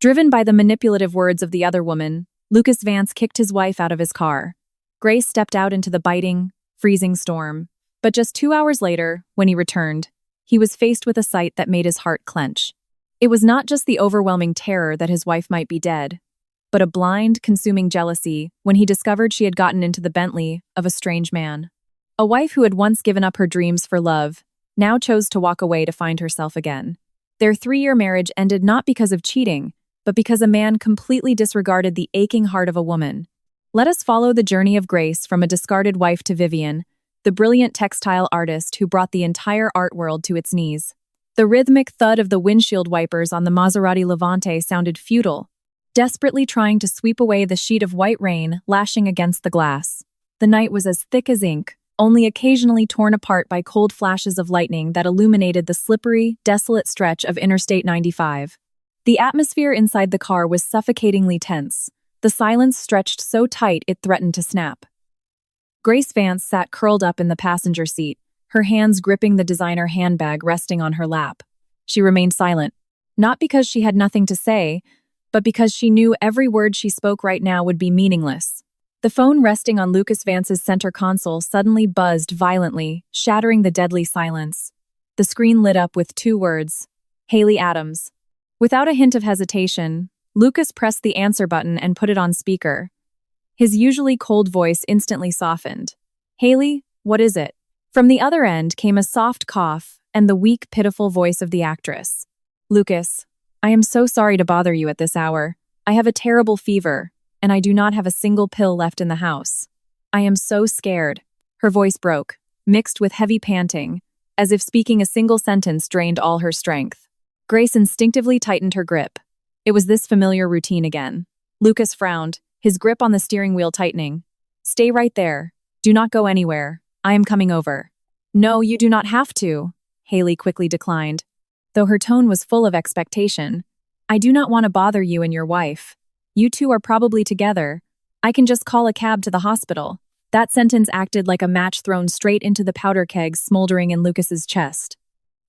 Driven by the manipulative words of the other woman, Lucas Vance kicked his wife out of his car. Grace stepped out into the biting, freezing storm. But just 2 hours later, when he returned, he was faced with a sight that made his heart clench. It was not just the overwhelming terror that his wife might be dead, but a blind, consuming jealousy when he discovered she had gotten into the Bentley of a strange man. A wife who had once given up her dreams for love now chose to walk away to find herself again. Their 3-year marriage ended not because of cheating, but because a man completely disregarded the aching heart of a woman. Let us follow the journey of Grace from a discarded wife to Viven, the brilliant textile artist who brought the entire art world to its knees. The rhythmic thud of the windshield wipers on the Maserati Levante sounded futile, desperately trying to sweep away the sheet of white rain lashing against the glass. The night was as thick as ink, only occasionally torn apart by cold flashes of lightning that illuminated the slippery, desolate stretch of Interstate 95. The atmosphere inside the car was suffocatingly tense. The silence stretched so tight it threatened to snap. Grace Vance sat curled up in the passenger seat, her hands gripping the designer handbag resting on her lap. She remained silent, not because she had nothing to say, but because she knew every word she spoke right now would be meaningless. The phone resting on Lucas Vance's center console suddenly buzzed violently, shattering the deadly silence. The screen lit up with 2 words, Haley Adams. Without a hint of hesitation, Lucas pressed the answer button and put it on speaker. His usually cold voice instantly softened. Haley, what is it? From the other end came a soft cough and the weak, pitiful voice of the actress. Lucas, I am so sorry to bother you at this hour. I have a terrible fever, and I do not have a single pill left in the house. I am so scared. Her voice broke, mixed with heavy panting, as if speaking a single sentence drained all her strength. Grace instinctively tightened her grip. It was this familiar routine again. Lucas frowned, his grip on the steering wheel tightening. Stay right there. Do not go anywhere. I am coming over. No, you do not have to, Haley quickly declined, though her tone was full of expectation. I do not want to bother you and your wife. You two are probably together. I can just call a cab to the hospital. That sentence acted like a match thrown straight into the powder keg smoldering in Lucas's chest.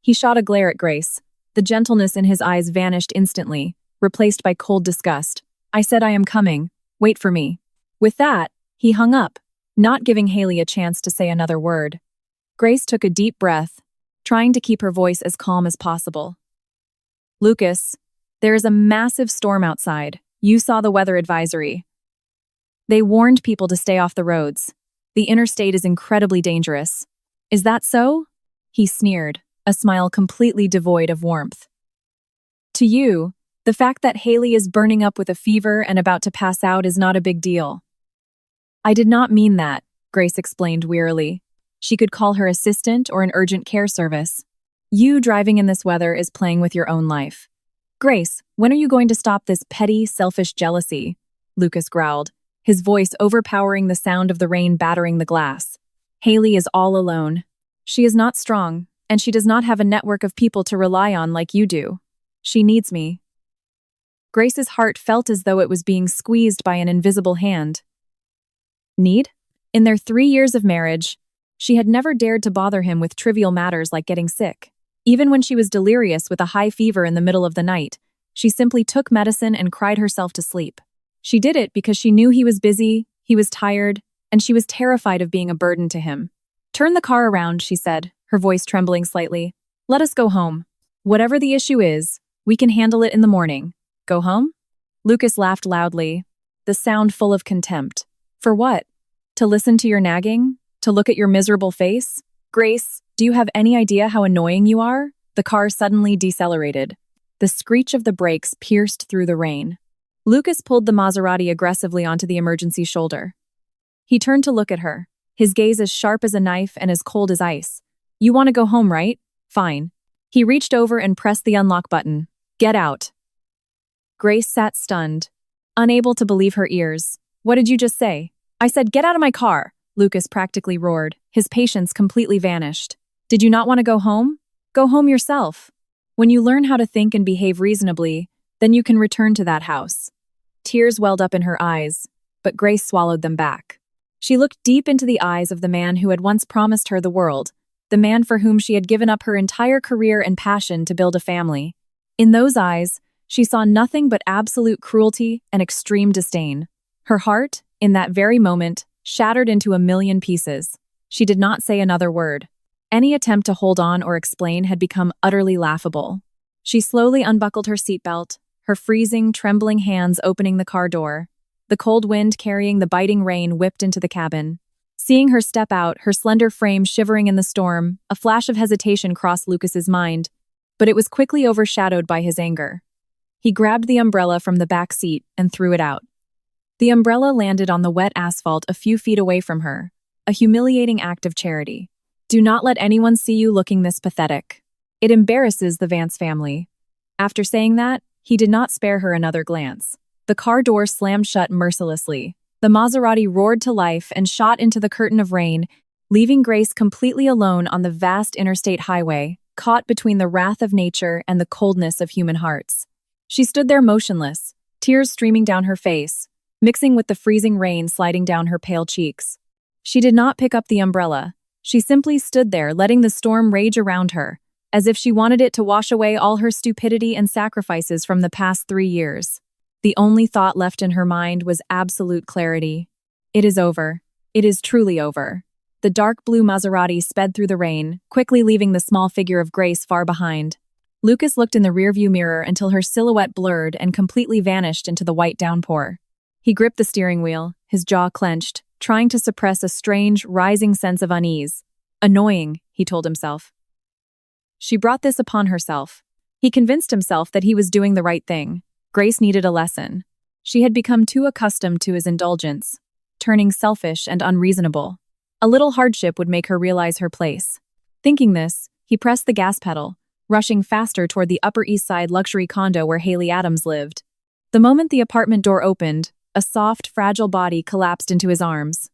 He shot a glare at Grace. The gentleness in his eyes vanished instantly, replaced by cold disgust. I said I am coming. Wait for me. With that, he hung up, not giving Haley a chance to say another word. Grace took a deep breath, trying to keep her voice as calm as possible. Lucas, there is a massive storm outside. You saw the weather advisory. They warned people to stay off the roads. The interstate is incredibly dangerous. Is that so? He sneered, a smile completely devoid of warmth. To you, the fact that Haley is burning up with a fever and about to pass out is not a big deal. I did not mean that, Grace explained wearily. She could call her assistant or an urgent care service. You driving in this weather is playing with your own life. Grace, when are you going to stop this petty, selfish jealousy? Lucas growled, his voice overpowering the sound of the rain battering the glass. Haley is all alone. She is not strong, and she does not have a network of people to rely on like you do. She needs me. Grace's heart felt as though it was being squeezed by an invisible hand. Need? In their 3 years of marriage, she had never dared to bother him with trivial matters like getting sick. Even when she was delirious with a high fever in the middle of the night, she simply took medicine and cried herself to sleep. She did it because she knew he was busy, he was tired, and she was terrified of being a burden to him. Turn the car around, she said, her voice trembling slightly. Let us go home. Whatever the issue is, we can handle it in the morning. Go home? Lucas laughed loudly, the sound full of contempt. For what? To listen to your nagging? To look at your miserable face? Grace, do you have any idea how annoying you are? The car suddenly decelerated. The screech of the brakes pierced through the rain. Lucas pulled the Maserati aggressively onto the emergency shoulder. He turned to look at her, his gaze as sharp as a knife and as cold as ice. You want to go home, right? Fine. He reached over and pressed the unlock button. Get out. Grace sat stunned, unable to believe her ears. What did you just say? I said, get out of my car, Lucas practically roared. His patience completely vanished. Did you not want to go home? Go home yourself. When you learn how to think and behave reasonably, then you can return to that house. Tears welled up in her eyes, but Grace swallowed them back. She looked deep into the eyes of the man who had once promised her the world, the man for whom she had given up her entire career and passion to build a family. In those eyes, She saw nothing but absolute cruelty and extreme disdain. Her heart, in that very moment, shattered into a million pieces. She did not say another word. Any attempt to hold on or explain had become utterly laughable. She slowly unbuckled her seatbelt, her freezing, trembling hands opening the car door. The cold wind carrying the biting rain whipped into the cabin. Seeing her step out, her slender frame shivering in the storm, a flash of hesitation crossed Lucas's mind, but it was quickly overshadowed by his anger. He grabbed the umbrella from the back seat and threw it out. The umbrella landed on the wet asphalt a few feet away from her, a humiliating act of charity. Do not let anyone see you looking this pathetic. It embarrasses the Vance family. After saying that, he did not spare her another glance. The car door slammed shut mercilessly. The Maserati roared to life and shot into the curtain of rain, leaving Grace completely alone on the vast interstate highway, caught between the wrath of nature and the coldness of human hearts. She stood there motionless, tears streaming down her face, mixing with the freezing rain sliding down her pale cheeks. She did not pick up the umbrella. She simply stood there, letting the storm rage around her, as if she wanted it to wash away all her stupidity and sacrifices from the past 3 years. The only thought left in her mind was absolute clarity. It is over. It is truly over. The dark blue Maserati sped through the rain, quickly leaving the small figure of Grace far behind. Lucas looked in the rearview mirror until her silhouette blurred and completely vanished into the white downpour. He gripped the steering wheel, his jaw clenched, trying to suppress a strange, rising sense of unease. Annoying, he told himself. She brought this upon herself. He convinced himself that he was doing the right thing. Grace needed a lesson. She had become too accustomed to his indulgence, turning selfish and unreasonable. A little hardship would make her realize her place. Thinking this, he pressed the gas pedal, rushing faster toward the Upper East Side luxury condo where Haley Adams lived. The moment the apartment door opened, a soft, fragile body collapsed into his arms.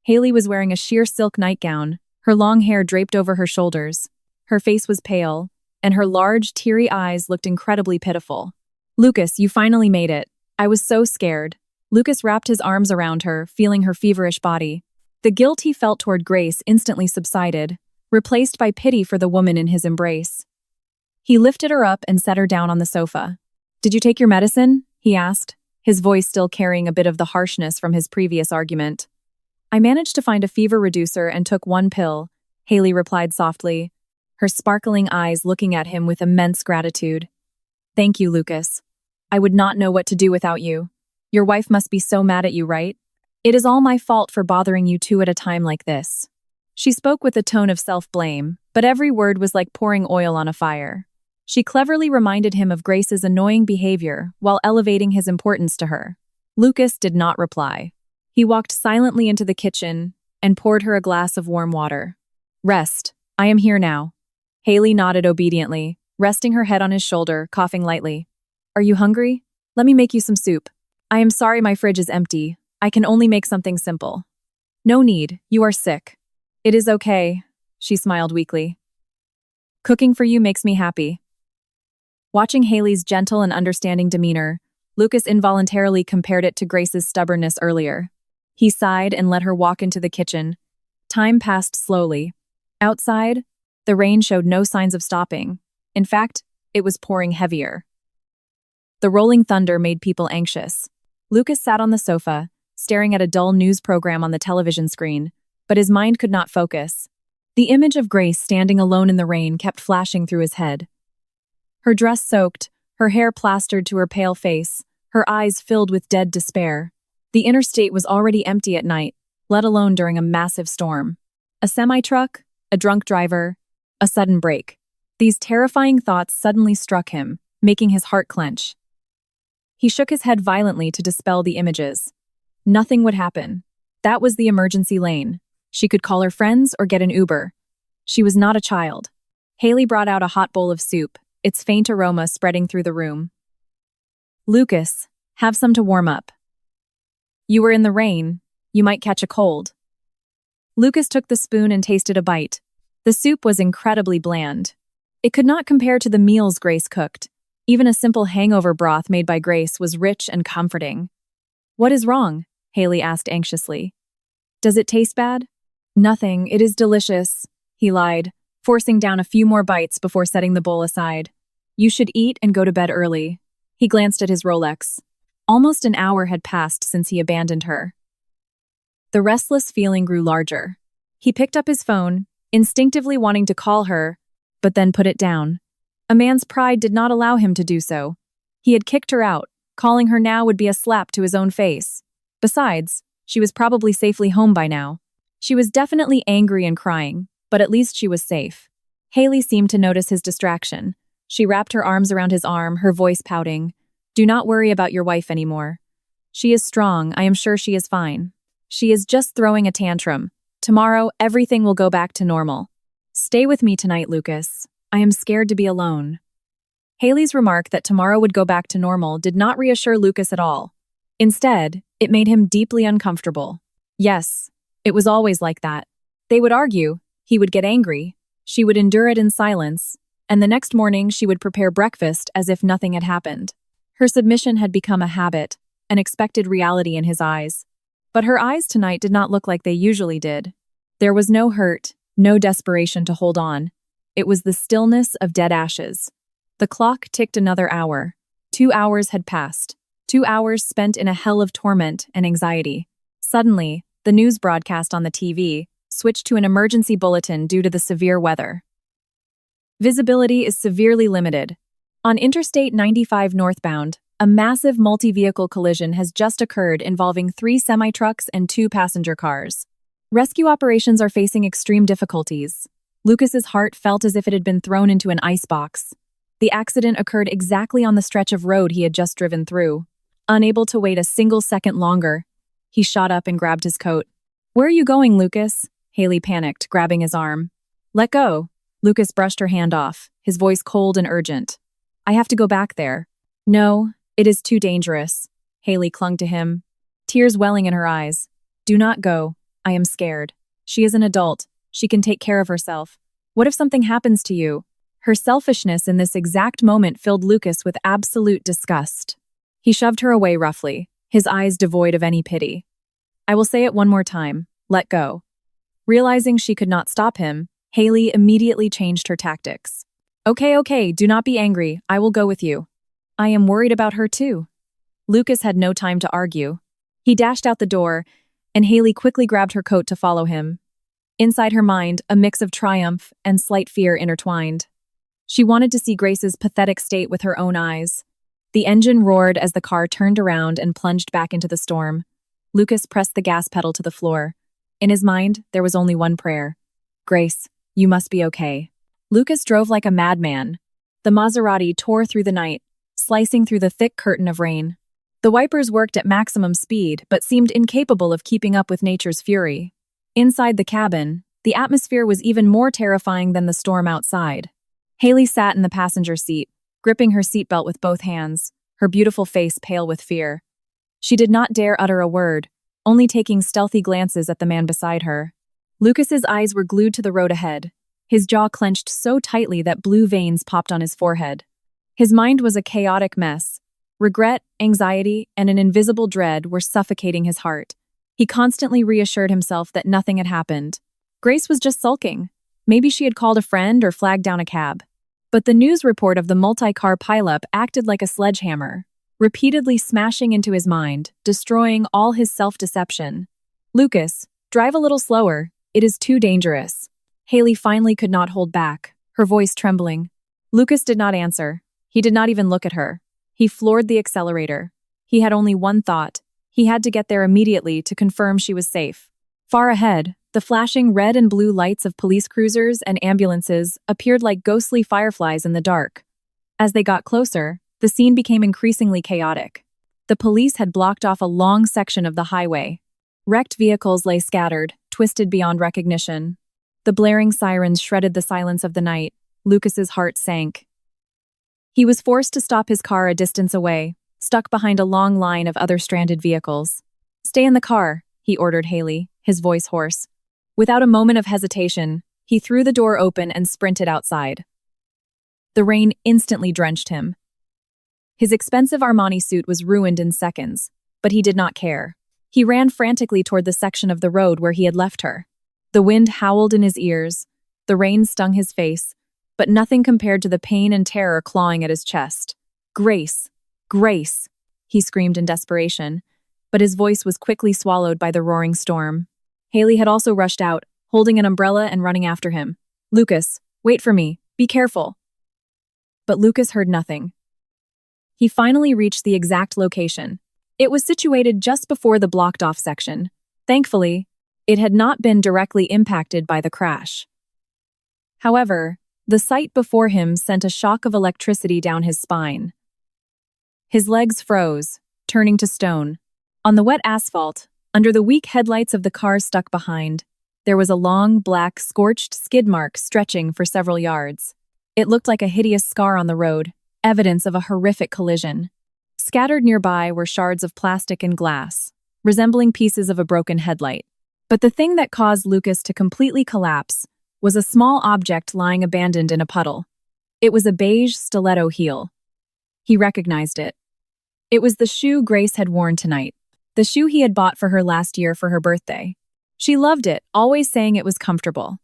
Haley was wearing a sheer silk nightgown, her long hair draped over her shoulders. Her face was pale, and her large, teary eyes looked incredibly pitiful. "Lucas, you finally made it. I was so scared." Lucas wrapped his arms around her, feeling her feverish body. The guilt he felt toward Grace instantly subsided, replaced by pity for the woman in his embrace. He lifted her up and set her down on the sofa. "Did you take your medicine?" he asked, his voice still carrying a bit of the harshness from his previous argument. "I managed to find a fever reducer and took 1 pill," Haley replied softly, her sparkling eyes looking at him with immense gratitude. "Thank you, Lucas. I would not know what to do without you. Your wife must be so mad at you, right? It is all my fault for bothering you 2 at a time like this." She spoke with a tone of self-blame, but every word was like pouring oil on a fire. She cleverly reminded him of Grace's annoying behavior while elevating his importance to her. Lucas did not reply. He walked silently into the kitchen and poured her a glass of warm water. "Rest. I am here now." Haley nodded obediently, resting her head on his shoulder, coughing lightly. "Are you hungry? Let me make you some soup." "I am sorry my fridge is empty. I can only make something simple." "No need. You are sick." "It is okay," she smiled weakly. "Cooking for you makes me happy." Watching Haley's gentle and understanding demeanor, Lucas involuntarily compared it to Grace's stubbornness earlier. He sighed and let her walk into the kitchen. Time passed slowly. Outside, the rain showed no signs of stopping. In fact, it was pouring heavier. The rolling thunder made people anxious. Lucas sat on the sofa, staring at a dull news program on the television screen, but his mind could not focus. The image of Grace standing alone in the rain kept flashing through his head. Her dress soaked, her hair plastered to her pale face, her eyes filled with dead despair. The interstate was already empty at night, let alone during a massive storm. A semi-truck, a drunk driver, a sudden break. These terrifying thoughts suddenly struck him, making his heart clench. He shook his head violently to dispel the images. Nothing would happen. That was the emergency lane. She could call her friends or get an Uber. She was not a child. Haley brought out a hot bowl of soup, its faint aroma spreading through the room. "Lucas, have some to warm up. You were in the rain. You might catch a cold." Lucas took the spoon and tasted a bite. The soup was incredibly bland. It could not compare to the meals Grace cooked. Even a simple hangover broth made by Grace was rich and comforting. "What is wrong?" Haley asked anxiously. "Does it taste bad?" "Nothing, it is delicious," he lied, forcing down a few more bites before setting the bowl aside. "You should eat and go to bed early." He glanced at his Rolex. Almost an hour had passed since he abandoned her. The restless feeling grew larger. He picked up his phone, instinctively wanting to call her, but then put it down. A man's pride did not allow him to do so. He had kicked her out. Calling her now would be a slap to his own face. Besides, she was probably safely home by now. She was definitely angry and crying, but at least she was safe. Haley seemed to notice his distraction. She wrapped her arms around his arm, her voice pouting. "Do not worry about your wife anymore. She is strong, I am sure she is fine. She is just throwing a tantrum. Tomorrow, everything will go back to normal. Stay with me tonight, Lucas. I am scared to be alone." Haley's remark that tomorrow would go back to normal did not reassure Lucas at all. Instead, it made him deeply uncomfortable. Yes, it was always like that. They would argue, he would get angry, she would endure it in silence, and the next morning she would prepare breakfast as if nothing had happened. Her submission had become a habit, an expected reality in his eyes. But her eyes tonight did not look like they usually did. There was no hurt, no desperation to hold on. It was the stillness of dead ashes. The clock ticked another hour. 2 hours had passed. 2 hours spent in a hell of torment and anxiety. Suddenly, the news broadcast on the TV switched to an emergency bulletin due to the severe weather. Visibility is severely limited. On Interstate 95 northbound, a massive multi-vehicle collision has just occurred involving 3 semi-trucks and 2 passenger cars. Rescue operations are facing extreme difficulties. Lucas's heart felt as if it had been thrown into an icebox. The accident occurred exactly on the stretch of road he had just driven through. Unable to wait a single second longer, he shot up and grabbed his coat. "Where are you going, Lucas?" Haley panicked, grabbing his arm. "Let go." Lucas brushed her hand off, his voice cold and urgent. "I have to go back there." "No, it is too dangerous." Haley clung to him, tears welling in her eyes. "Do not go. I am scared. She is an adult. She can take care of herself. What if something happens to you?" Her selfishness in this exact moment filled Lucas with absolute disgust. He shoved her away roughly, his eyes devoid of any pity. "I will say it one more time. Let go." Realizing she could not stop him, Haley immediately changed her tactics. Okay, do not be angry. I will go with you." "I am worried about her too." Lucas had no time to argue. He dashed out the door, and Haley quickly grabbed her coat to follow him. Inside her mind, a mix of triumph and slight fear intertwined. She wanted to see Grace's pathetic state with her own eyes. The engine roared as the car turned around and plunged back into the storm. Lucas pressed the gas pedal to the floor. In his mind, there was only one prayer. "Grace, you must be okay." Lucas drove like a madman. The Maserati tore through the night, slicing through the thick curtain of rain. The wipers worked at maximum speed, but seemed incapable of keeping up with nature's fury. Inside the cabin, the atmosphere was even more terrifying than the storm outside. Haley sat in the passenger seat, gripping her seatbelt with both hands, her beautiful face pale with fear. She did not dare utter a word, only taking stealthy glances at the man beside her. Lucas's eyes were glued to the road ahead, his jaw clenched so tightly that blue veins popped on his forehead. His mind was a chaotic mess. Regret, anxiety, and an invisible dread were suffocating his heart. He constantly reassured himself that nothing had happened. Grace was just sulking. Maybe she had called a friend or flagged down a cab. But the news report of the multi-car pileup acted like a sledgehammer, repeatedly smashing into his mind, destroying all his self-deception. "Lucas, drive a little slower. It is too dangerous." Haley finally could not hold back, her voice trembling. Lucas did not answer. He did not even look at her. He floored the accelerator. He had only one thought. He had to get there immediately to confirm she was safe. Far ahead, the flashing red and blue lights of police cruisers and ambulances appeared like ghostly fireflies in the dark. As they got closer, the scene became increasingly chaotic. The police had blocked off a long section of the highway. Wrecked vehicles lay scattered, twisted beyond recognition. The blaring sirens shredded the silence of the night. Lucas's heart sank. He was forced to stop his car a distance away, stuck behind a long line of other stranded vehicles. "Stay in the car," he ordered Haley, his voice hoarse. Without a moment of hesitation, he threw the door open and sprinted outside. The rain instantly drenched him. His expensive Armani suit was ruined in seconds, but he did not care. He ran frantically toward the section of the road where he had left her. The wind howled in his ears, the rain stung his face, but nothing compared to the pain and terror clawing at his chest. Grace. Grace! He screamed in desperation, but his voice was quickly swallowed by the roaring storm. Haley had also rushed out, holding an umbrella and running after him. Lucas, wait for me. Be careful. But Lucas heard nothing. He finally reached the exact location. It was situated just before the blocked-off section. Thankfully, it had not been directly impacted by the crash. However, the sight before him sent a shock of electricity down his spine. His legs froze, turning to stone. On the wet asphalt, under the weak headlights of the car stuck behind, there was a long, black, scorched skid mark stretching for several yards. It looked like a hideous scar on the road, evidence of a horrific collision. Scattered nearby were shards of plastic and glass, resembling pieces of a broken headlight. But the thing that caused Lucas to completely collapse was a small object lying abandoned in a puddle. It was a beige stiletto heel. He recognized it. It was the shoe Grace had worn tonight, the shoe he had bought for her last year for her birthday. She loved it, always saying it was comfortable.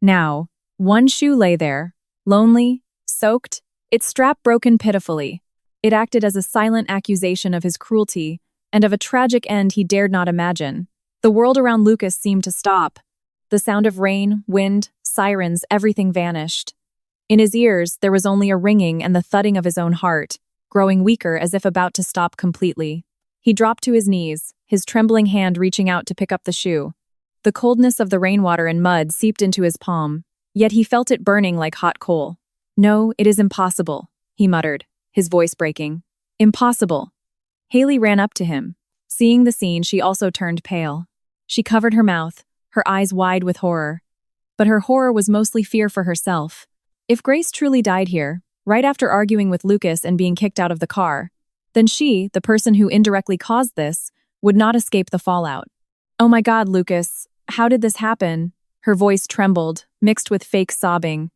Now, one shoe lay there, lonely, soaked, its strap broken pitifully. It acted as a silent accusation of his cruelty and of a tragic end he dared not imagine. The world around Lucas seemed to stop. The sound of rain, wind, sirens, everything vanished. In his ears, there was only a ringing and the thudding of his own heart, growing weaker as if about to stop completely. He dropped to his knees, his trembling hand reaching out to pick up the shoe. The coldness of the rainwater and mud seeped into his palm, yet he felt it burning like hot coal. "No, it is impossible," he muttered, his voice breaking. "Impossible." Haley ran up to him. Seeing the scene, she also turned pale. She covered her mouth, her eyes wide with horror. But her horror was mostly fear for herself. If Grace truly died here, right after arguing with Lucas and being kicked out of the car, then she, the person who indirectly caused this, would not escape the fallout. "Oh my God, Lucas, how did this happen?" Her voice trembled, mixed with fake sobbing.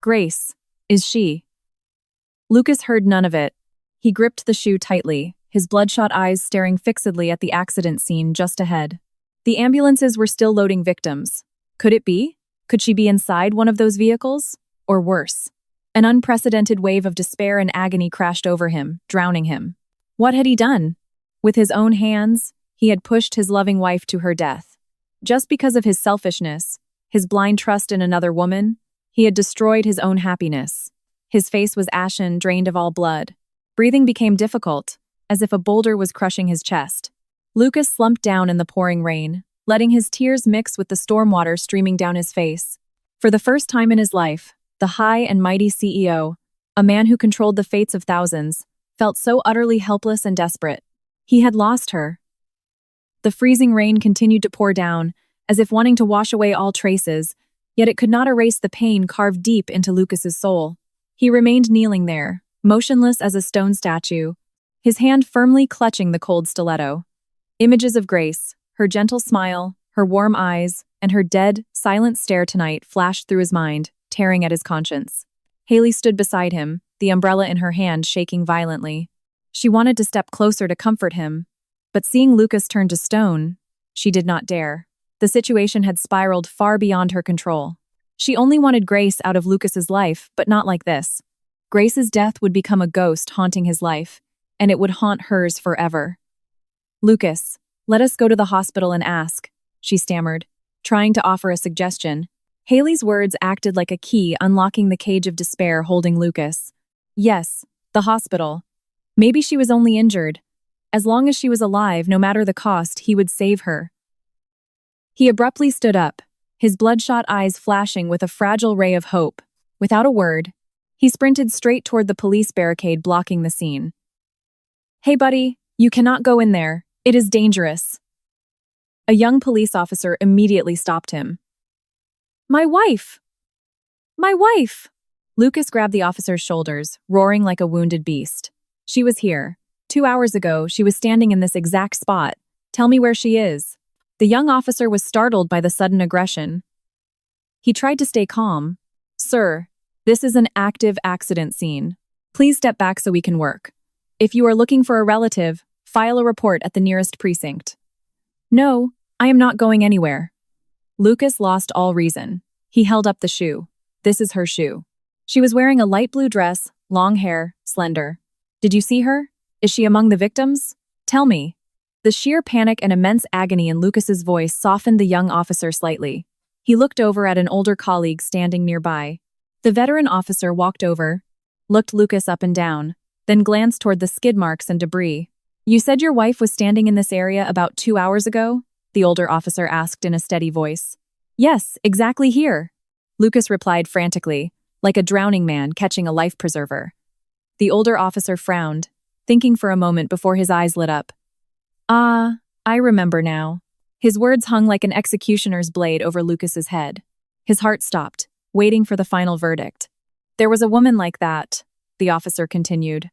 "Grace, is she?" Lucas heard none of it. He gripped the shoe tightly, his bloodshot eyes staring fixedly at the accident scene just ahead. The ambulances were still loading victims. Could it be? Could she be inside one of those vehicles? Or worse? An unprecedented wave of despair and agony crashed over him, drowning him. What had he done? With his own hands, he had pushed his loving wife to her death. Just because of his selfishness, his blind trust in another woman, he had destroyed his own happiness. His face was ashen, drained of all blood. Breathing became difficult, as if a boulder was crushing his chest. Lucas slumped down in the pouring rain, letting his tears mix with the storm water streaming down his face. For the first time in his life, the high and mighty CEO, a man who controlled the fates of thousands, felt so utterly helpless and desperate. He had lost her. The freezing rain continued to pour down, as if wanting to wash away all traces, yet it could not erase the pain carved deep into Lucas's soul. He remained kneeling there, motionless as a stone statue, his hand firmly clutching the cold stiletto. Images of Grace, her gentle smile, her warm eyes, and her dead, silent stare tonight flashed through his mind, tearing at his conscience. Haley stood beside him, the umbrella in her hand shaking violently. She wanted to step closer to comfort him, but seeing Lucas turn to stone, she did not dare. The situation had spiraled far beyond her control. She only wanted Grace out of Lucas's life, but not like this. Grace's death would become a ghost haunting his life, and it would haunt hers forever. "Lucas, let us go to the hospital and ask," she stammered, trying to offer a suggestion. Haley's words acted like a key unlocking the cage of despair holding Lucas. Yes, the hospital. Maybe she was only injured. As long as she was alive, no matter the cost, he would save her. He abruptly stood up, his bloodshot eyes flashing with a fragile ray of hope. Without a word, he sprinted straight toward the police barricade blocking the scene. "Hey buddy, you cannot go in there. It is dangerous." A young police officer immediately stopped him. "My wife! My wife!" Lucas grabbed the officer's shoulders, roaring like a wounded beast. "She was here. 2 hours ago, she was standing in this exact spot. Tell me where she is." The young officer was startled by the sudden aggression. He tried to stay calm. "Sir, this is an active accident scene. Please step back so we can work. If you are looking for a relative, file a report at the nearest precinct." "No, I am not going anywhere." Lucas lost all reason. He held up the shoe. This is her shoe. She was wearing a light blue dress, long hair, slender. Did you see her? Is she among the victims? Tell me. The sheer panic and immense agony in Lucas's voice softened the young officer slightly. He looked over at an older colleague standing nearby. The veteran officer walked over, looked Lucas up and down, then glanced toward the skid marks and debris. You said your wife was standing in this area about 2 hours ago? The older officer asked in a steady voice. Yes, exactly here. Lucas replied frantically, like a drowning man catching a life preserver. The older officer frowned, thinking for a moment before his eyes lit up. Ah, I remember now. His words hung like an executioner's blade over Lucas's head. His heart stopped, waiting for the final verdict. There was a woman like that, the officer continued.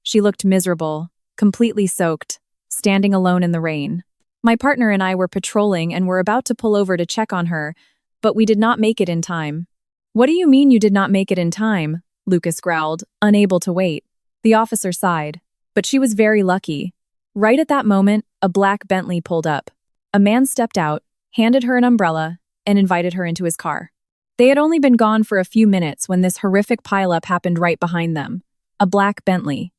She looked miserable, completely soaked, standing alone in the rain. My partner and I were patrolling and were about to pull over to check on her, but we did not make it in time. What do you mean you did not make it in time? Lucas growled, unable to wait. The officer sighed, but she was very lucky. Right at that moment, a black Bentley pulled up. A man stepped out, handed her an umbrella, and invited her into his car. They had only been gone for a few minutes when this horrific pileup happened right behind them. A black Bentley.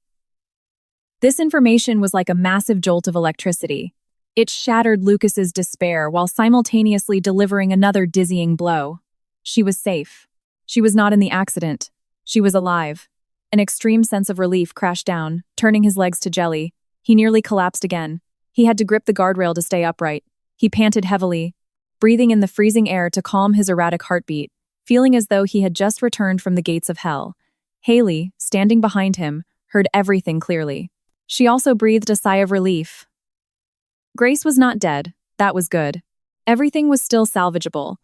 This information was like a massive jolt of electricity. It shattered Lucas's despair while simultaneously delivering another dizzying blow. She was safe. She was not in the accident. She was alive. An extreme sense of relief crashed down, turning his legs to jelly. He nearly collapsed again. He had to grip the guardrail to stay upright. He panted heavily, breathing in the freezing air to calm his erratic heartbeat, feeling as though he had just returned from the gates of hell. Haley, standing behind him, heard everything clearly. She also breathed a sigh of relief. Grace was not dead. That was good. Everything was still salvageable.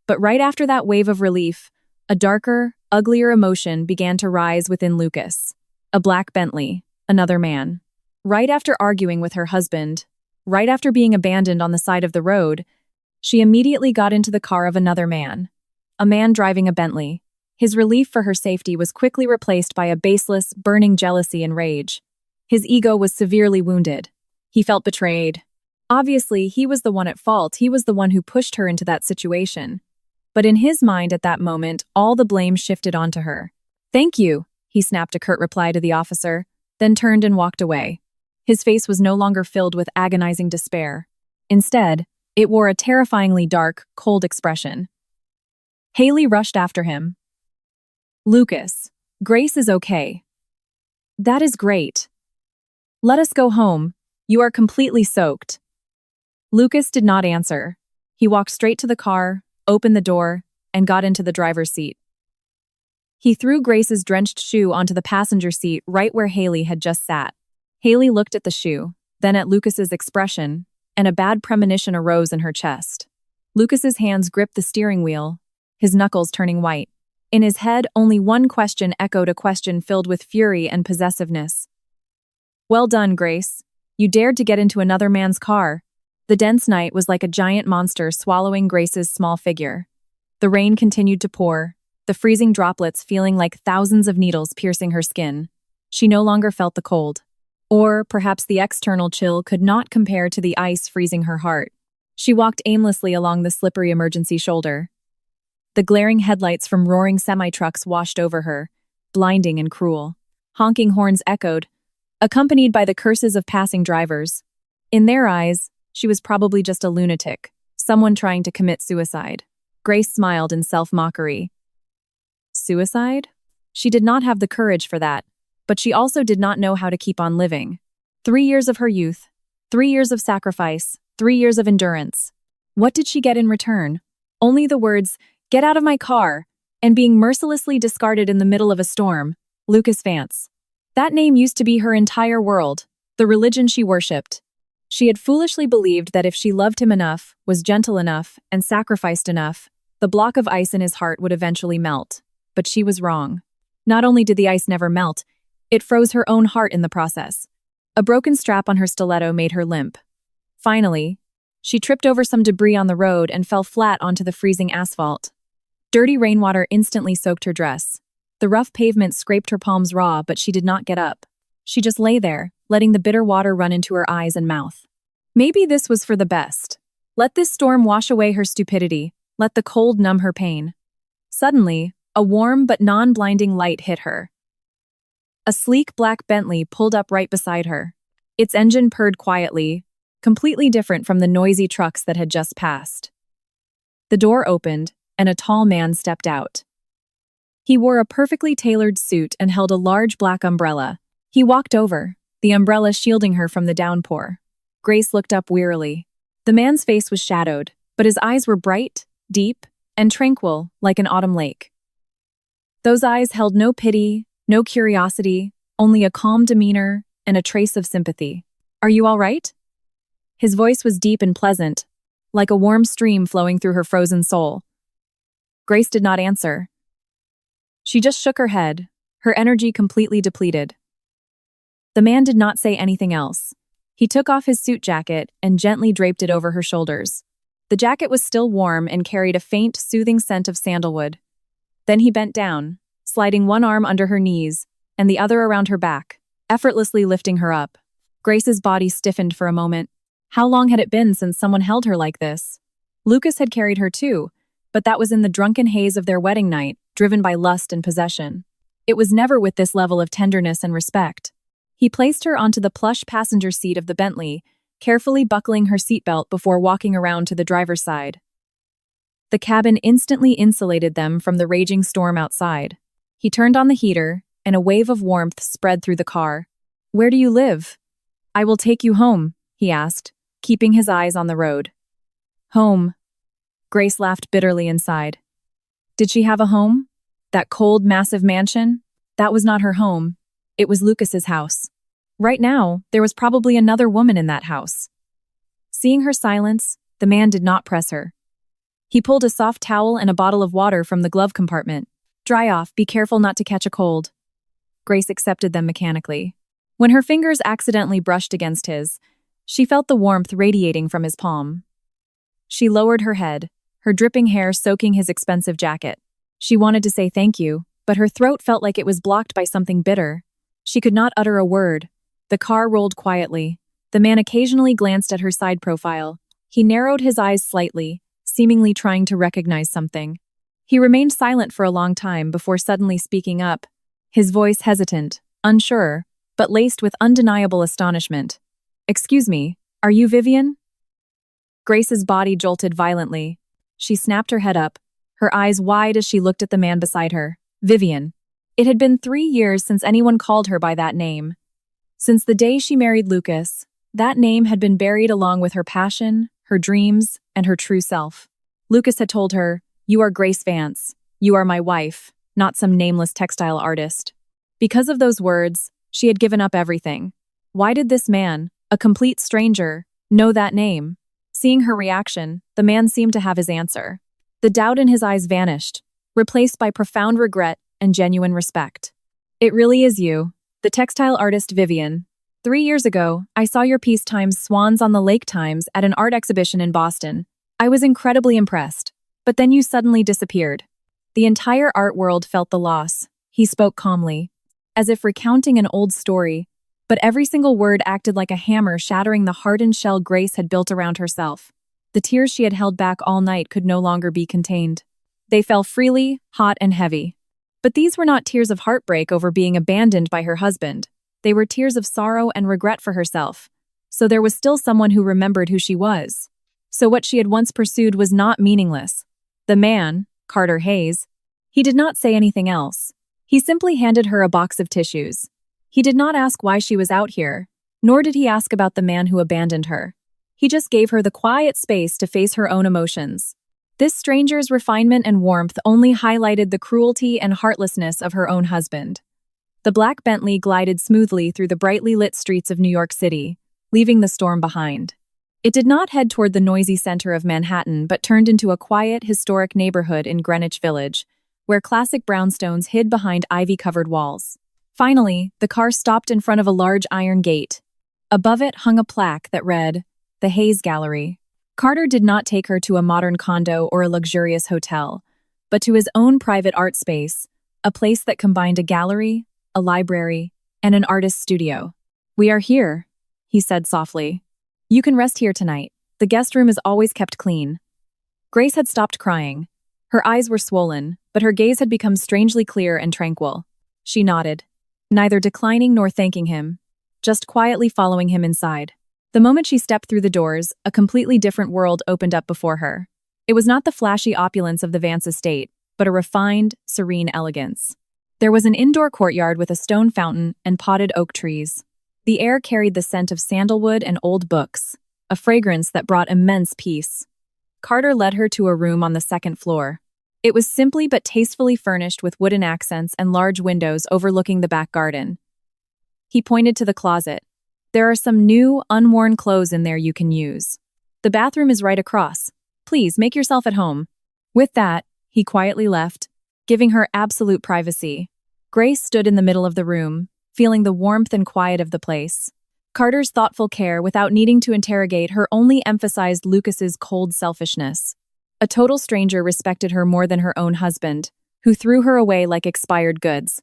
But right after that wave of relief, a darker, uglier emotion began to rise within Lucas. A black Bentley, another man. Right after arguing with her husband, right after being abandoned on the side of the road, she immediately got into the car of another man. A man driving a Bentley. His relief for her safety was quickly replaced by a baseless, burning jealousy and rage. His ego was severely wounded. He felt betrayed. Obviously, he was the one at fault. He was the one who pushed her into that situation. But in his mind at that moment, all the blame shifted onto her. Thank you, he snapped a curt reply to the officer, then turned and walked away. His face was no longer filled with agonizing despair. Instead, it wore a terrifyingly dark, cold expression. Haley rushed after him. Lucas, Grace is okay. That is great. Let us go home. You are completely soaked. Lucas did not answer. He walked straight to the car, opened the door, and got into the driver's seat. He threw Grace's drenched shoe onto the passenger seat right where Haley had just sat. Haley looked at the shoe, then at Lucas's expression, and a bad premonition arose in her chest. Lucas's hands gripped the steering wheel, his knuckles turning white. In his head, only one question echoed, a question filled with fury and possessiveness. Well done, Grace. You dared to get into another man's car. The dense night was like a giant monster swallowing Grace's small figure. The rain continued to pour, the freezing droplets feeling like thousands of needles piercing her skin. She no longer felt the cold. Or perhaps the external chill could not compare to the ice freezing her heart. She walked aimlessly along the slippery emergency shoulder. The glaring headlights from roaring semi-trucks washed over her, blinding and cruel. Honking horns echoed, accompanied by the curses of passing drivers. In their eyes, she was probably just a lunatic, someone trying to commit suicide. Grace smiled in self-mockery. Suicide? She did not have the courage for that, but she also did not know how to keep on living. 3 years of her youth, 3 years of sacrifice, 3 years of endurance. What did she get in return? Only the words, "Get out of my car," and being mercilessly discarded in the middle of a storm. Lucas Vance. That name used to be her entire world, the religion she worshipped. She had foolishly believed that if she loved him enough, was gentle enough, and sacrificed enough, the block of ice in his heart would eventually melt. But she was wrong. Not only did the ice never melt, it froze her own heart in the process. A broken strap on her stiletto made her limp. Finally, she tripped over some debris on the road and fell flat onto the freezing asphalt. Dirty rainwater instantly soaked her dress. The rough pavement scraped her palms raw, but she did not get up. She just lay there, letting the bitter water run into her eyes and mouth. Maybe this was for the best. Let this storm wash away her stupidity. Let the cold numb her pain. Suddenly, a warm but non-blinding light hit her. A sleek black Bentley pulled up right beside her. Its engine purred quietly, completely different from the noisy trucks that had just passed. The door opened, and a tall man stepped out. He wore a perfectly tailored suit and held a large black umbrella. He walked over, the umbrella shielding her from the downpour. Grace looked up wearily. The man's face was shadowed, but his eyes were bright, deep, and tranquil like an autumn lake. Those eyes held no pity, no curiosity, only a calm demeanor and a trace of sympathy. "Are you all right?" His voice was deep and pleasant, like a warm stream flowing through her frozen soul. Grace did not answer. She just shook her head, her energy completely depleted. The man did not say anything else. He took off his suit jacket and gently draped it over her shoulders. The jacket was still warm and carried a faint, soothing scent of sandalwood. Then he bent down, sliding one arm under her knees and the other around her back, effortlessly lifting her up. Grace's body stiffened for a moment. How long had it been since someone held her like this? Lucas had carried her too, but that was in the drunken haze of their wedding night, driven by lust and possession. It was never with this level of tenderness and respect. He placed her onto the plush passenger seat of the Bentley, carefully buckling her seatbelt before walking around to the driver's side. The cabin instantly insulated them from the raging storm outside. He turned on the heater, and a wave of warmth spread through the car. "Where do you live?" "I will take you home," he asked, keeping his eyes on the road. Home. Grace laughed bitterly inside. Did she have a home? That cold, massive mansion? That was not her home. It was Lucas's house. Right now, there was probably another woman in that house. Seeing her silence, the man did not press her. He pulled a soft towel and a bottle of water from the glove compartment. "Dry off, be careful not to catch a cold." Grace accepted them mechanically. When her fingers accidentally brushed against his, she felt the warmth radiating from his palm. She lowered her head, her dripping hair soaking his expensive jacket. She wanted to say thank you, but her throat felt like it was blocked by something bitter. She could not utter a word. The car rolled quietly. The man occasionally glanced at her side profile. He narrowed his eyes slightly, seemingly trying to recognize something. He remained silent for a long time before suddenly speaking up, his voice hesitant, unsure, but laced with undeniable astonishment. "Excuse me, are you Vivian?" Grace's body jolted violently. She snapped her head up, her eyes wide as she looked at the man beside her. Vivian. It had been 3 years since anyone called her by that name. Since the day she married Lucas, that name had been buried along with her passion, her dreams, and her true self. Lucas had told her, "You are Grace Vance. You are my wife, not some nameless textile artist." Because of those words, she had given up everything. Why did this man, a complete stranger, know that name? Seeing her reaction, the man seemed to have his answer. The doubt in his eyes vanished, replaced by profound regret and genuine respect. "It really is you, the textile artist Vivian. 3 years ago, I saw your piece times Swans on the Lake Times at an art exhibition in Boston. I was incredibly impressed, but then you suddenly disappeared." The entire art world felt the loss. He spoke calmly, as if recounting an old story, but every single word acted like a hammer shattering the hardened shell Grace had built around herself. The tears she had held back all night could no longer be contained. They fell freely, hot and heavy. But these were not tears of heartbreak over being abandoned by her husband. They were tears of sorrow and regret for herself. So there was still someone who remembered who she was. So what she had once pursued was not meaningless. The man, Carter Hayes, he did not say anything else. He simply handed her a box of tissues. He did not ask why she was out here, nor did he ask about the man who abandoned her. He just gave her the quiet space to face her own emotions. This stranger's refinement and warmth only highlighted the cruelty and heartlessness of her own husband. The black Bentley glided smoothly through the brightly lit streets of New York City, leaving the storm behind. It did not head toward the noisy center of Manhattan but turned into a quiet, historic neighborhood in Greenwich Village, where classic brownstones hid behind ivy-covered walls. Finally, the car stopped in front of a large iron gate. Above it hung a plaque that read, "The Hayes Gallery." Carter did not take her to a modern condo or a luxurious hotel, but to his own private art space, a place that combined a gallery, a library, and an artist's studio. "We are here," he said softly. "You can rest here tonight. The guest room is always kept clean." Grace had stopped crying. Her eyes were swollen, but her gaze had become strangely clear and tranquil. She nodded. neither declining nor thanking him, just quietly following him inside. The moment she stepped through the doors, a completely different world opened up before her. It was not the flashy opulence of the Vance estate, but a refined, serene elegance. There was an indoor courtyard with a stone fountain and potted oak trees. The air carried the scent of sandalwood and old books, a fragrance that brought immense peace. Carter led her to a room on the second floor. It was simply but tastefully furnished with wooden accents and large windows overlooking the back garden. He pointed to the closet. There are some new, unworn clothes in there you can use. The bathroom is right across. Please make yourself at home. With that, he quietly left, giving her absolute privacy. Grace stood in the middle of the room, feeling the warmth and quiet of the place. Carter's thoughtful care, without needing to interrogate her, only emphasized Lucas's cold selfishness. A total stranger respected her more than her own husband, who threw her away like expired goods.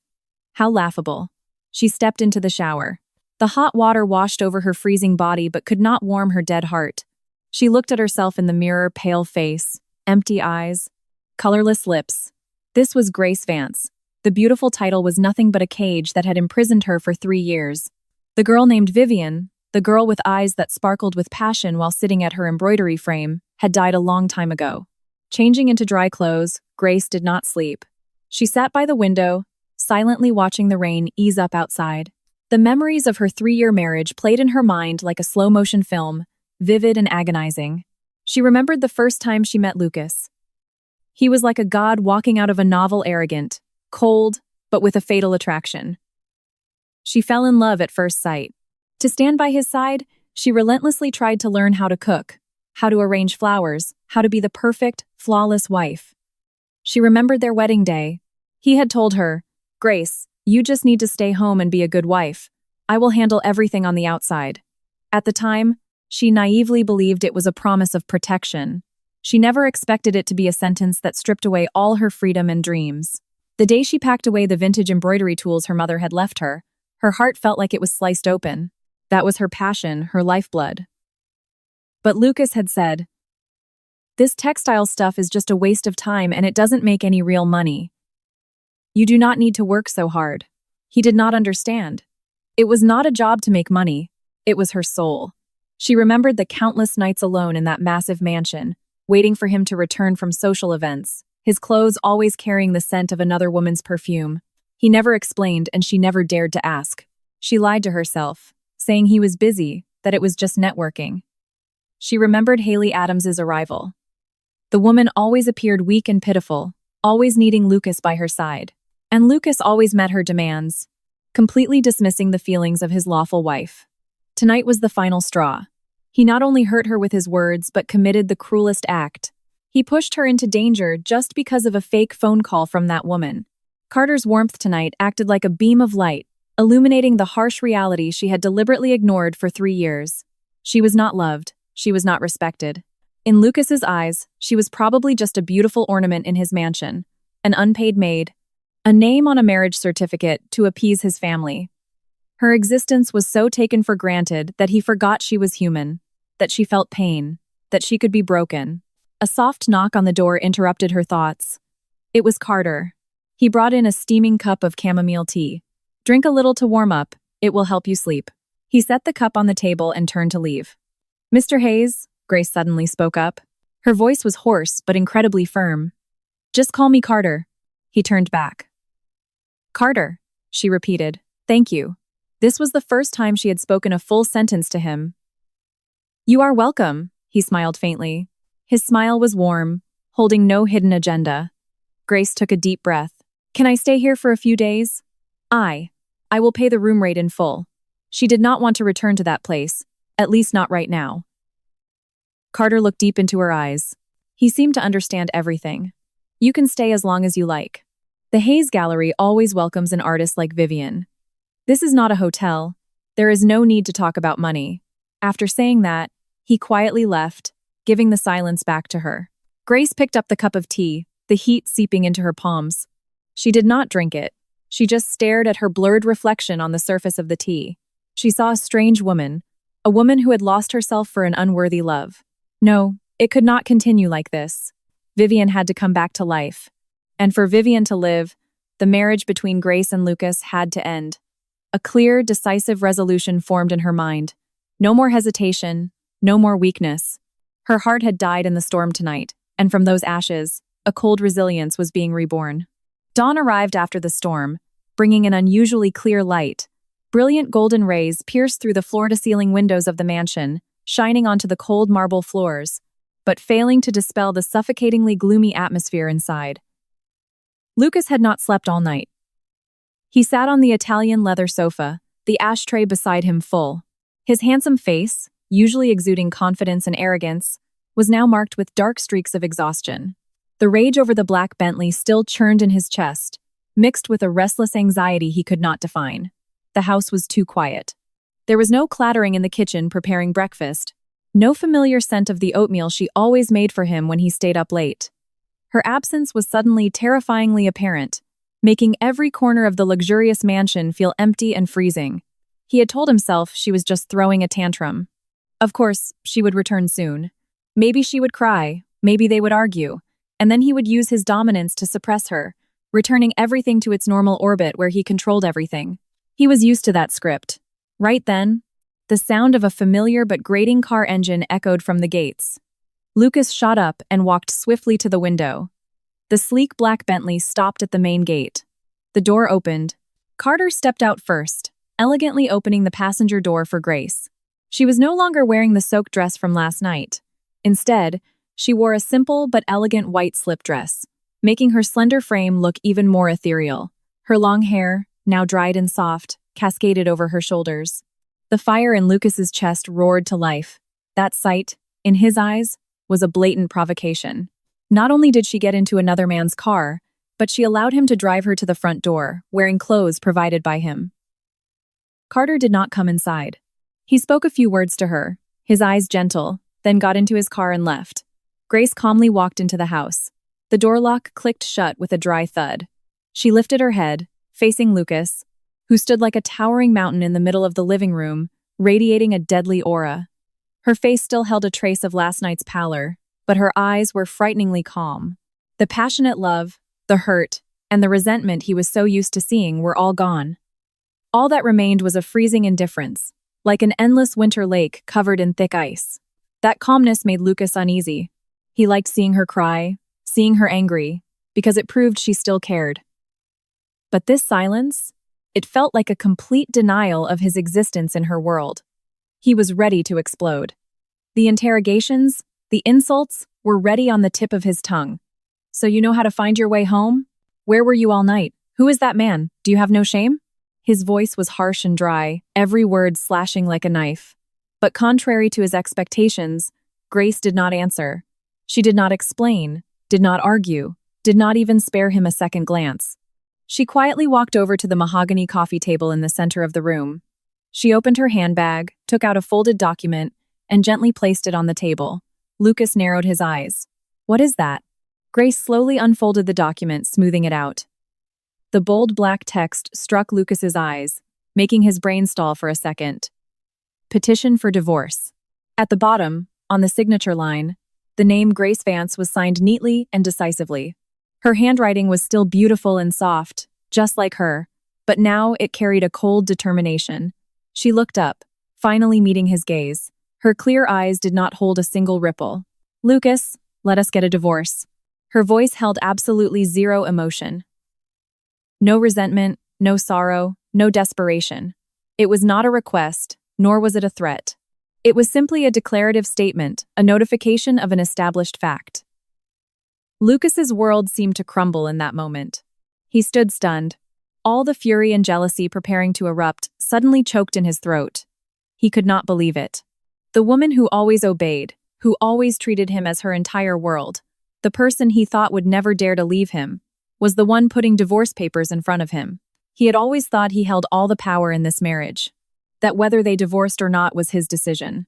How laughable. She stepped into the shower. The hot water washed over her freezing body but could not warm her dead heart. She looked at herself in the mirror, pale face, empty eyes, colorless lips. This was Grace Vance. The beautiful title was nothing but a cage that had imprisoned her for 3 years. The girl named Viven, the girl with eyes that sparkled with passion while sitting at her embroidery frame, had died a long time ago. Changing into dry clothes, Grace did not sleep. She sat by the window, silently watching the rain ease up outside. The memories of her 3-year marriage played in her mind like a slow-motion film, vivid and agonizing. She remembered the first time she met Lucas. He was like a god walking out of a novel, arrogant, cold, but with a fatal attraction. She fell in love at first sight. To stand by his side, she relentlessly tried to learn how to cook, how to arrange flowers, how to be the perfect, flawless wife. She remembered their wedding day. He had told her, "Grace, you just need to stay home and be a good wife. I will handle everything on the outside." At the time, she naively believed it was a promise of protection. She never expected it to be a sentence that stripped away all her freedom and dreams. The day she packed away the vintage embroidery tools her mother had left her heart felt like it was sliced open. That was her passion, her lifeblood. But Lucas had said, "This textile stuff is just a waste of time and it doesn't make any real money. You do not need to work so hard." He did not understand. It was not a job to make money. It was her soul. She remembered the countless nights alone in that massive mansion, waiting for him to return from social events, his clothes always carrying the scent of another woman's perfume. He never explained, and she never dared to ask. She lied to herself, saying he was busy, that it was just networking. She remembered Haley Adams's arrival. The woman always appeared weak and pitiful, always needing Lucas by her side. And Lucas always met her demands, completely dismissing the feelings of his lawful wife. Tonight was the final straw. He not only hurt her with his words, but committed the cruelest act. He pushed her into danger just because of a fake phone call from that woman. Carter's warmth tonight acted like a beam of light, illuminating the harsh reality she had deliberately ignored for 3 years. She was not loved. She was not respected. In Lucas's eyes, she was probably just a beautiful ornament in his mansion, an unpaid maid, a name on a marriage certificate to appease his family. Her existence was so taken for granted that he forgot she was human, that she felt pain, that she could be broken. A soft knock on the door interrupted her thoughts. It was Carter. He brought in a steaming cup of chamomile tea. "Drink a little to warm up. It will help you sleep." He set the cup on the table and turned to leave. "Mr. Hayes," Grace suddenly spoke up. Her voice was hoarse but incredibly firm. "Just call me Carter." He turned back. "Carter," she repeated. "Thank you." This was the first time she had spoken a full sentence to him. "You are welcome," he smiled faintly. His smile was warm, holding no hidden agenda. Grace took a deep breath. "Can I stay here for a few days?" I will pay the room rate in full." She did not want to return to that place, at least not right now. Carter looked deep into her eyes. He seemed to understand everything. "You can stay as long as you like. The Hayes Gallery always welcomes an artist like Vivian. This is not a hotel. There is no need to talk about money." After saying that, he quietly left, giving the silence back to her. Grace picked up the cup of tea, the heat seeping into her palms. She did not drink it. She just stared at her blurred reflection on the surface of the tea. She saw a strange woman, a woman who had lost herself for an unworthy love. No, it could not continue like this. Vivian had to come back to life. And for Vivian to live, the marriage between Grace and Lucas had to end. A clear, decisive resolution formed in her mind. No more hesitation, no more weakness. Her heart had died in the storm tonight, and from those ashes, a cold resilience was being reborn. Dawn arrived after the storm, bringing an unusually clear light. Brilliant golden rays pierced through the floor-to-ceiling windows of the mansion, shining onto the cold marble floors, but failing to dispel the suffocatingly gloomy atmosphere inside. Lucas had not slept all night. He sat on the Italian leather sofa, the ashtray beside him full. His handsome face, usually exuding confidence and arrogance, was now marked with dark streaks of exhaustion. The rage over the black Bentley still churned in his chest, mixed with a restless anxiety he could not define. The house was too quiet. There was no clattering in the kitchen preparing breakfast, no familiar scent of the oatmeal she always made for him when he stayed up late. Her absence was suddenly terrifyingly apparent, making every corner of the luxurious mansion feel empty and freezing. He had told himself she was just throwing a tantrum. Of course, she would return soon. Maybe she would cry, maybe they would argue, and then he would use his dominance to suppress her, returning everything to its normal orbit where he controlled everything. He was used to that script. Right then, the sound of a familiar but grating car engine echoed from the gates. Lucas shot up and walked swiftly to the window. The sleek black Bentley stopped at the main gate. The door opened. Carter stepped out first, elegantly opening the passenger door for Grace. She was no longer wearing the soaked dress from last night. Instead, she wore a simple but elegant white slip dress, making her slender frame look even more ethereal. Her long hair, now dried and soft, cascaded over her shoulders. The fire in Lucas's chest roared to life. That sight, in his eyes, was a blatant provocation. Not only did she get into another man's car, but she allowed him to drive her to the front door, wearing clothes provided by him. Carter did not come inside. He spoke a few words to her, his eyes gentle, then got into his car and left. Grace calmly walked into the house. The door lock clicked shut with a dry thud. She lifted her head, facing Lucas, who stood like a towering mountain in the middle of the living room, radiating a deadly aura. Her face still held a trace of last night's pallor, but her eyes were frighteningly calm. The passionate love, the hurt, and the resentment he was so used to seeing were all gone. All that remained was a freezing indifference, like an endless winter lake covered in thick ice. That calmness made Lucas uneasy. He liked seeing her cry, seeing her angry, because it proved she still cared. But this silence, it felt like a complete denial of his existence in her world. He was ready to explode. The interrogations, the insults, were ready on the tip of his tongue. So you know how to find your way home? Where were you all night? Who is that man? Do you have no shame? His voice was harsh and dry, every word slashing like a knife. But contrary to his expectations, Grace did not answer. She did not explain, did not argue, did not even spare him a second glance. She quietly walked over to the mahogany coffee table in the center of the room. She opened her handbag, took out a folded document, and gently placed it on the table. Lucas narrowed his eyes. What is that? Grace slowly unfolded the document, smoothing it out. The bold black text struck Lucas's eyes, making his brain stall for a second. Petition for divorce. At the bottom, on the signature line, the name Grace Vance was signed neatly and decisively. Her handwriting was still beautiful and soft, just like her, but now it carried a cold determination. She looked up, finally meeting his gaze. Her clear eyes did not hold a single ripple. Lucas, let us get a divorce. Her voice held absolutely zero emotion. No resentment, no sorrow, no desperation. It was not a request, nor was it a threat. It was simply a declarative statement, a notification of an established fact. Lucas's world seemed to crumble in that moment. He stood stunned, all the fury and jealousy preparing to erupt suddenly choked in his throat. He could not believe it. The woman who always obeyed, who always treated him as her entire world, the person he thought would never dare to leave him, was the one putting divorce papers in front of him. He had always thought he held all the power in this marriage, that whether they divorced or not was his decision.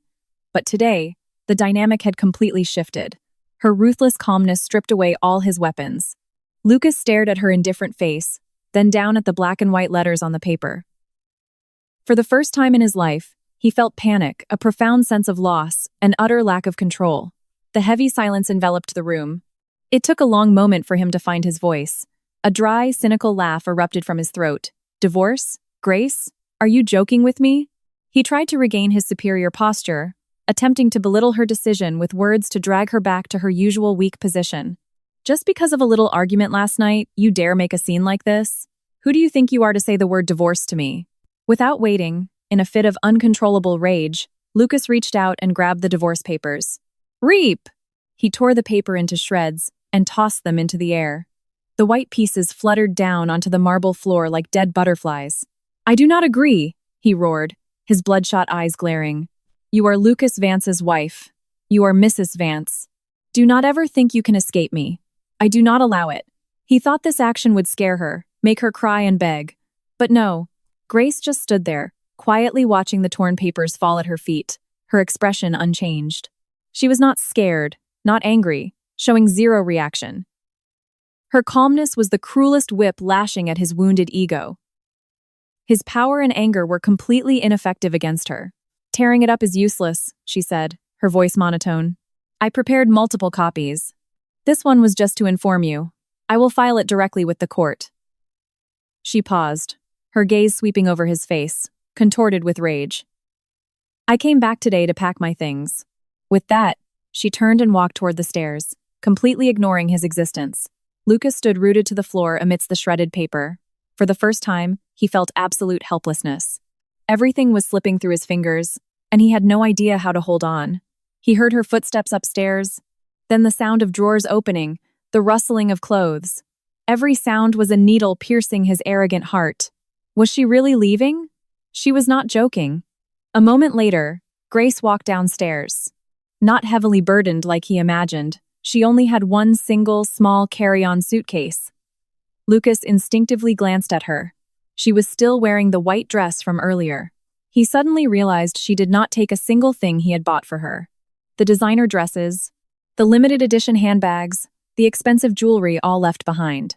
But today, the dynamic had completely shifted. Her ruthless calmness stripped away all his weapons. Lucas stared at her indifferent face, then down at the black and white letters on the paper. For the first time in his life, he felt panic, a profound sense of loss, an utter lack of control. The heavy silence enveloped the room. It took a long moment for him to find his voice. A dry, cynical laugh erupted from his throat. Divorce? Grace? Are you joking with me? He tried to regain his superior posture, attempting to belittle her decision with words to drag her back to her usual weak position. Just because of a little argument last night, you dare make a scene like this? Who do you think you are to say the word divorce to me? Without waiting, in a fit of uncontrollable rage, Lucas reached out and grabbed the divorce papers. Reap! He tore the paper into shreds and tossed them into the air. The white pieces fluttered down onto the marble floor like dead butterflies. I do not agree, he roared, his bloodshot eyes glaring. You are Lucas Vance's wife. You are Mrs. Vance. Do not ever think you can escape me. I do not allow it. He thought this action would scare her, make her cry and beg. But no, Grace just stood there, quietly watching the torn papers fall at her feet, her expression unchanged. She was not scared, not angry, showing zero reaction. Her calmness was the cruelest whip lashing at his wounded ego. His power and anger were completely ineffective against her. Tearing it up is useless, she said, her voice monotone. I prepared multiple copies. This one was just to inform you. I will file it directly with the court. She paused, her gaze sweeping over his face, contorted with rage. I came back today to pack my things. With that, she turned and walked toward the stairs, completely ignoring his existence. Lucas stood rooted to the floor amidst the shredded paper. For the first time, he felt absolute helplessness. Everything was slipping through his fingers, and he had no idea how to hold on. He heard her footsteps upstairs, then the sound of drawers opening, the rustling of clothes. Every sound was a needle piercing his arrogant heart. Was she really leaving? She was not joking. A moment later, Grace walked downstairs. Not heavily burdened like he imagined, she only had one single, small carry-on suitcase. Lucas instinctively glanced at her. She was still wearing the white dress from earlier. He suddenly realized she did not take a single thing he had bought for her. The designer dresses, the limited edition handbags, the expensive jewelry all left behind.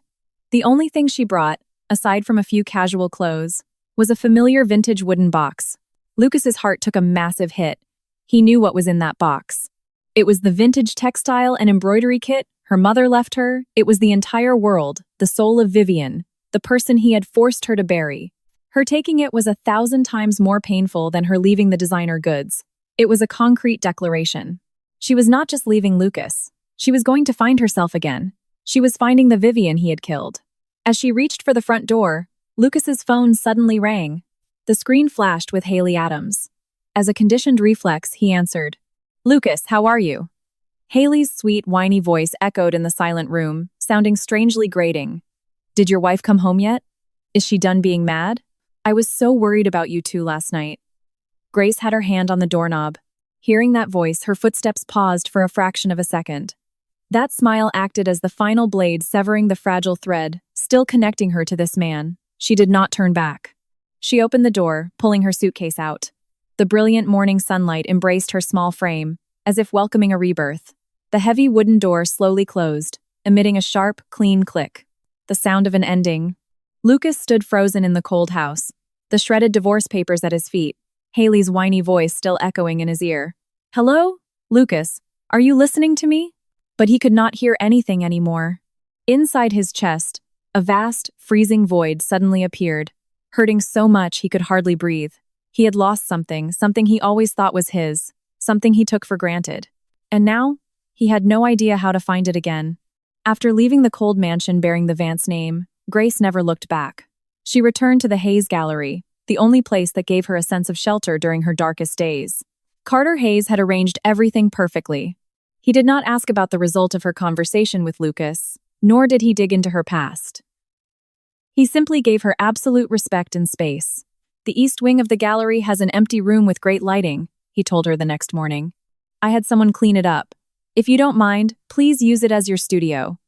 The only thing she brought, aside from a few casual clothes, was a familiar vintage wooden box. Lucas's heart took a massive hit. He knew what was in that box. It was the vintage textile and embroidery kit her mother left her. It was the entire world, the soul of Viven, the person he had forced her to bury. Her taking it was 1,000 times more painful than her leaving the designer goods. It was a concrete declaration. She was not just leaving Lucas. She was going to find herself again. She was finding the Viven he had killed. As she reached for the front door, Lucas's phone suddenly rang. The screen flashed with Haley Adams. As a conditioned reflex, he answered. Lucas, how are you? Haley's sweet, whiny voice echoed in the silent room, sounding strangely grating. Did your wife come home yet? Is she done being mad? I was so worried about you two last night. Grace had her hand on the doorknob. Hearing that voice, her footsteps paused for a fraction of a second. That smile acted as the final blade severing the fragile thread, still connecting her to this man. She did not turn back. She opened the door, pulling her suitcase out. The brilliant morning sunlight embraced her small frame, as if welcoming a rebirth. The heavy wooden door slowly closed, emitting a sharp, clean click. The sound of an ending. Lucas stood frozen in the cold house, the shredded divorce papers at his feet, Haley's whiny voice still echoing in his ear. Hello? Lucas, are you listening to me? But he could not hear anything anymore. Inside his chest, a vast, freezing void suddenly appeared, hurting so much he could hardly breathe. He had lost something he always thought was his, something he took for granted. And now, he had no idea how to find it again. After leaving the cold mansion bearing the Vance name, Grace never looked back. She returned to the Hayes Gallery, the only place that gave her a sense of shelter during her darkest days. Carter Hayes had arranged everything perfectly. He did not ask about the result of her conversation with Lucas, nor did he dig into her past. He simply gave her absolute respect and space. The east wing of the gallery has an empty room with great lighting, he told her the next morning. I had someone clean it up. If you don't mind, please use it as your studio.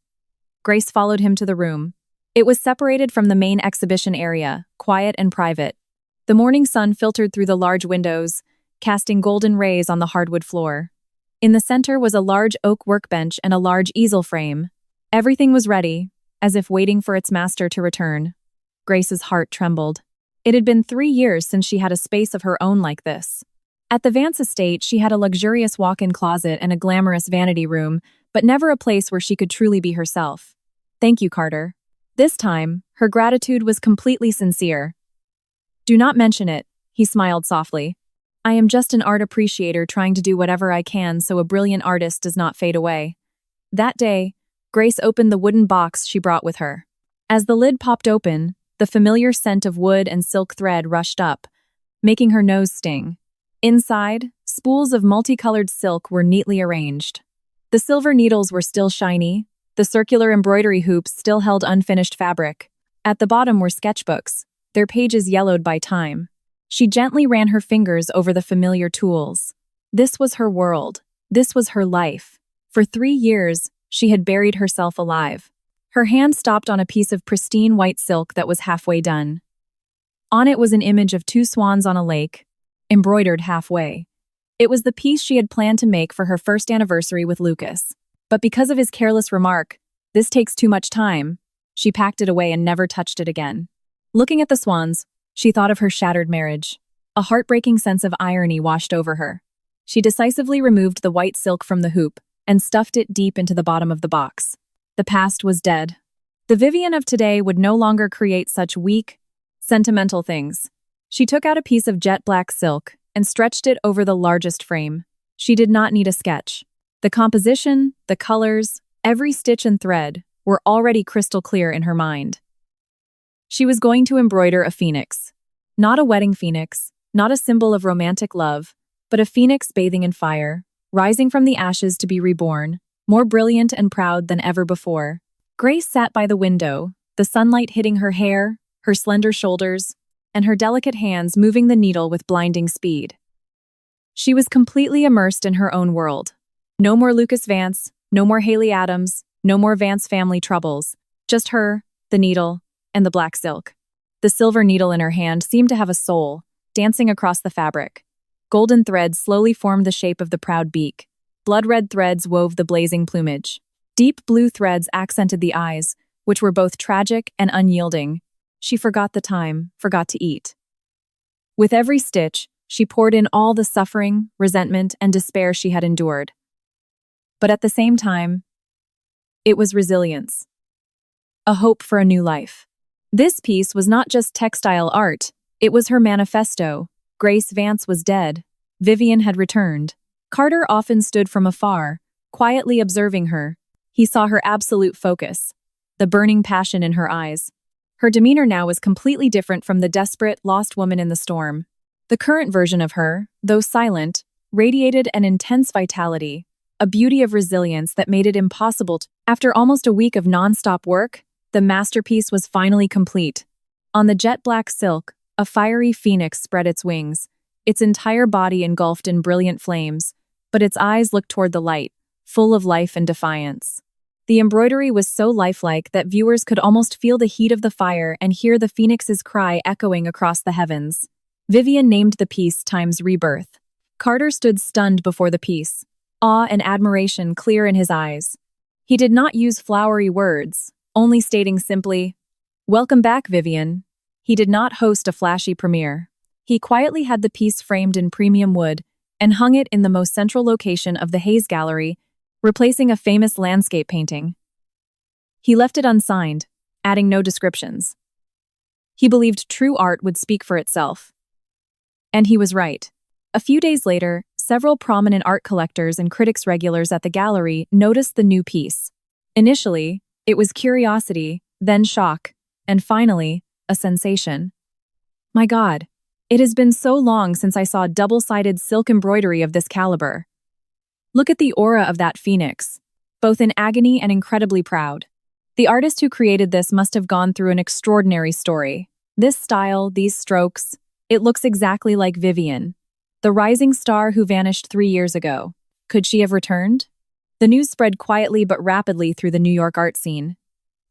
Grace followed him to the room. It was separated from the main exhibition area, quiet and private. The morning sun filtered through the large windows, casting golden rays on the hardwood floor. In the center was a large oak workbench and a large easel frame. Everything was ready, as if waiting for its master to return. Grace's heart trembled. It had been 3 years since she had a space of her own like this. At the Vance estate, she had a luxurious walk-in closet and a glamorous vanity room, but never a place where she could truly be herself. Thank you, Carter. This time, her gratitude was completely sincere. Do not mention it, he smiled softly. I am just an art appreciator trying to do whatever I can so a brilliant artist does not fade away. That day, Grace opened the wooden box she brought with her. As the lid popped open, the familiar scent of wood and silk thread rushed up, making her nose sting. Inside, spools of multicolored silk were neatly arranged. The silver needles were still shiny, the circular embroidery hoops still held unfinished fabric. At the bottom were sketchbooks, their pages yellowed by time. She gently ran her fingers over the familiar tools. This was her world. This was her life. For 3 years, she had buried herself alive. Her hand stopped on a piece of pristine white silk that was halfway done. On it was an image of 2 swans on a lake, embroidered halfway. It was the piece she had planned to make for her first anniversary with Lucas. But because of his careless remark, "This takes too much time," she packed it away and never touched it again. Looking at the swans, she thought of her shattered marriage. A heartbreaking sense of irony washed over her. She decisively removed the white silk from the hoop and stuffed it deep into the bottom of the box. The past was dead. The Vivian of today would no longer create such weak, sentimental things. She took out a piece of jet black silk and stretched it over the largest frame. She did not need a sketch. The composition, the colors, every stitch and thread were already crystal clear in her mind. She was going to embroider a phoenix. Not a wedding phoenix, not a symbol of romantic love, but a phoenix bathing in fire, rising from the ashes to be reborn, more brilliant and proud than ever before. Grace sat by the window, the sunlight hitting her hair, her slender shoulders, and her delicate hands moving the needle with blinding speed. She was completely immersed in her own world. No more Lucas Vance, no more Haley Adams, no more Vance family troubles. Just her, the needle, and the black silk. The silver needle in her hand seemed to have a soul, dancing across the fabric. Golden threads slowly formed the shape of the proud beak. Blood-red threads wove the blazing plumage. Deep blue threads accented the eyes, which were both tragic and unyielding. She forgot the time, forgot to eat. With every stitch, she poured in all the suffering, resentment, and despair she had endured. But at the same time, it was resilience. A hope for a new life. This piece was not just textile art, it was her manifesto. Grace Vance was dead. Vivian had returned. Carter often stood from afar, quietly observing her. He saw her absolute focus, the burning passion in her eyes. Her demeanor now was completely different from the desperate, lost woman in the storm. The current version of her, though silent, radiated an intense vitality, a beauty of resilience that made it impossible to. After almost a week of non-stop work, the masterpiece was finally complete. On the jet black silk, a fiery phoenix spread its wings, its entire body engulfed in brilliant flames, but its eyes looked toward the light, full of life and defiance. The embroidery was so lifelike that viewers could almost feel the heat of the fire and hear the phoenix's cry echoing across the heavens. Vivian named the piece Time's Rebirth. Carter stood stunned before the piece, awe and admiration clear in his eyes. He did not use flowery words, only stating simply, "Welcome back, Vivian." He did not host a flashy premiere. He quietly had the piece framed in premium wood and hung it in the most central location of the Hayes Gallery, replacing a famous landscape painting. He left it unsigned, adding no descriptions. He believed true art would speak for itself. And he was right. A few days later, several prominent art collectors and critics regulars at the gallery noticed the new piece. Initially, it was curiosity, then shock, and finally, a sensation. My God, it has been so long since I saw double-sided silk embroidery of this caliber. Look at the aura of that phoenix, both in agony and incredibly proud. The artist who created this must have gone through an extraordinary story. This style, these strokes, it looks exactly like Vivian, the rising star who vanished 3 years ago. Could she have returned? The news spread quietly but rapidly through the New York art scene.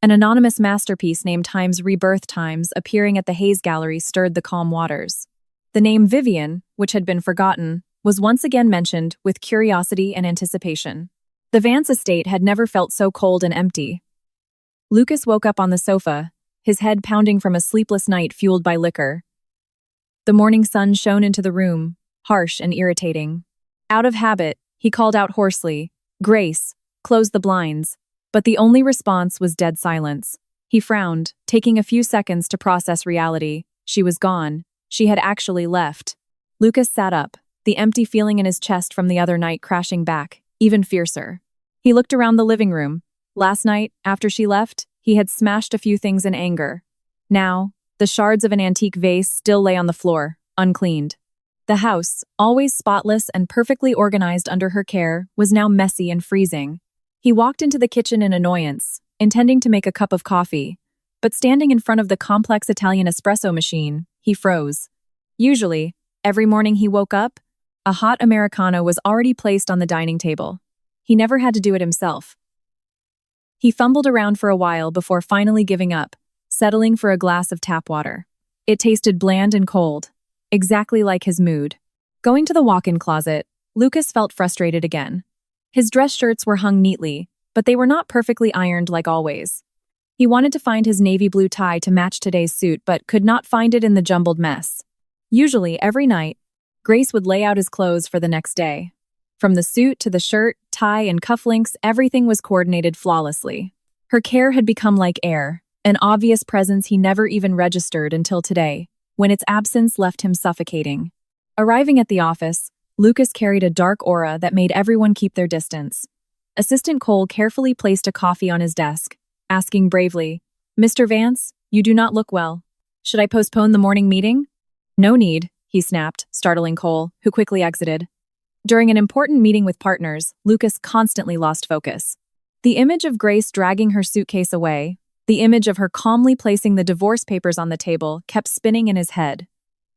An anonymous masterpiece named Time's Rebirth Times appearing at the Hayes Gallery stirred the calm waters. The name Vivian, which had been forgotten, was once again mentioned with curiosity and anticipation. The Vance estate had never felt so cold and empty. Lucas woke up on the sofa, his head pounding from a sleepless night fueled by liquor. The morning sun shone into the room, harsh and irritating. Out of habit, he called out hoarsely, "Grace, close the blinds." But the only response was dead silence. He frowned, taking a few seconds to process reality. She was gone. She had actually left. Lucas sat up, the empty feeling in his chest from the other night crashing back, even fiercer. He looked around the living room. Last night, after she left, he had smashed a few things in anger. Now, the shards of an antique vase still lay on the floor, uncleaned. The house, always spotless and perfectly organized under her care, was now messy and freezing. He walked into the kitchen in annoyance, intending to make a cup of coffee, but standing in front of the complex Italian espresso machine, he froze. Usually, every morning he woke up, a hot Americano was already placed on the dining table. He never had to do it himself. He fumbled around for a while before finally giving up, settling for a glass of tap water. It tasted bland and cold, exactly like his mood. Going to the walk-in closet, Lucas felt frustrated again. His dress shirts were hung neatly, but they were not perfectly ironed like always. He wanted to find his navy blue tie to match today's suit but could not find it in the jumbled mess. Usually, every night, Grace would lay out his clothes for the next day. From the suit to the shirt, tie, and cufflinks, everything was coordinated flawlessly. Her care had become like air, an obvious presence he never even registered until today, when its absence left him suffocating. Arriving at the office, Lucas carried a dark aura that made everyone keep their distance. Assistant Cole carefully placed a coffee on his desk, asking bravely, "Mr. Vance, you do not look well. Should I postpone the morning meeting?" "No need," he snapped, startling Cole, who quickly exited. During an important meeting with partners, Lucas constantly lost focus. The image of Grace dragging her suitcase away, the image of her calmly placing the divorce papers on the table, kept spinning in his head.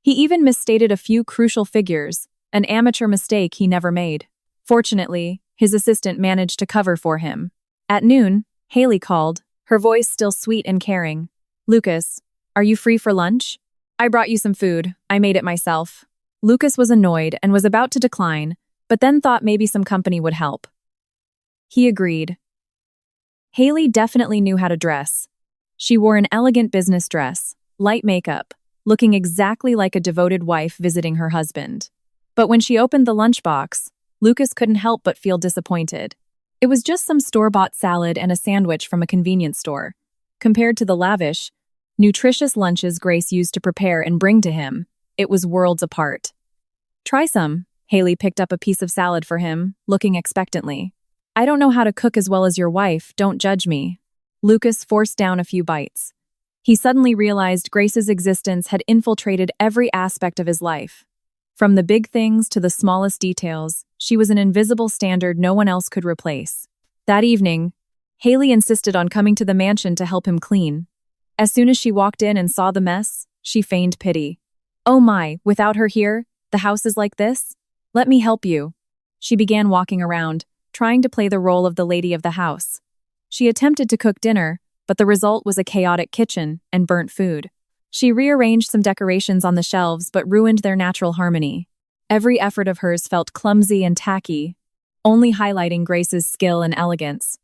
He even misstated a few crucial figures, an amateur mistake he never made. Fortunately, his assistant managed to cover for him. At noon, Haley called, her voice still sweet and caring. "Lucas, are you free for lunch? I brought you some food. I made it myself." Lucas was annoyed and was about to decline, but then thought maybe some company would help. He agreed. Haley definitely knew how to dress. She wore an elegant business dress, light makeup, looking exactly like a devoted wife visiting her husband. But when she opened the lunchbox, Lucas couldn't help but feel disappointed. It was just some store-bought salad and a sandwich from a convenience store. Compared to the lavish, nutritious lunches Grace used to prepare and bring to him, it was worlds apart. "Try some." Haley picked up a piece of salad for him, looking expectantly. "I don't know how to cook as well as your wife, don't judge me." Lucas forced down a few bites. He suddenly realized Grace's existence had infiltrated every aspect of his life. From the big things to the smallest details, she was an invisible standard no one else could replace. That evening, Haley insisted on coming to the mansion to help him clean. As soon as she walked in and saw the mess, she feigned pity. "Oh my, without her here, the house is like this? Let me help you." She began walking around, trying to play the role of the lady of the house. She attempted to cook dinner, but the result was a chaotic kitchen and burnt food. She rearranged some decorations on the shelves but ruined their natural harmony. Every effort of hers felt clumsy and tacky, only highlighting Grace's skill and elegance.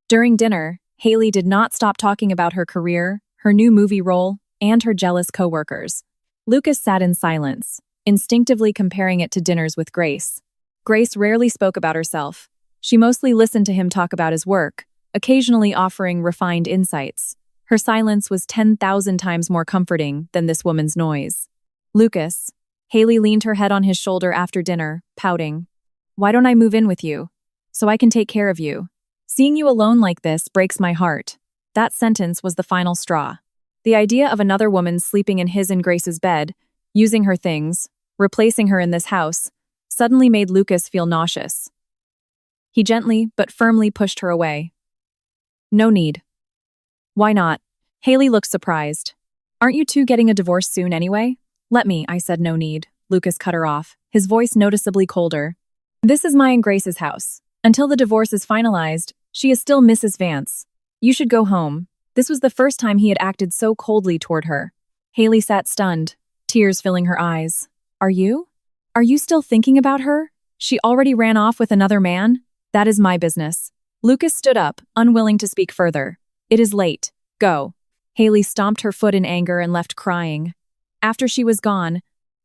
During dinner, Haley did not stop talking about her career, her new movie role, and her jealous coworkers. Lucas sat in silence, instinctively comparing it to dinners with Grace. Grace rarely spoke about herself. She mostly listened to him talk about his work, occasionally offering refined insights. Her silence was 10,000 times more comforting than this woman's noise. "Lucas." Haley leaned her head on his shoulder after dinner, pouting. "Why don't I move in with you? So I can take care of you. Seeing you alone like this breaks my heart." That sentence was the final straw. The idea of another woman sleeping in his and Grace's bed, using her things, replacing her in this house, suddenly made Lucas feel nauseous. He gently but firmly pushed her away. "No need." "Why not?" Haley looked surprised. "Aren't you two getting a divorce soon anyway?" "Let me," I said. "No need." Lucas cut her off, his voice noticeably colder. "This is my and Grace's house. Until the divorce is finalized, she is still Mrs. Vance. You should go home." This was the first time he had acted so coldly toward her. Haley sat stunned, tears filling her eyes. Are you still thinking about her? She already ran off with another man? That is my business." Lucas stood up, unwilling to speak further. "It is late. Go." Haley stomped her foot in anger and left crying. After she was gone,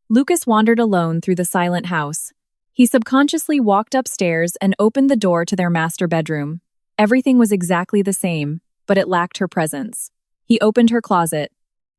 Lucas wandered alone through the silent house. He subconsciously walked upstairs and opened the door to their master bedroom. Everything was exactly the same, but it lacked her presence. He opened her closet.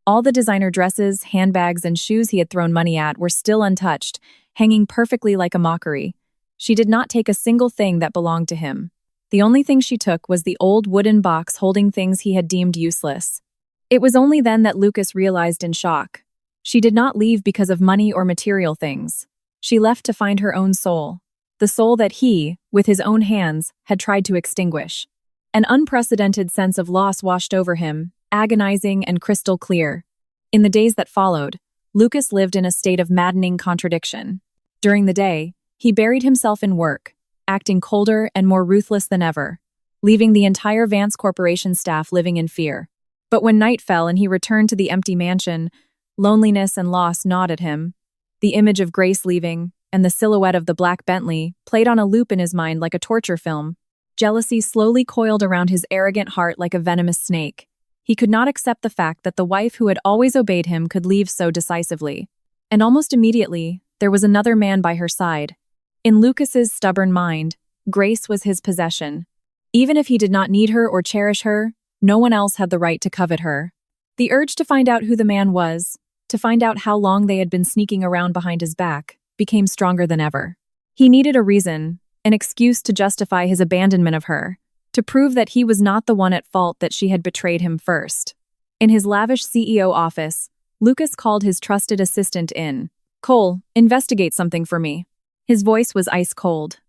All the designer dresses, handbags, and shoes he had thrown money at were still untouched, hanging perfectly like a mockery. She did not take a single thing that belonged to him. The only thing she took was the old wooden box holding things he had deemed useless. It was only then that Lucas realized in shock. She did not leave because of money or material things. She left to find her own soul. The soul that he, with his own hands, had tried to extinguish. An unprecedented sense of loss washed over him, agonizing and crystal clear. In the days that followed, Lucas lived in a state of maddening contradiction. During the day, he buried himself in work, acting colder and more ruthless than ever, leaving the entire Vance Corporation staff living in fear. But when night fell and he returned to the empty mansion, loneliness and loss gnawed at him. The image of Grace leaving, and the silhouette of the black Bentley, played on a loop in his mind like a torture film. Jealousy slowly coiled around his arrogant heart like a venomous snake. He could not accept the fact that the wife who had always obeyed him could leave so decisively. And almost immediately, there was another man by her side. In Lucas's stubborn mind, Grace was his possession. Even if he did not need her or cherish her, no one else had the right to covet her. The urge to find out who the man was, to find out how long they had been sneaking around behind his back, became stronger than ever. He needed a reason, an excuse to justify his abandonment of her, to prove that he was not the one at fault that she had betrayed him first. In his lavish CEO office, Lucas called his trusted assistant in. "Cole, investigate something for me." His voice was ice cold.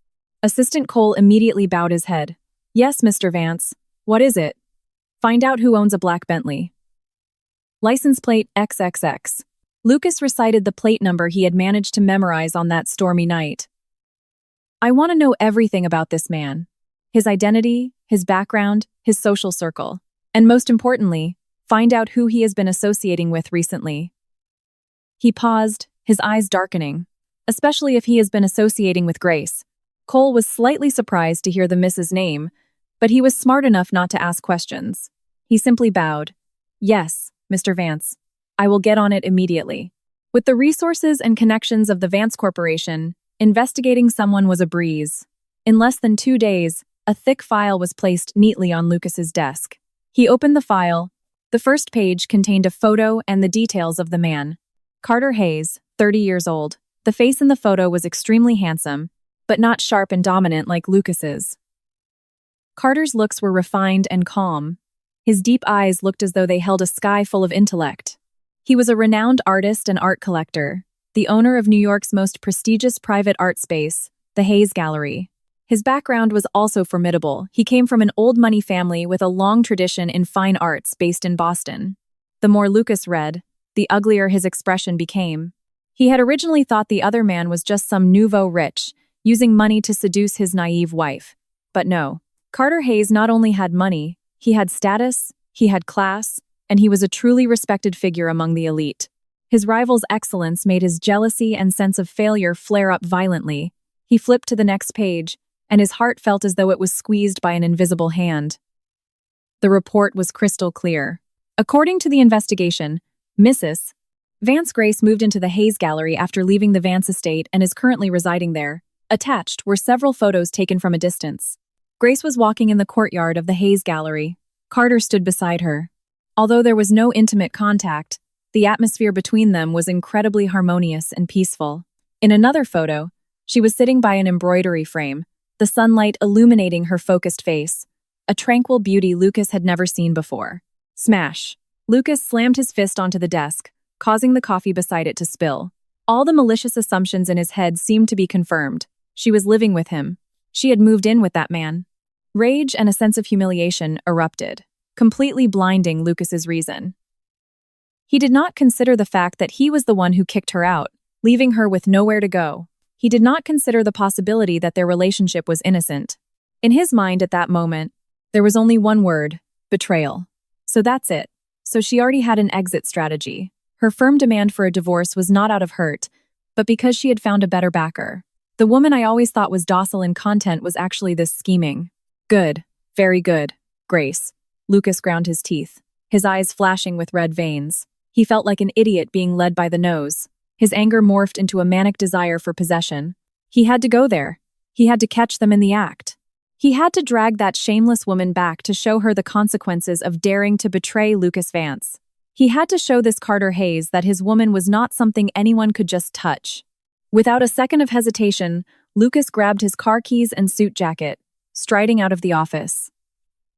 Assistant Cole immediately bowed his head. "Yes, Mr. Vance. What is it?" "Find out who owns a black Bentley." "License plate XXX. Lucas recited the plate number he had managed to memorize on that stormy night. "I want to know everything about this man. His identity, his background, his social circle. And most importantly, find out who he has been associating with recently." He paused, his eyes darkening. Especially if he has been associating with Grace. Cole was slightly surprised to hear the Mrs. name, but he was smart enough not to ask questions. He simply bowed. "Yes, Mr. Vance. I will get on it immediately." With the resources and connections of the Vance Corporation, investigating someone was a breeze. In less than 2 days, a thick file was placed neatly on Lucas's desk. He opened the file. The first page contained a photo and the details of the man. Carter Hayes, 30 years old. The face in the photo was extremely handsome, but not sharp and dominant like Lucas's. Carter's looks were refined and calm. His deep eyes looked as though they held a sky full of intellect. He was a renowned artist and art collector, the owner of New York's most prestigious private art space, the Hayes Gallery. His background was also formidable. He came from an old money family with a long tradition in fine arts based in Boston. The more Lucas read, the uglier his expression became. He had originally thought the other man was just some nouveau rich, using money to seduce his naive wife. But no. Carter Hayes not only had money, he had status, he had class, and he was a truly respected figure among the elite. His rival's excellence made his jealousy and sense of failure flare up violently. He flipped to the next page, and his heart felt as though it was squeezed by an invisible hand. The report was crystal clear. According to the investigation, Mrs. Vance Grace moved into the Hayes Gallery after leaving the Vance estate and is currently residing there. Attached were several photos taken from a distance. Grace was walking in the courtyard of the Hayes Gallery. Carter stood beside her. Although there was no intimate contact, the atmosphere between them was incredibly harmonious and peaceful. In another photo, she was sitting by an embroidery frame, the sunlight illuminating her focused face, a tranquil beauty Lucas had never seen before. Smash! Lucas slammed his fist onto the desk, causing the coffee beside it to spill. All the malicious assumptions in his head seemed to be confirmed. She was living with him. She had moved in with that man. Rage and a sense of humiliation erupted, completely blinding Lucas's reason. He did not consider the fact that he was the one who kicked her out, leaving her with nowhere to go. He did not consider the possibility that their relationship was innocent. In his mind at that moment, there was only one word: betrayal. So that's it. So she already had an exit strategy. Her firm demand for a divorce was not out of hurt, but because she had found a better backer. The woman I always thought was docile in content was actually this scheming. Good. Very good. Grace. Lucas ground his teeth, his eyes flashing with red veins. He felt like an idiot being led by the nose. His anger morphed into a manic desire for possession. He had to go there. He had to catch them in the act. He had to drag that shameless woman back to show her the consequences of daring to betray Lucas Vance. He had to show this Carter Hayes that his woman was not something anyone could just touch. Without a second of hesitation, Lucas grabbed his car keys and suit jacket, striding out of the office.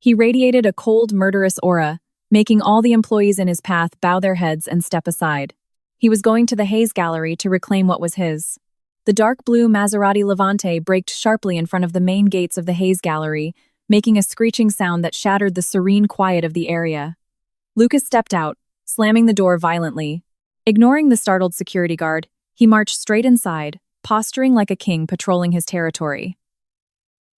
He radiated a cold, murderous aura, making all the employees in his path bow their heads and step aside. He was going to the Hayes Gallery to reclaim what was his. The dark blue Maserati Levante braked sharply in front of the main gates of the Hayes Gallery, making a screeching sound that shattered the serene quiet of the area. Lucas stepped out, slamming the door violently. Ignoring the startled security guard, he marched straight inside, posturing like a king patrolling his territory.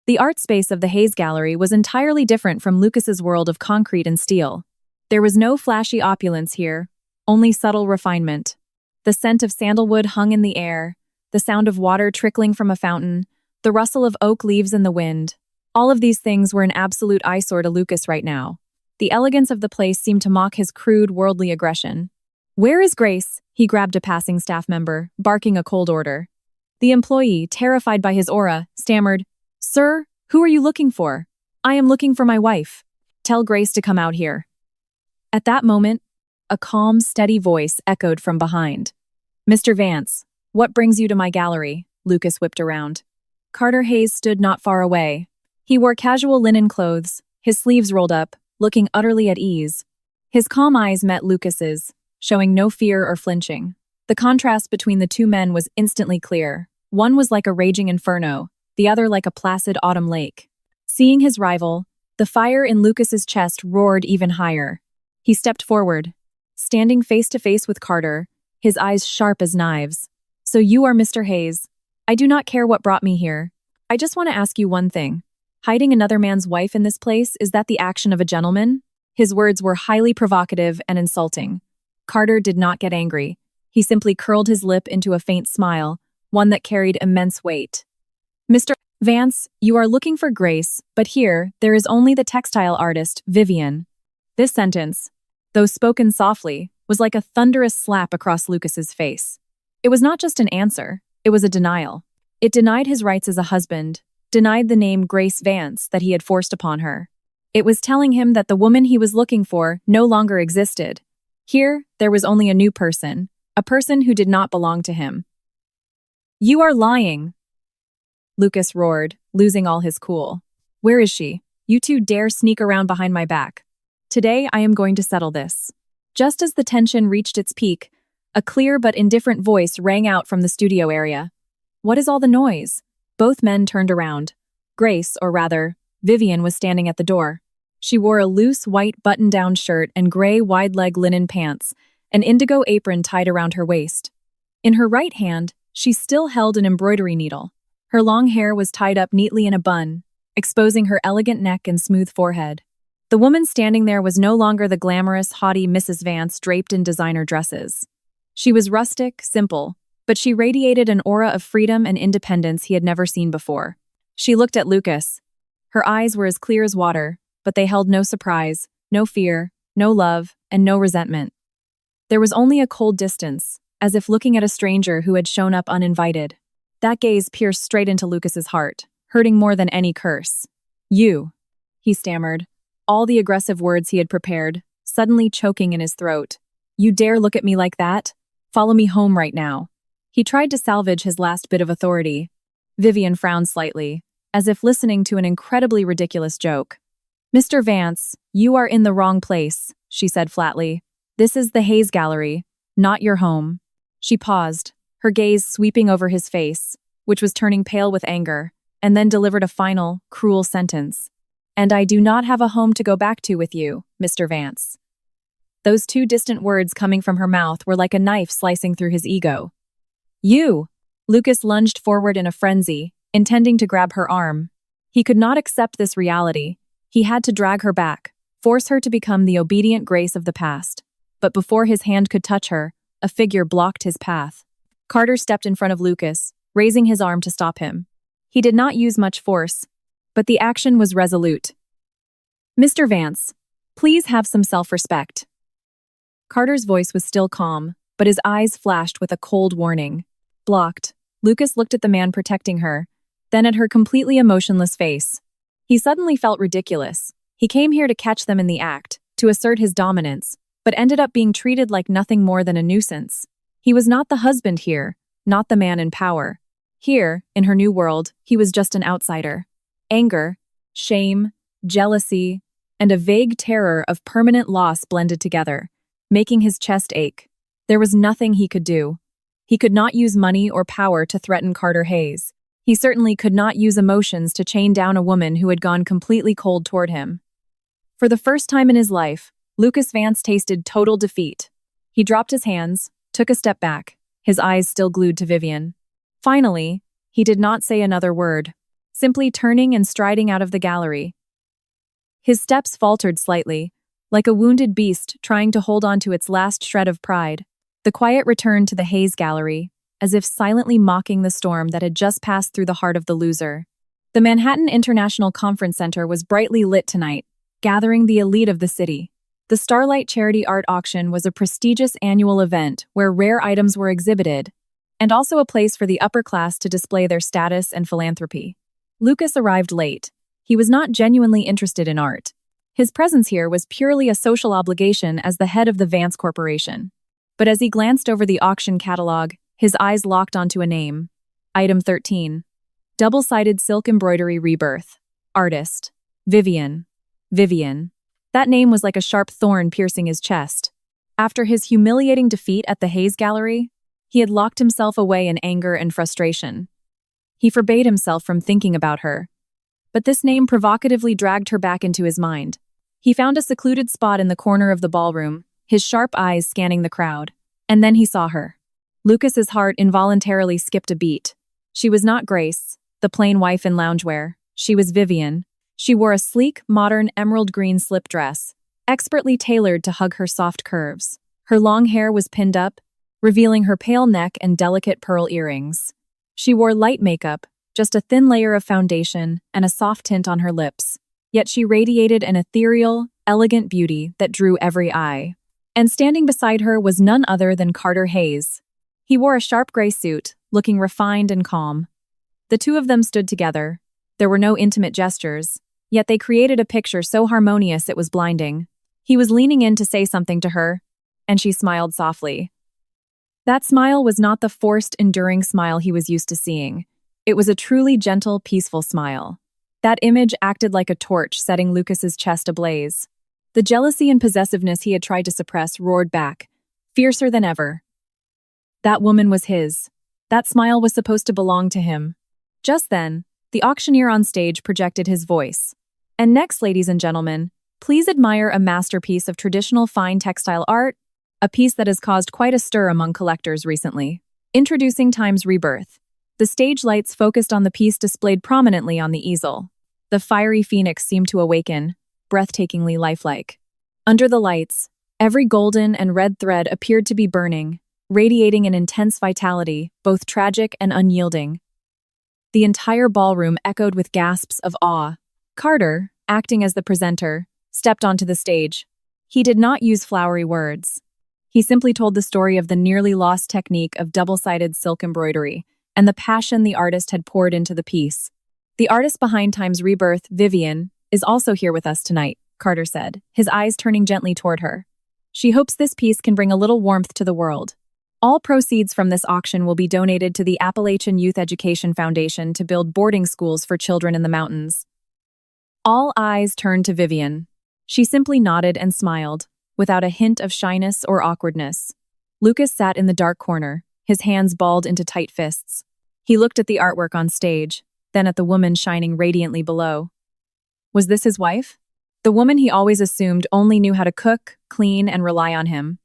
The art space of the Hayes Gallery was entirely different from Lucas's world of concrete and steel. There was no flashy opulence here, only subtle refinement. The scent of sandalwood hung in the air, the sound of water trickling from a fountain, the rustle of oak leaves in the wind. All of these things were an absolute eyesore to Lucas right now. The elegance of the place seemed to mock his crude, worldly aggression. "Where is Grace?" He grabbed a passing staff member, barking a cold order. The employee, terrified by his aura, stammered, "Sir, who are you looking for?" "I am looking for my wife. Tell Grace to come out here." At that moment, a calm, steady voice echoed from behind. "Mr. Vance, what brings you to my gallery?" Lucas whipped around. Carter Hayes stood not far away. He wore casual linen clothes, his sleeves rolled up, looking utterly at ease. His calm eyes met Lucas's, showing no fear or flinching. The contrast between the two men was instantly clear. One was like a raging inferno, the other like a placid autumn lake. Seeing his rival, the fire in Lucas's chest roared even higher. He stepped forward, standing face to face with Carter, his eyes sharp as knives. "So you are Mr. Hayes. I do not care what brought me here. I just want to ask you one thing. Hiding another man's wife in this place, is that the action of a gentleman?" His words were highly provocative and insulting. Carter did not get angry. He simply curled his lip into a faint smile, one that carried immense weight. "Mr. Vance, you are looking for Grace, but here, there is only the textile artist, Viven." This sentence, though spoken softly, was like a thunderous slap across Lucas's face. It was not just an answer, it was a denial. It denied his rights as a husband, denied the name Grace Vance that he had forced upon her. It was telling him that the woman he was looking for no longer existed. Here, there was only a new person, a person who did not belong to him. "You are lying!" Lucas roared, losing all his cool. "Where is she? You two dare sneak around behind my back. Today, I am going to settle this." Just as the tension reached its peak, a clear but indifferent voice rang out from the studio area. "What is all the noise?" Both men turned around. Grace, or rather, Viven, was standing at the door. She wore a loose white button-down shirt and gray wide-leg linen pants, an indigo apron tied around her waist. In her right hand, she still held an embroidery needle. Her long hair was tied up neatly in a bun, exposing her elegant neck and smooth forehead. The woman standing there was no longer the glamorous, haughty Mrs. Vance draped in designer dresses. She was rustic, simple, but she radiated an aura of freedom and independence he had never seen before. She looked at Lucas. Her eyes were as clear as water, but they held no surprise, no fear, no love, and no resentment. There was only a cold distance, as if looking at a stranger who had shown up uninvited. That gaze pierced straight into Lucas's heart, hurting more than any curse. "You," he stammered, all the aggressive words he had prepared, suddenly choking in his throat. "You dare look at me like that? Follow me home right now." He tried to salvage his last bit of authority. Viven frowned slightly, as if listening to an incredibly ridiculous joke. "Mr. Vance, you are in the wrong place," she said flatly. "This is the Hayes Gallery, not your home." She paused, her gaze sweeping over his face, which was turning pale with anger, and then delivered a final, cruel sentence. "And I do not have a home to go back to with you, Mr. Vance." Those two distant words coming from her mouth were like a knife slicing through his ego. "You!" Lucas lunged forward in a frenzy, intending to grab her arm. He could not accept this reality. He had to drag her back, force her to become the obedient Grace of the past. But before his hand could touch her, a figure blocked his path. Carter stepped in front of Lucas, raising his arm to stop him. He did not use much force, but the action was resolute. "Mr. Vance, please have some self-respect." Carter's voice was still calm, but his eyes flashed with a cold warning. Blocked, Lucas looked at the man protecting her, then at her completely emotionless face. He suddenly felt ridiculous. He came here to catch them in the act, to assert his dominance, but ended up being treated like nothing more than a nuisance. He was not the husband here, not the man in power. Here, in her new world, he was just an outsider. Anger, shame, jealousy, and a vague terror of permanent loss blended together, making his chest ache. There was nothing he could do. He could not use money or power to threaten Carter Hayes. He certainly could not use emotions to chain down a woman who had gone completely cold toward him. For the first time in his life, Lucas Vance tasted total defeat. He dropped his hands, took a step back, his eyes still glued to Vivian. Finally, he did not say another word, simply turning and striding out of the gallery. His steps faltered slightly, like a wounded beast trying to hold on to its last shred of pride. The quiet returned to the Hayes Gallery, as if silently mocking the storm that had just passed through the heart of the loser. The Manhattan International Conference Center was brightly lit tonight, gathering the elite of the city. The Starlight Charity Art Auction was a prestigious annual event where rare items were exhibited, and also a place for the upper class to display their status and philanthropy. Lucas arrived late. He was not genuinely interested in art. His presence here was purely a social obligation as the head of the Vance Corporation. But as he glanced over the auction catalog, his eyes locked onto a name. Item 13. Double-sided silk embroidery rebirth. Artist. Vivian. Vivian. That name was like a sharp thorn piercing his chest. After his humiliating defeat at the Hayes Gallery, he had locked himself away in anger and frustration. He forbade himself from thinking about her. But this name provocatively dragged her back into his mind. He found a secluded spot in the corner of the ballroom, his sharp eyes scanning the crowd. And then he saw her. Lucas's heart involuntarily skipped a beat. She was not Grace, the plain wife in loungewear. She was Vivian. She wore a sleek, modern emerald green slip dress, expertly tailored to hug her soft curves. Her long hair was pinned up, revealing her pale neck and delicate pearl earrings. She wore light makeup, just a thin layer of foundation and a soft tint on her lips. Yet she radiated an ethereal, elegant beauty that drew every eye. And standing beside her was none other than Carter Hayes. He wore a sharp gray suit, looking refined and calm. The two of them stood together. There were no intimate gestures, yet they created a picture so harmonious it was blinding. He was leaning in to say something to her, and she smiled softly. That smile was not the forced, enduring smile he was used to seeing. It was a truly gentle, peaceful smile. That image acted like a torch, setting Lucas's chest ablaze. The jealousy and possessiveness he had tried to suppress roared back, fiercer than ever. That woman was his. That smile was supposed to belong to him. Just then, the auctioneer on stage projected his voice. And next, ladies and gentlemen, please admire a masterpiece of traditional fine textile art, a piece that has caused quite a stir among collectors recently. Introducing Time's Rebirth. The stage lights focused on the piece displayed prominently on the easel. The fiery phoenix seemed to awaken, breathtakingly lifelike. Under the lights, every golden and red thread appeared to be burning, radiating an intense vitality, both tragic and unyielding. The entire ballroom echoed with gasps of awe. Carter, acting as the presenter, stepped onto the stage. He did not use flowery words. He simply told the story of the nearly lost technique of double-sided silk embroidery and the passion the artist had poured into the piece. The artist behind Time's Rebirth, Vivian, is also here with us tonight, Carter said, his eyes turning gently toward her. She hopes this piece can bring a little warmth to the world. All proceeds from this auction will be donated to the Appalachian Youth Education Foundation to build boarding schools for children in the mountains. All eyes turned to Vivian. She simply nodded and smiled, without a hint of shyness or awkwardness. Lucas sat in the dark corner, his hands balled into tight fists. He looked at the artwork on stage, then at the woman shining radiantly below. Was this his wife? The woman he always assumed only knew how to cook, clean, and rely on him.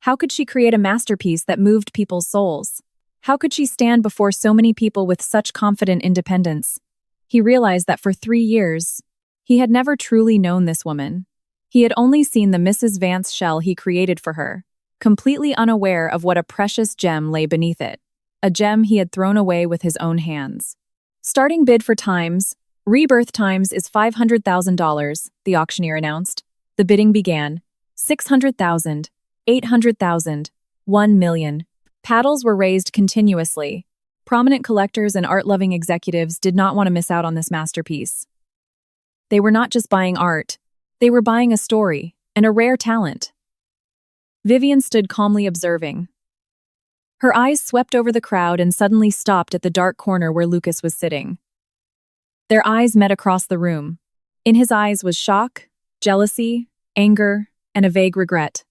How could she create a masterpiece that moved people's souls? How could she stand before so many people with such confident independence? He realized that for 3 years, he had never truly known this woman. He had only seen the Mrs. Vance shell he created for her, completely unaware of what a precious gem lay beneath it, a gem he had thrown away with his own hands. Starting bid for Time's Rebirth Times is $500,000, the auctioneer announced. The bidding began. 600,000, 800,000, 1 million. Paddles were raised continuously. Prominent collectors and art-loving executives did not want to miss out on this masterpiece. They were not just buying art. They were buying a story and a rare talent. Vivian stood calmly observing. Her eyes swept over the crowd and suddenly stopped at the dark corner where Lucas was sitting. Their eyes met across the room. In his eyes was shock, jealousy, anger, and a vague regret.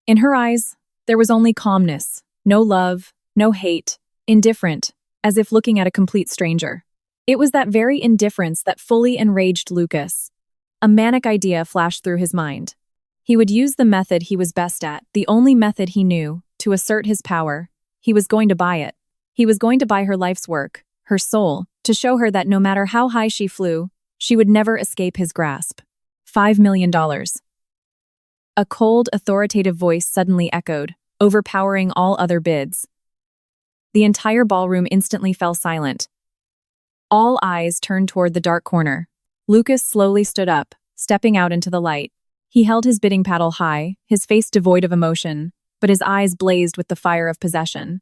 In her eyes, there was only calmness, no love, no hate, indifferent, as if looking at a complete stranger. It was that very indifference that fully enraged Lucas. A manic idea flashed through his mind. He would use the method he was best at, the only method he knew, to assert his power. He was going to buy it. He was going to buy her life's work, her soul, to show her that no matter how high she flew, she would never escape his grasp. $5 million. A cold, authoritative voice suddenly echoed, overpowering all other bids. The entire ballroom instantly fell silent. All eyes turned toward the dark corner. Lucas slowly stood up, stepping out into the light. He held his bidding paddle high, his face devoid of emotion, but his eyes blazed with the fire of possession.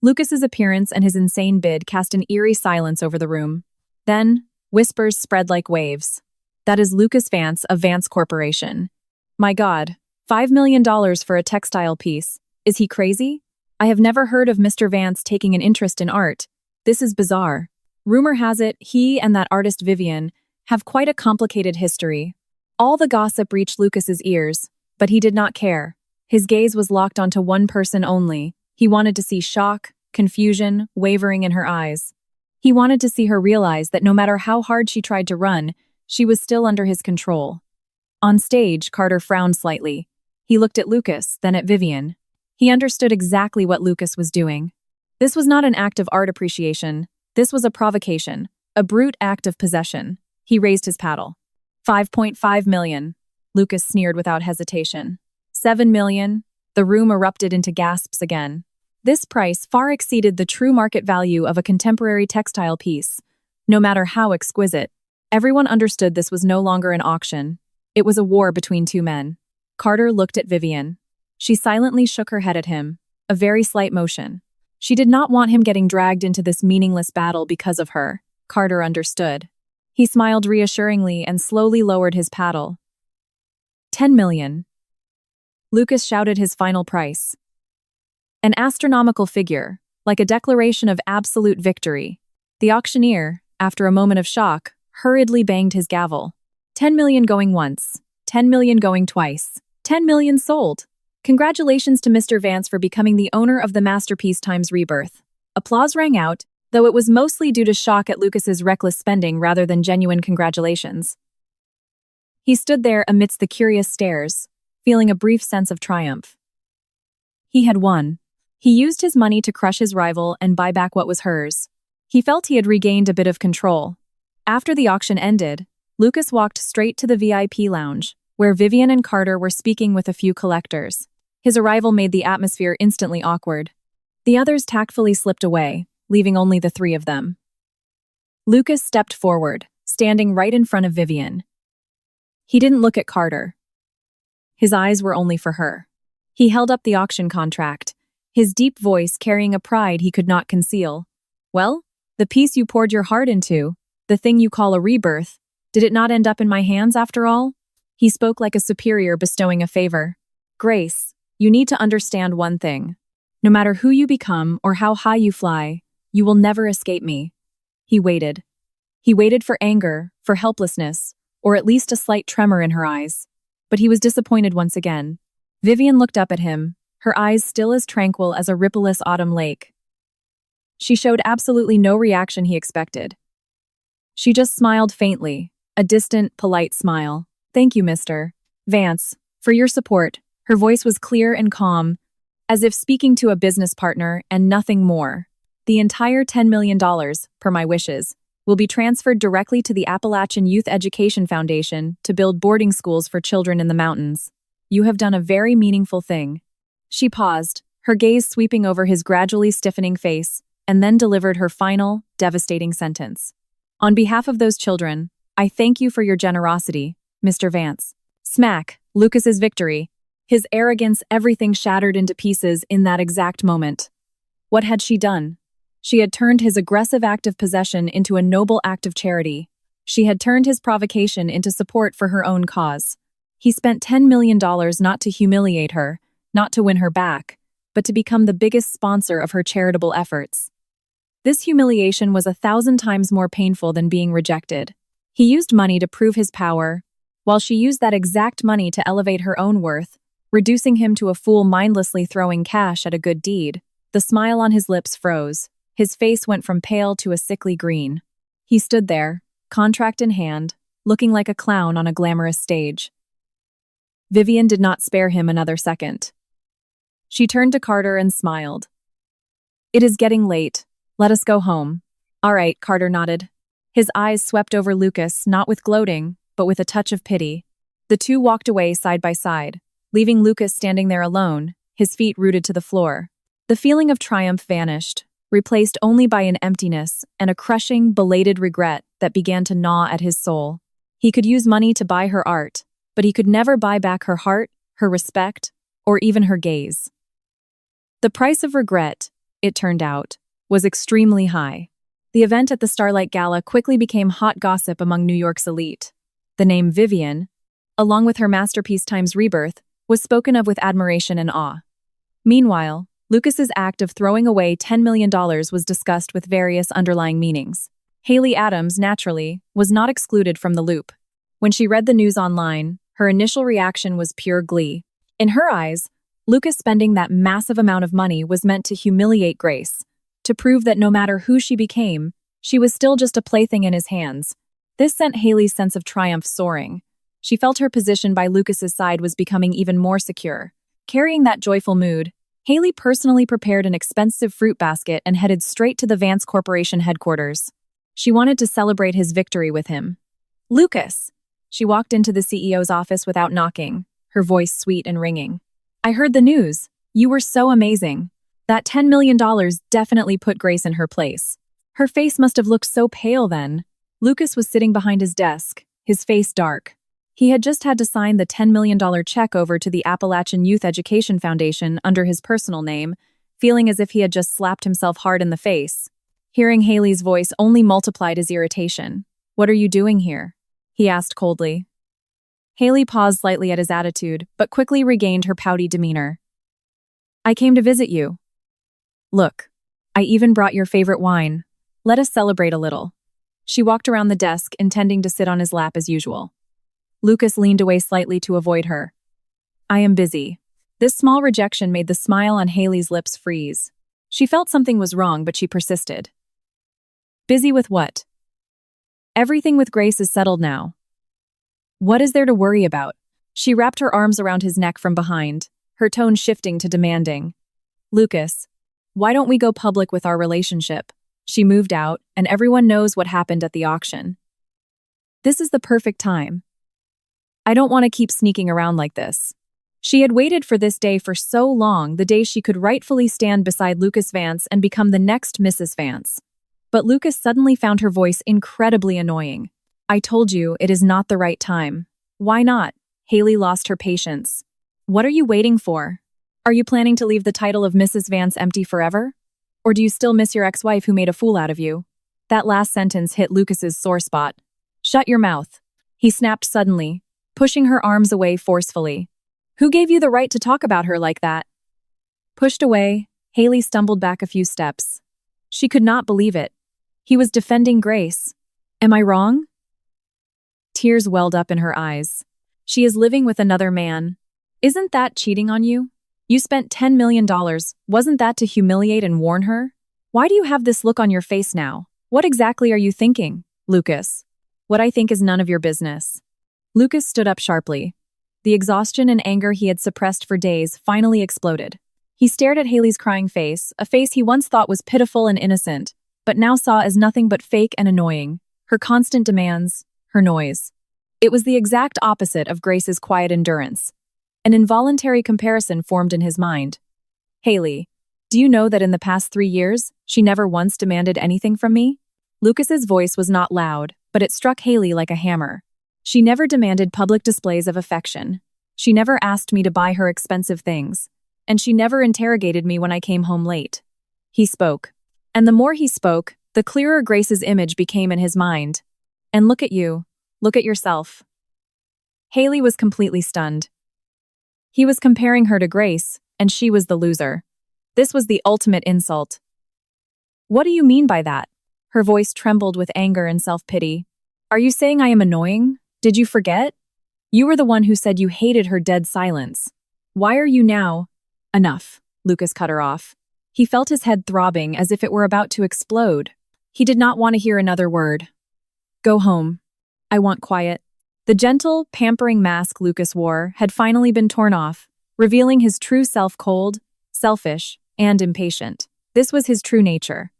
Lucas's appearance and his insane bid cast an eerie silence over the room. Then, whispers spread like waves. That is Lucas Vance of Vance Corporation. My God, $5 million for a textile piece. Is he crazy? I have never heard of Mr. Vance taking an interest in art. This is bizarre. Rumor has it he and that artist Vivian have quite a complicated history. All the gossip reached Lucas's ears, but he did not care. His gaze was locked onto one person only. He wanted to see shock, confusion, wavering in her eyes. He wanted to see her realize that no matter how hard she tried to run, she was still under his control. On stage, Carter frowned slightly. He looked at Lucas, then at Vivian. He understood exactly what Lucas was doing. This was not an act of art appreciation. This was a provocation, a brute act of possession. He raised his paddle. $5.5 million. Lucas sneered without hesitation. $7 million. The room erupted into gasps again. This price far exceeded the true market value of a contemporary textile piece. No matter how exquisite, everyone understood this was no longer an auction. It was a war between two men. Carter looked at Vivian. She silently shook her head at him, a very slight motion. She did not want him getting dragged into this meaningless battle because of her. Carter understood. He smiled reassuringly and slowly lowered his paddle. $10 million. Lucas shouted his final price. An astronomical figure, like a declaration of absolute victory. The auctioneer, after a moment of shock, hurriedly banged his gavel. $10 million going once. $10 million going twice. $10 million sold. Congratulations to Mr. Vance for becoming the owner of the masterpiece times rebirth. Applause rang out, though it was mostly due to shock at Lucas's reckless spending rather than genuine congratulations. He stood there amidst the curious stares, feeling a brief sense of triumph. He had won. He used his money to crush his rival and buy back what was hers. He felt he had regained a bit of control. After the auction ended, Lucas walked straight to the VIP lounge, where Vivian and Carter were speaking with a few collectors. His arrival made the atmosphere instantly awkward. The others tactfully slipped away, leaving only the three of them. Lucas stepped forward, standing right in front of Vivian. He didn't look at Carter. His eyes were only for her. He held up the auction contract, his deep voice carrying a pride he could not conceal. Well, the piece you poured your heart into, the thing you call a rebirth, did it not end up in my hands after all? He spoke like a superior bestowing a favor. Grace, you need to understand one thing. No matter who you become or how high you fly, you will never escape me. He waited. He waited for anger, for helplessness, or at least a slight tremor in her eyes. But he was disappointed once again. Vivian looked up at him, her eyes still as tranquil as a rippleless autumn lake. She showed absolutely no reaction he expected. She just smiled faintly, a distant, polite smile. Thank you, Mr. Vance, for your support. Her voice was clear and calm, as if speaking to a business partner and nothing more. The entire $10 million, per my wishes, will be transferred directly to the Appalachian Youth Education Foundation to build boarding schools for children in the mountains. You have done a very meaningful thing. She paused, her gaze sweeping over his gradually stiffening face, and then delivered her final, devastating sentence. On behalf of those children, I thank you for your generosity, Mr. Vance. Smack, Lucas's victory. His arrogance, everything shattered into pieces in that exact moment. What had she done? She had turned his aggressive act of possession into a noble act of charity. She had turned his provocation into support for her own cause. He spent $10 million not to humiliate her, not to win her back, but to become the biggest sponsor of her charitable efforts. This humiliation was 1,000 times more painful than being rejected. He used money to prove his power, while she used that exact money to elevate her own worth, reducing him to a fool mindlessly throwing cash at a good deed. The smile on his lips froze. His face went from pale to a sickly green. He stood there, contract in hand, looking like a clown on a glamorous stage. Vivian did not spare him another second. She turned to Carter and smiled. "It is getting late. Let us go home." "All right," Carter nodded. His eyes swept over Lucas, not with gloating, but with a touch of pity. The two walked away side by side, leaving Lucas standing there alone, his feet rooted to the floor. The feeling of triumph vanished, replaced only by an emptiness and a crushing, belated regret that began to gnaw at his soul. He could use money to buy her art, but he could never buy back her heart, her respect, or even her gaze. The price of regret, it turned out, was extremely high. The event at the Starlight Gala quickly became hot gossip among New York's elite. The name Vivian, along with her masterpiece Time's Rebirth, was spoken of with admiration and awe. Meanwhile, Lucas's act of throwing away $10 million was discussed with various underlying meanings. Haley Adams, naturally, was not excluded from the loop. When she read the news online, her initial reaction was pure glee. In her eyes, Lucas spending that massive amount of money was meant to humiliate Grace, to prove that no matter who she became, she was still just a plaything in his hands. This sent Haley's sense of triumph soaring. She felt her position by Lucas's side was becoming even more secure. Carrying that joyful mood, Haley personally prepared an expensive fruit basket and headed straight to the Vance Corporation headquarters. She wanted to celebrate his victory with him. "Lucas!" She walked into the CEO's office without knocking, her voice sweet and ringing. "I heard the news. You were so amazing. That $10 million definitely put Grace in her place." Her face must have looked so pale then. Lucas was sitting behind his desk, his face dark. He had just had to sign the $10 million check over to the Appalachian Youth Education Foundation under his personal name, feeling as if he had just slapped himself hard in the face. Hearing Haley's voice only multiplied his irritation. "What are you doing here?" he asked coldly. Haley paused slightly at his attitude, but quickly regained her pouty demeanor. "I came to visit you. Look, I even brought your favorite wine. Let us celebrate a little." She walked around the desk, intending to sit on his lap as usual. Lucas leaned away slightly to avoid her. "I am busy." This small rejection made the smile on Haley's lips freeze. She felt something was wrong, but she persisted. "Busy with what?" "Everything with Grace is settled now." "What is there to worry about?" She wrapped her arms around his neck from behind, her tone shifting to demanding. "Lucas, why don't we go public with our relationship?" She moved out, and everyone knows what happened at the auction. "This is the perfect time. I don't want to keep sneaking around like this." She had waited for this day for so long, the day she could rightfully stand beside Lucas Vance and become the next Mrs. Vance. But Lucas suddenly found her voice incredibly annoying. "I told you, it is not the right time." "Why not?" Haley lost her patience. "What are you waiting for? Are you planning to leave the title of Mrs. Vance empty forever? Or do you still miss your ex-wife who made a fool out of you?" That last sentence hit Lucas's sore spot. "Shut your mouth," he snapped suddenly, pushing her arms away forcefully. "Who gave you the right to talk about her like that?" Pushed away, Haley stumbled back a few steps. She could not believe it. He was defending Grace. "Am I wrong?" Tears welled up in her eyes. "She is living with another man. Isn't that cheating on you? You spent $10 million. Wasn't that to humiliate and warn her? Why do you have this look on your face now? What exactly are you thinking, Lucas?" "What I think is none of your business." Lucas stood up sharply. The exhaustion and anger he had suppressed for days finally exploded. He stared at Haley's crying face, a face he once thought was pitiful and innocent, but now saw as nothing but fake and annoying. Her constant demands, her noise. It was the exact opposite of Grace's quiet endurance. An involuntary comparison formed in his mind. "Haley, do you know that in the past 3 years, she never once demanded anything from me?" Lucas's voice was not loud, but it struck Haley like a hammer. "She never demanded public displays of affection. She never asked me to buy her expensive things. And she never interrogated me when I came home late." He spoke. And the more he spoke, the clearer Grace's image became in his mind. "And look at you. Look at yourself." Haley was completely stunned. He was comparing her to Grace, and she was the loser. This was the ultimate insult. What do you mean by that? Her voice trembled with anger and self-pity. Are you saying I am annoying? Did you forget? You were the one who said you hated her dead silence. Why are you now? Enough, Lucas cut her off. He felt his head throbbing as if it were about to explode. He did not want to hear another word. Go home. I want quiet. The gentle, pampering mask Lucas wore had finally been torn off, revealing his true self: cold, selfish, and impatient. This was his true nature.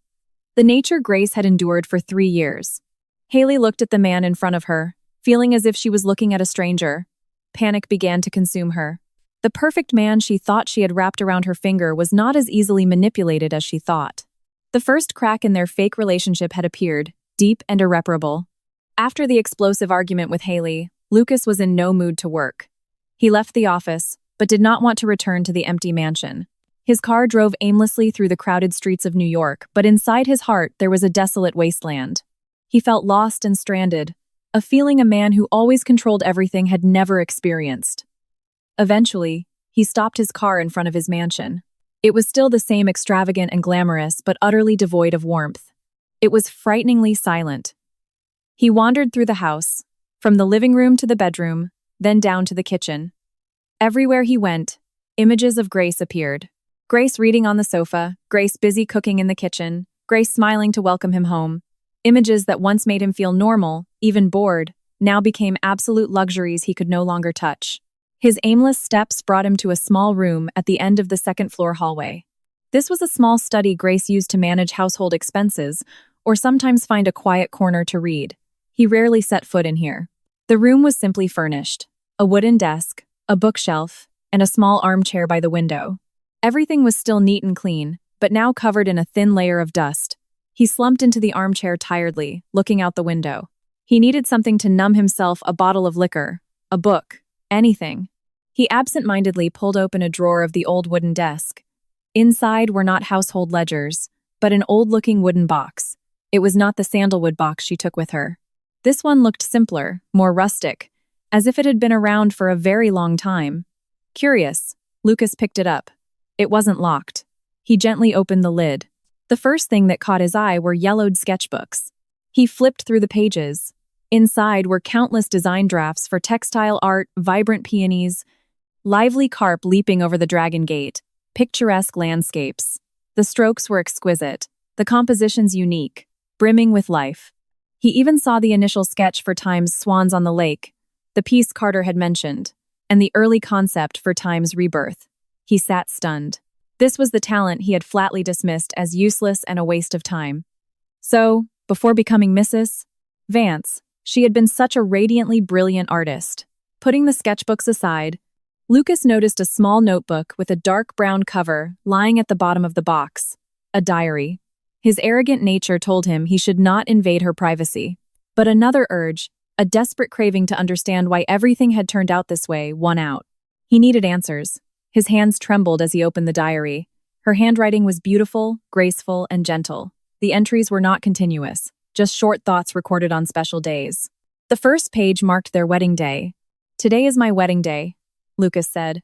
The nature Grace had endured for 3 years. Haley looked at the man in front of her, feeling as if she was looking at a stranger. Panic began to consume her. The perfect man she thought she had wrapped around her finger was not as easily manipulated as she thought. The first crack in their fake relationship had appeared, deep and irreparable. After the explosive argument with Haley, Lucas was in no mood to work. He left the office, but did not want to return to the empty mansion. His car drove aimlessly through the crowded streets of New York, but inside his heart there was a desolate wasteland. He felt lost and stranded, a feeling a man who always controlled everything had never experienced. Eventually, he stopped his car in front of his mansion. It was still the same extravagant and glamorous, but utterly devoid of warmth. It was frighteningly silent. He wandered through the house, from the living room to the bedroom, then down to the kitchen. Everywhere he went, images of Grace appeared. Grace reading on the sofa, Grace busy cooking in the kitchen, Grace smiling to welcome him home. Images that once made him feel normal, even bored, now became absolute luxuries he could no longer touch. His aimless steps brought him to a small room at the end of the second-floor hallway. This was a small study Grace used to manage household expenses, or sometimes find a quiet corner to read. He rarely set foot in here. The room was simply furnished. A wooden desk, a bookshelf, and a small armchair by the window. Everything was still neat and clean, but now covered in a thin layer of dust. He slumped into the armchair tiredly, looking out the window. He needed something to numb himself: a bottle of liquor, a book, anything. He absent-mindedly pulled open a drawer of the old wooden desk. Inside were not household ledgers, but an old-looking wooden box. It was not the sandalwood box she took with her. This one looked simpler, more rustic, as if it had been around for a very long time. Curious, Lucas picked it up. It wasn't locked. He gently opened the lid. The first thing that caught his eye were yellowed sketchbooks. He flipped through the pages. Inside were countless design drafts for textile art, vibrant peonies, lively carp leaping over the Dragon Gate, picturesque landscapes. The strokes were exquisite, the compositions unique, brimming with life. He even saw the initial sketch for Time's Swans on the Lake, the piece Carter had mentioned, and the early concept for Time's rebirth. He sat stunned. This was the talent he had flatly dismissed as useless and a waste of time. So, before becoming Mrs. Vance, she had been such a radiantly brilliant artist. Putting the sketchbooks aside, Lucas noticed a small notebook with a dark brown cover lying at the bottom of the box. A diary. His arrogant nature told him he should not invade her privacy. But another urge, a desperate craving to understand why everything had turned out this way, won out. He needed answers. His hands trembled as he opened the diary. Her handwriting was beautiful, graceful, and gentle. The entries were not continuous, just short thoughts recorded on special days. The first page marked their wedding day. "Today is my wedding day," Lucas said.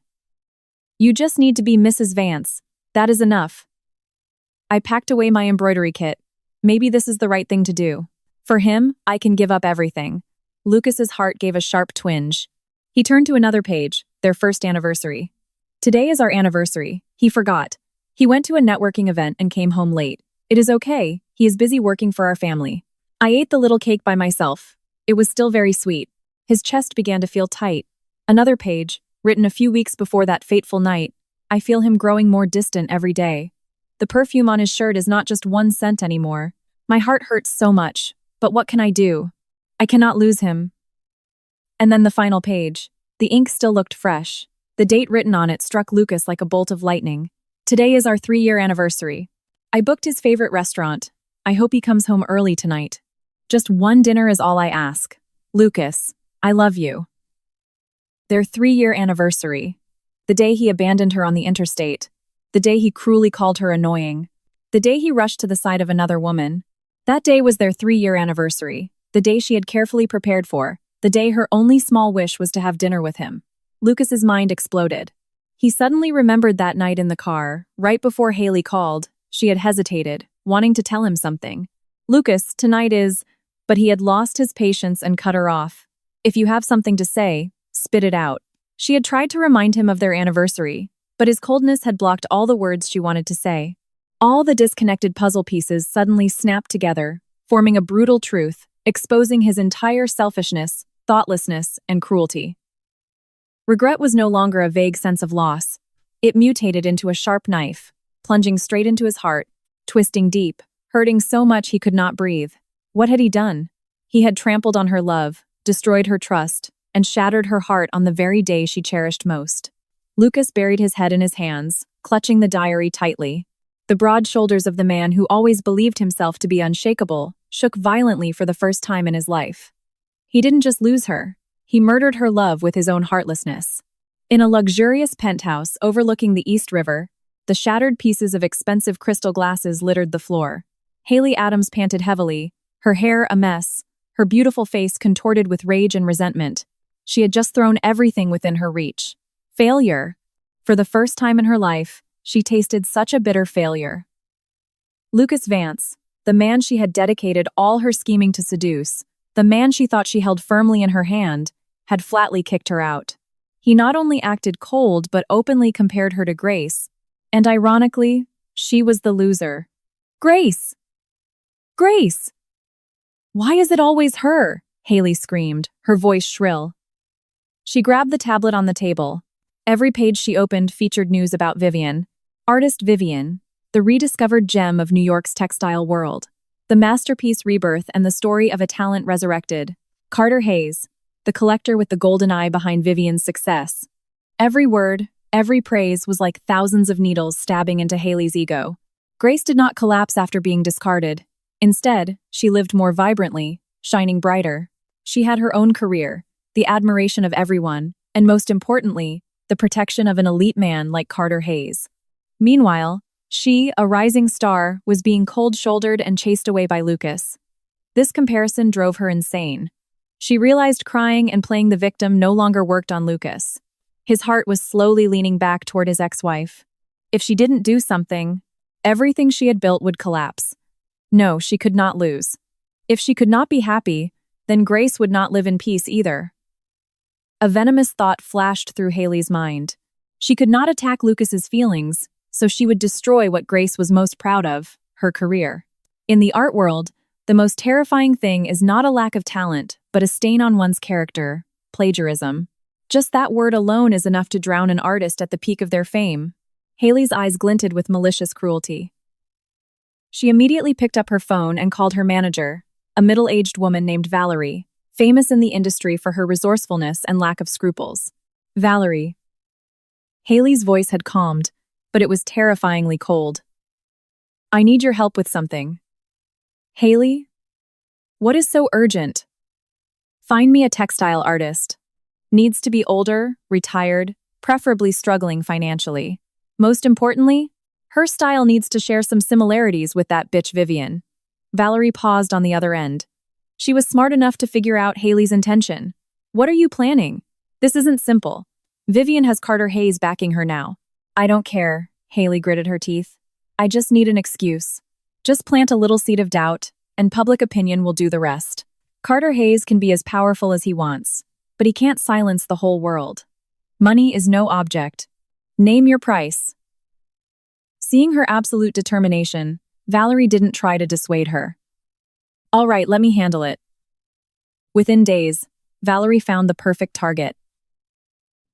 "You just need to be Mrs. Vance. That is enough. I packed away my embroidery kit. Maybe this is the right thing to do. For him, I can give up everything." Lucas's heart gave a sharp twinge. He turned to another page, their first anniversary. "Today is our anniversary." He forgot. He went to a networking event and came home late. "It is okay. He is busy working for our family. I ate the little cake by myself. It was still very sweet." His chest began to feel tight. Another page, written a few weeks before that fateful night. "I feel him growing more distant every day. The perfume on his shirt is not just one scent anymore. My heart hurts so much, but what can I do? I cannot lose him." And then the final page. The ink still looked fresh. The date written on it struck Lucas like a bolt of lightning. "Today is our 3-year anniversary. I booked his favorite restaurant. I hope he comes home early tonight. Just one dinner is all I ask. Lucas, I love you." Their 3-year anniversary. The day he abandoned her on the interstate. The day he cruelly called her annoying. The day he rushed to the side of another woman. That day was their 3-year anniversary. The day she had carefully prepared for. The day her only small wish was to have dinner with him. Lucas's mind exploded. He suddenly remembered that night in the car, right before Haley called. She had hesitated, wanting to tell him something. "Lucas, tonight is..." But he had lost his patience and cut her off. "If you have something to say, spit it out." She had tried to remind him of their anniversary, but his coldness had blocked all the words she wanted to say. All the disconnected puzzle pieces suddenly snapped together, forming a brutal truth, exposing his entire selfishness, thoughtlessness, and cruelty. Regret was no longer a vague sense of loss. It mutated into a sharp knife, plunging straight into his heart, twisting deep, hurting so much he could not breathe. What had he done? He had trampled on her love, destroyed her trust, and shattered her heart on the very day she cherished most. Lucas buried his head in his hands, clutching the diary tightly. The broad shoulders of the man who always believed himself to be unshakable shook violently for the first time in his life. He didn't just lose her. He murdered her love with his own heartlessness. In a luxurious penthouse overlooking the East River, the shattered pieces of expensive crystal glasses littered the floor. Haley Adams panted heavily, her hair a mess, her beautiful face contorted with rage and resentment. She had just thrown everything within her reach. Failure. For the first time in her life, she tasted such a bitter failure. Lucas Vance, the man she had dedicated all her scheming to seduce, the man she thought she held firmly in her hand, had flatly kicked her out. He not only acted cold but openly compared her to Grace, and ironically, she was the loser. Grace! Grace! Why is it always her? Haley screamed, her voice shrill. She grabbed the tablet on the table. Every page she opened featured news about Viven. Artist Viven, the rediscovered gem of New York's textile world. The masterpiece rebirth and the story of a talent resurrected. Carter Hayes, the collector with the golden eye behind Vivian's success. Every word, every praise was like thousands of needles stabbing into Haley's ego. Grace did not collapse after being discarded. Instead, she lived more vibrantly, shining brighter. She had her own career, the admiration of everyone, and most importantly, the protection of an elite man like Carter Hayes. Meanwhile, she, a rising star, was being cold-shouldered and chased away by Lucas. This comparison drove her insane. She realized crying and playing the victim no longer worked on Lucas. His heart was slowly leaning back toward his ex-wife. If she didn't do something, everything she had built would collapse. No, she could not lose. If she could not be happy, then Grace would not live in peace either. A venomous thought flashed through Haley's mind. She could not attack Lucas's feelings, so she would destroy what Grace was most proud of, her career. In the art world, the most terrifying thing is not a lack of talent, but a stain on one's character, plagiarism. Just that word alone is enough to drown an artist at the peak of their fame. Haley's eyes glinted with malicious cruelty. She immediately picked up her phone and called her manager, a middle-aged woman named Valerie, famous in the industry for her resourcefulness and lack of scruples. Valerie. Haley's voice had calmed, but it was terrifyingly cold. "I need your help with something." "Haley? What is so urgent?" "Find me a textile artist. Needs to be older, retired, preferably struggling financially. Most importantly, her style needs to share some similarities with that bitch Viven." Valerie paused on the other end. She was smart enough to figure out Haley's intention. "What are you planning? This isn't simple. Viven has Carter Hayes backing her now." "I don't care," Haley gritted her teeth. "I just need an excuse. Just plant a little seed of doubt, and public opinion will do the rest. Carter Hayes can be as powerful as he wants, but he can't silence the whole world. Money is no object. Name your price." Seeing her absolute determination, Valerie didn't try to dissuade her. "All right, let me handle it." Within days, Valerie found the perfect target.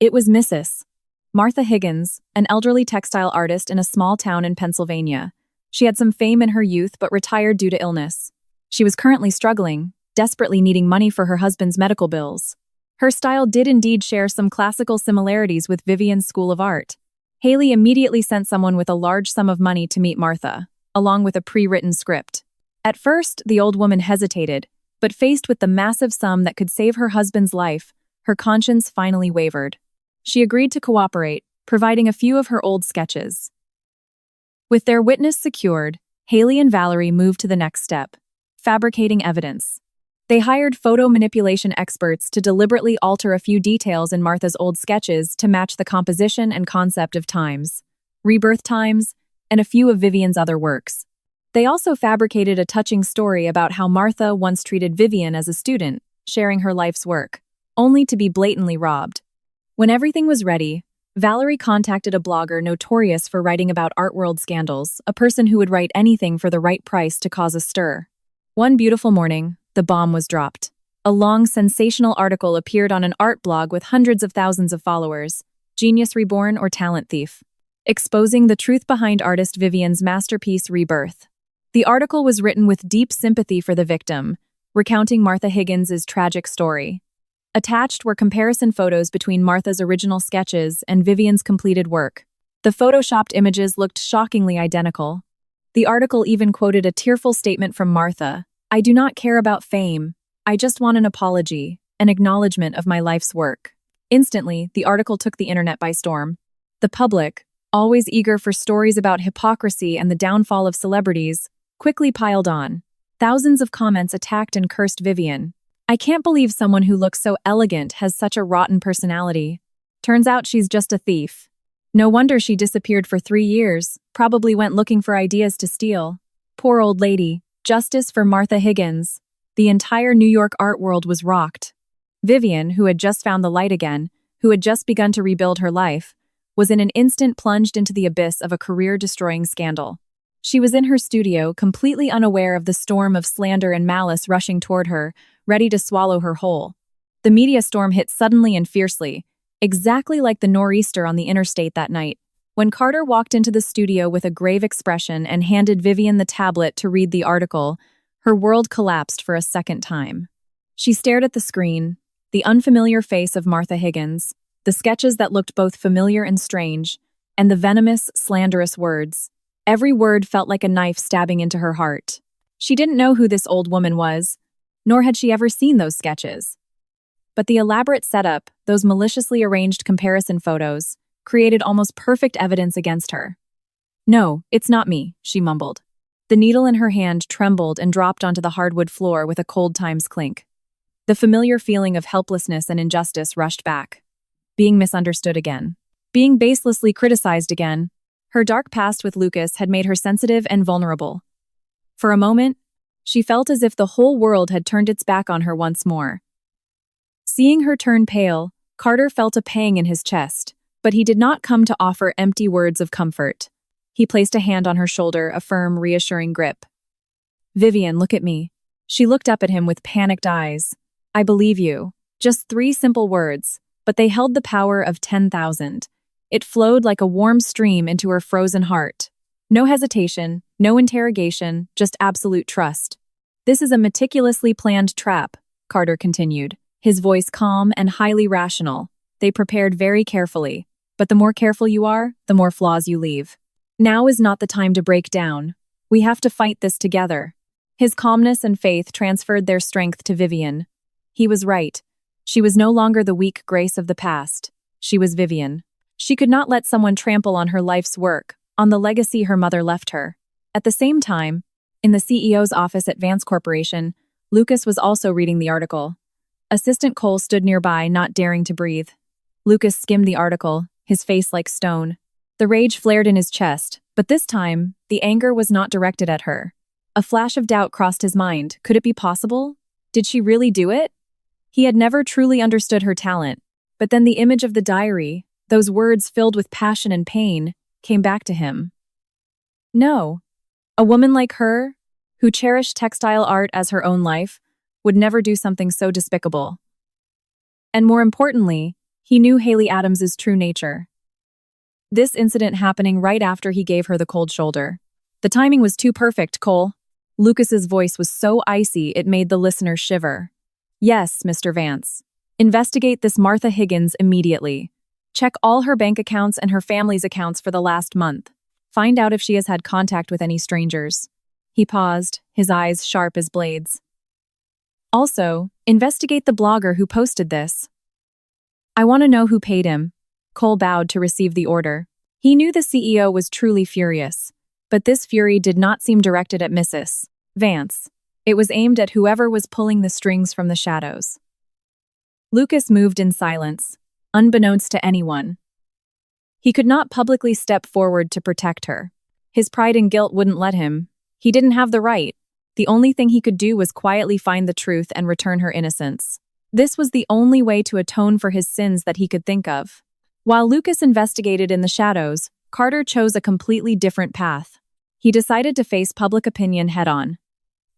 It was Mrs. Martha Higgins, an elderly textile artist in a small town in Pennsylvania. She had some fame in her youth but retired due to illness. She was currently struggling, desperately needing money for her husband's medical bills. Her style did indeed share some classical similarities with Vivian's School of Art. Haley immediately sent someone with a large sum of money to meet Martha, along with a pre-written script. At first, the old woman hesitated, but faced with the massive sum that could save her husband's life, her conscience finally wavered. She agreed to cooperate, providing a few of her old sketches. With their witness secured, Haley and Valerie moved to the next step, fabricating evidence. They hired photo manipulation experts to deliberately alter a few details in Martha's old sketches to match the composition and concept of times, rebirth times, and a few of Vivian's other works. They also fabricated a touching story about how Martha once treated Vivian as a student, sharing her life's work, only to be blatantly robbed. When everything was ready, Valerie contacted a blogger notorious for writing about art world scandals, a person who would write anything for the right price to cause a stir. One beautiful morning, the bomb was dropped. A long, sensational article appeared on an art blog with hundreds of thousands of followers, Genius Reborn or Talent Thief, exposing the truth behind artist Vivian's masterpiece Rebirth. The article was written with deep sympathy for the victim, recounting Martha Higgins' tragic story. Attached were comparison photos between Martha's original sketches and Vivian's completed work. The photoshopped images looked shockingly identical. The article even quoted a tearful statement from Martha, "I do not care about fame. I just want an apology, an acknowledgement of my life's work." Instantly, the article took the internet by storm. The public, always eager for stories about hypocrisy and the downfall of celebrities, quickly piled on. Thousands of comments attacked and cursed Vivian. "I can't believe someone who looks so elegant has such a rotten personality. Turns out she's just a thief. No wonder she disappeared for 3 years, probably went looking for ideas to steal. Poor old lady. Justice for Martha Higgins." The entire New York art world was rocked. Vivian, who had just found the light again, who had just begun to rebuild her life, was in an instant plunged into the abyss of a career-destroying scandal. She was in her studio, completely unaware of the storm of slander and malice rushing toward her, ready to swallow her whole. The media storm hit suddenly and fiercely, exactly like the nor'easter on the interstate that night. When Carter walked into the studio with a grave expression and handed Vivian the tablet to read the article, her world collapsed for a second time. She stared at the screen, the unfamiliar face of Martha Higgins, the sketches that looked both familiar and strange, and the venomous, slanderous words. Every word felt like a knife stabbing into her heart. She didn't know who this old woman was, nor had she ever seen those sketches. But the elaborate setup, those maliciously arranged comparison photos, created almost perfect evidence against her. "No, it's not me," she mumbled. The needle in her hand trembled and dropped onto the hardwood floor with a cold Times clink. The familiar feeling of helplessness and injustice rushed back. Being misunderstood again. Being baselessly criticized again. Her dark past with Lucas had made her sensitive and vulnerable. For a moment, she felt as if the whole world had turned its back on her once more. Seeing her turn pale, Carter felt a pang in his chest, but he did not come to offer empty words of comfort. He placed a hand on her shoulder, a firm, reassuring grip. "Vivian, look at me." She looked up at him with panicked eyes. "I believe you." Just 3 simple words, but they held the power of 10,000. It flowed like a warm stream into her frozen heart. No hesitation, no interrogation, just absolute trust. "This is a meticulously planned trap," Carter continued, his voice calm and highly rational. "They prepared very carefully, but the more careful you are, the more flaws you leave. Now is not the time to break down. We have to fight this together." His calmness and faith transferred their strength to Vivian. He was right. She was no longer the weak grace of the past. She was Vivian. She could not let someone trample on her life's work, on the legacy her mother left her. At the same time, in the CEO's office at Vance Corporation, Lucas was also reading the article. Assistant Cole stood nearby, not daring to breathe. Lucas skimmed the article, his face like stone. The rage flared in his chest, but this time, the anger was not directed at her. A flash of doubt crossed his mind. Could it be possible? Did she really do it? He had never truly understood her talent, but then the image of the diary, those words filled with passion and pain, came back to him. No. A woman like her, who cherished textile art as her own life, would never do something so despicable. And more importantly, he knew Haley Adams's true nature. This incident happening right after he gave her the cold shoulder. The timing was too perfect, Cole. Lucas's voice was so icy it made the listener shiver. "Yes, Mr. Vance. Investigate this Martha Higgins immediately. Check all her bank accounts and her family's accounts for the last month. Find out if she has had contact with any strangers." He paused, his eyes sharp as blades. "Also, investigate the blogger who posted this. I want to know who paid him." Cole bowed to receive the order. He knew the CEO was truly furious, but this fury did not seem directed at Mrs. Vance. It was aimed at whoever was pulling the strings from the shadows. Lucas moved in silence, unbeknownst to anyone. He could not publicly step forward to protect her. His pride and guilt wouldn't let him. He didn't have the right. The only thing he could do was quietly find the truth and return her innocence. This was the only way to atone for his sins that he could think of. While Lucas investigated in the shadows, Carter chose a completely different path. He decided to face public opinion head-on.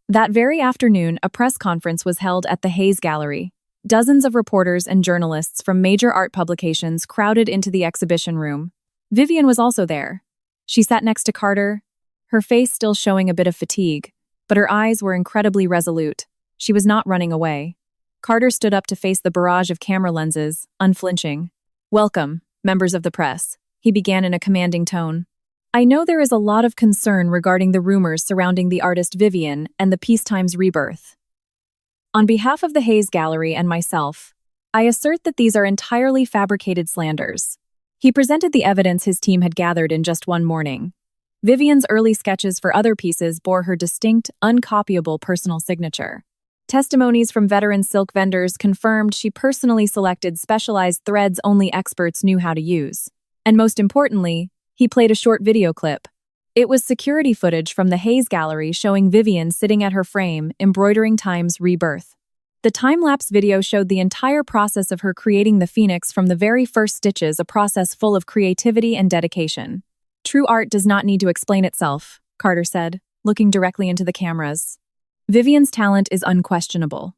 That very afternoon, a press conference was held at the Hayes Gallery. Dozens of reporters and journalists from major art publications crowded into the exhibition room. Vivian was also there. She sat next to Carter, her face still showing a bit of fatigue, but her eyes were incredibly resolute. She was not running away. Carter stood up to face the barrage of camera lenses, unflinching. "Welcome, members of the press," he began in a commanding tone. "I know there is a lot of concern regarding the rumors surrounding the artist Vivian and the Peacetime's rebirth. On behalf of the Hayes Gallery and myself, I assert that these are entirely fabricated slanders." He presented the evidence his team had gathered in just one morning. Vivian's early sketches for other pieces bore her distinct, uncopyable personal signature. Testimonies from veteran silk vendors confirmed she personally selected specialized threads only experts knew how to use. And most importantly, he played a short video clip. It was security footage from the Hayes Gallery showing Vivian sitting at her frame, embroidering Time's rebirth. The time-lapse video showed the entire process of her creating the phoenix from the very first stitches, a process full of creativity and dedication. "True art does not need to explain itself," Carter said, looking directly into the cameras. "Vivian's talent is unquestionable.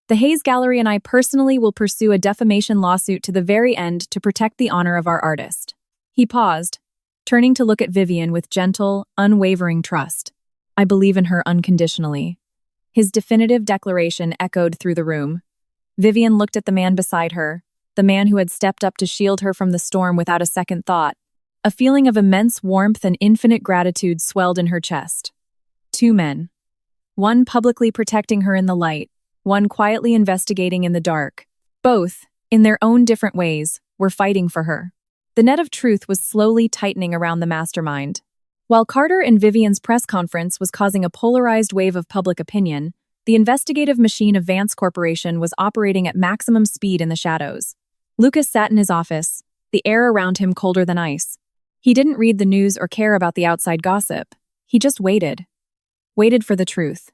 The Hayes Gallery and I personally will pursue a defamation lawsuit to the very end to protect the honor of our artist." He paused, turning to look at Vivian with gentle, unwavering trust. "I believe in her unconditionally." His definitive declaration echoed through the room. Vivian looked at the man beside her, the man who had stepped up to shield her from the storm without a second thought. A feeling of immense warmth and infinite gratitude swelled in her chest. Two men. One publicly protecting her in the light, one quietly investigating in the dark. Both, in their own different ways, were fighting for her. The net of truth was slowly tightening around the mastermind. While Carter and Vivian's press conference was causing a polarized wave of public opinion, the investigative machine of Vance Corporation was operating at maximum speed in the shadows. Lucas sat in his office, the air around him colder than ice. He didn't read the news or care about the outside gossip. He just waited. Waited for the truth.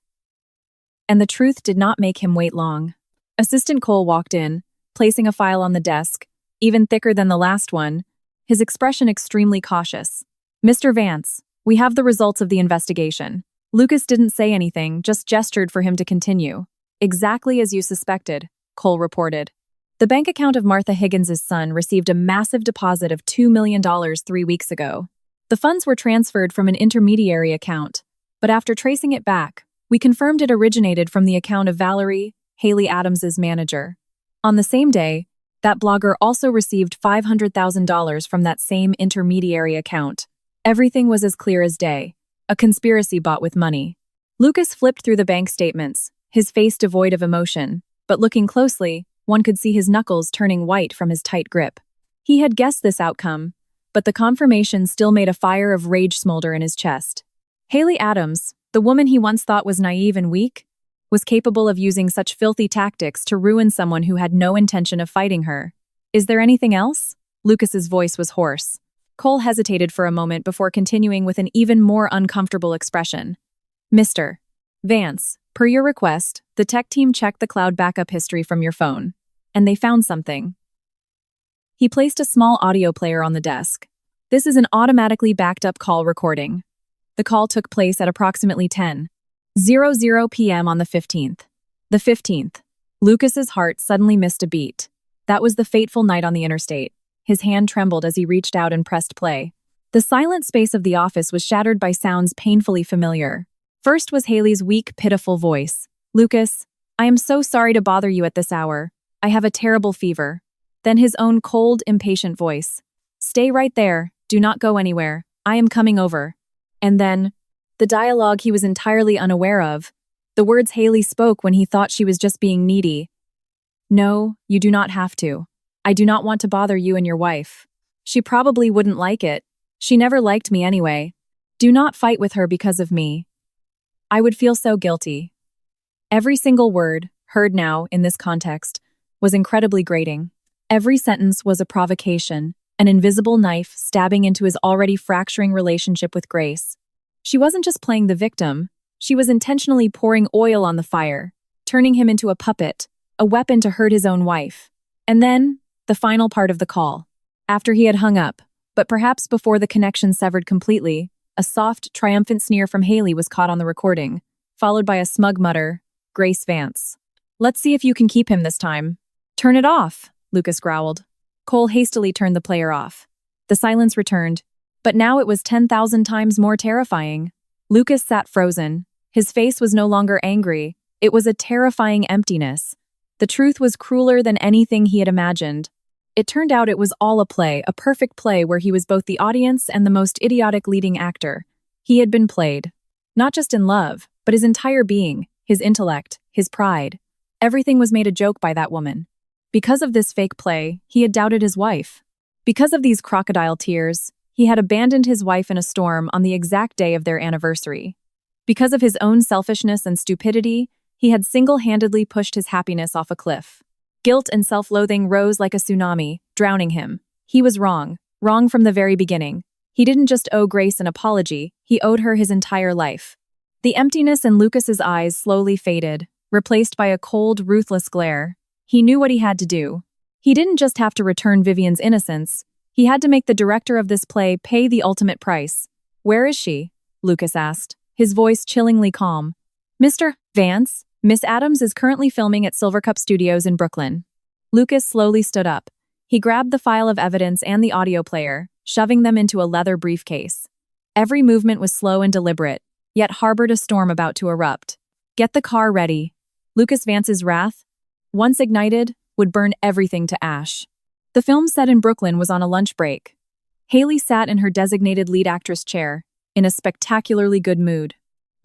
And the truth did not make him wait long. Assistant Cole walked in, placing a file on the desk, even thicker than the last one, his expression extremely cautious. "Mr. Vance, we have the results of the investigation." Lucas didn't say anything, just gestured for him to continue. "Exactly as you suspected," Cole reported. "The bank account of Martha Higgins' son received a massive deposit of $2 million 3 weeks ago. The funds were transferred from an intermediary account, but after tracing it back, we confirmed it originated from the account of Valerie, Haley Adams' manager. On the same day, that blogger also received $500,000 from that same intermediary account. Everything was as clear as day. A conspiracy bought with money." Lucas flipped through the bank statements, his face devoid of emotion, but looking closely, one could see his knuckles turning white from his tight grip. He had guessed this outcome, but the confirmation still made a fire of rage smolder in his chest. Haley Adams, the woman he once thought was naive and weak, was capable of using such filthy tactics to ruin someone who had no intention of fighting her. "Is there anything else?" Lucas's voice was hoarse. Cole hesitated for a moment before continuing with an even more uncomfortable expression. "Mr. Vance, per your request, the tech team checked the cloud backup history from your phone, and they found something." He placed a small audio player on the desk. "This is an automatically backed up call recording. The call took place at approximately 10:00 p.m. on the 15th. The 15th. Lucas's heart suddenly missed a beat. That was the fateful night on the interstate. His hand trembled as he reached out and pressed play. The silent space of the office was shattered by sounds painfully familiar. First was Haley's weak, pitiful voice. "Lucas, I am so sorry to bother you at this hour. I have a terrible fever." Then his own cold, impatient voice. "Stay right there. Do not go anywhere. I am coming over." And then, the dialogue he was entirely unaware of, the words Haley spoke when he thought she was just being needy. "No, you do not have to. I do not want to bother you and your wife. She probably wouldn't like it. She never liked me anyway. Do not fight with her because of me. I would feel so guilty. Every single word, heard now in this context, was incredibly grating. Every sentence was a provocation, an invisible knife stabbing into his already fracturing relationship with Grace. She wasn't just playing the victim, she was intentionally pouring oil on the fire, turning him into a puppet, a weapon to hurt his own wife. And then, the final part of the call. After he had hung up, but perhaps before the connection severed completely, a soft, triumphant sneer from Haley was caught on the recording, followed by a smug mutter, "Grace Vance. Let's see if you can keep him this time." "Turn it off," Lucas growled. Cole hastily turned the player off. The silence returned, but now it was 10,000 times more terrifying. Lucas sat frozen. His face was no longer angry. It was a terrifying emptiness. The truth was crueler than anything he had imagined. It turned out it was all a play, a perfect play where he was both the audience and the most idiotic leading actor. He had been played. Not just in love, but his entire being, his intellect, his pride. Everything was made a joke by that woman. Because of this fake play, he had doubted his wife. Because of these crocodile tears, he had abandoned his wife in a storm on the exact day of their anniversary. Because of his own selfishness and stupidity, he had single-handedly pushed his happiness off a cliff. Guilt and self-loathing rose like a tsunami, drowning him. He was wrong from the very beginning. He didn't just owe Grace an apology, he owed her his entire life. The emptiness in Lucas's eyes slowly faded, replaced by a cold, ruthless glare. He knew what he had to do. He didn't just have to return Vivian's innocence, he had to make the director of this play pay the ultimate price. "Where is she?" Lucas asked, his voice chillingly calm. "Mr. Vance, Miss Adams is currently filming at Silvercup Studios in Brooklyn." Lucas slowly stood up. He grabbed the file of evidence and the audio player, shoving them into a leather briefcase. Every movement was slow and deliberate, yet harbored a storm about to erupt. "Get the car ready." Lucas Vance's wrath, once ignited, would burn everything to ash. The film set in Brooklyn was on a lunch break. Haley sat in her designated lead actress chair, in a spectacularly good mood.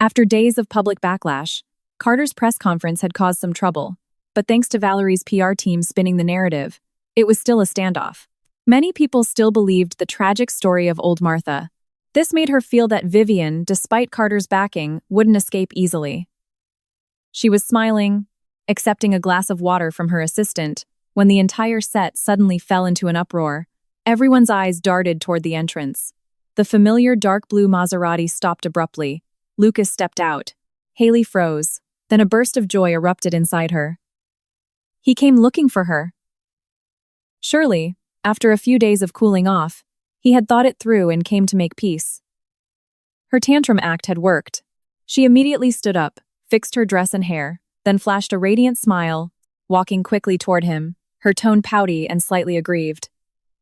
After days of public backlash, Carter's press conference had caused some trouble, but thanks to Valerie's PR team spinning the narrative, it was still a standoff. Many people still believed the tragic story of old Martha. This made her feel that Vivian, despite Carter's backing, wouldn't escape easily. She was smiling, accepting a glass of water from her assistant, when the entire set suddenly fell into an uproar. Everyone's eyes darted toward the entrance. The familiar dark blue Maserati stopped abruptly. Lucas stepped out. Haley froze. Then a burst of joy erupted inside her. He came looking for her. Surely, after a few days of cooling off, he had thought it through and came to make peace. Her tantrum act had worked. She immediately stood up, fixed her dress and hair, then flashed a radiant smile, walking quickly toward him, her tone pouty and slightly aggrieved.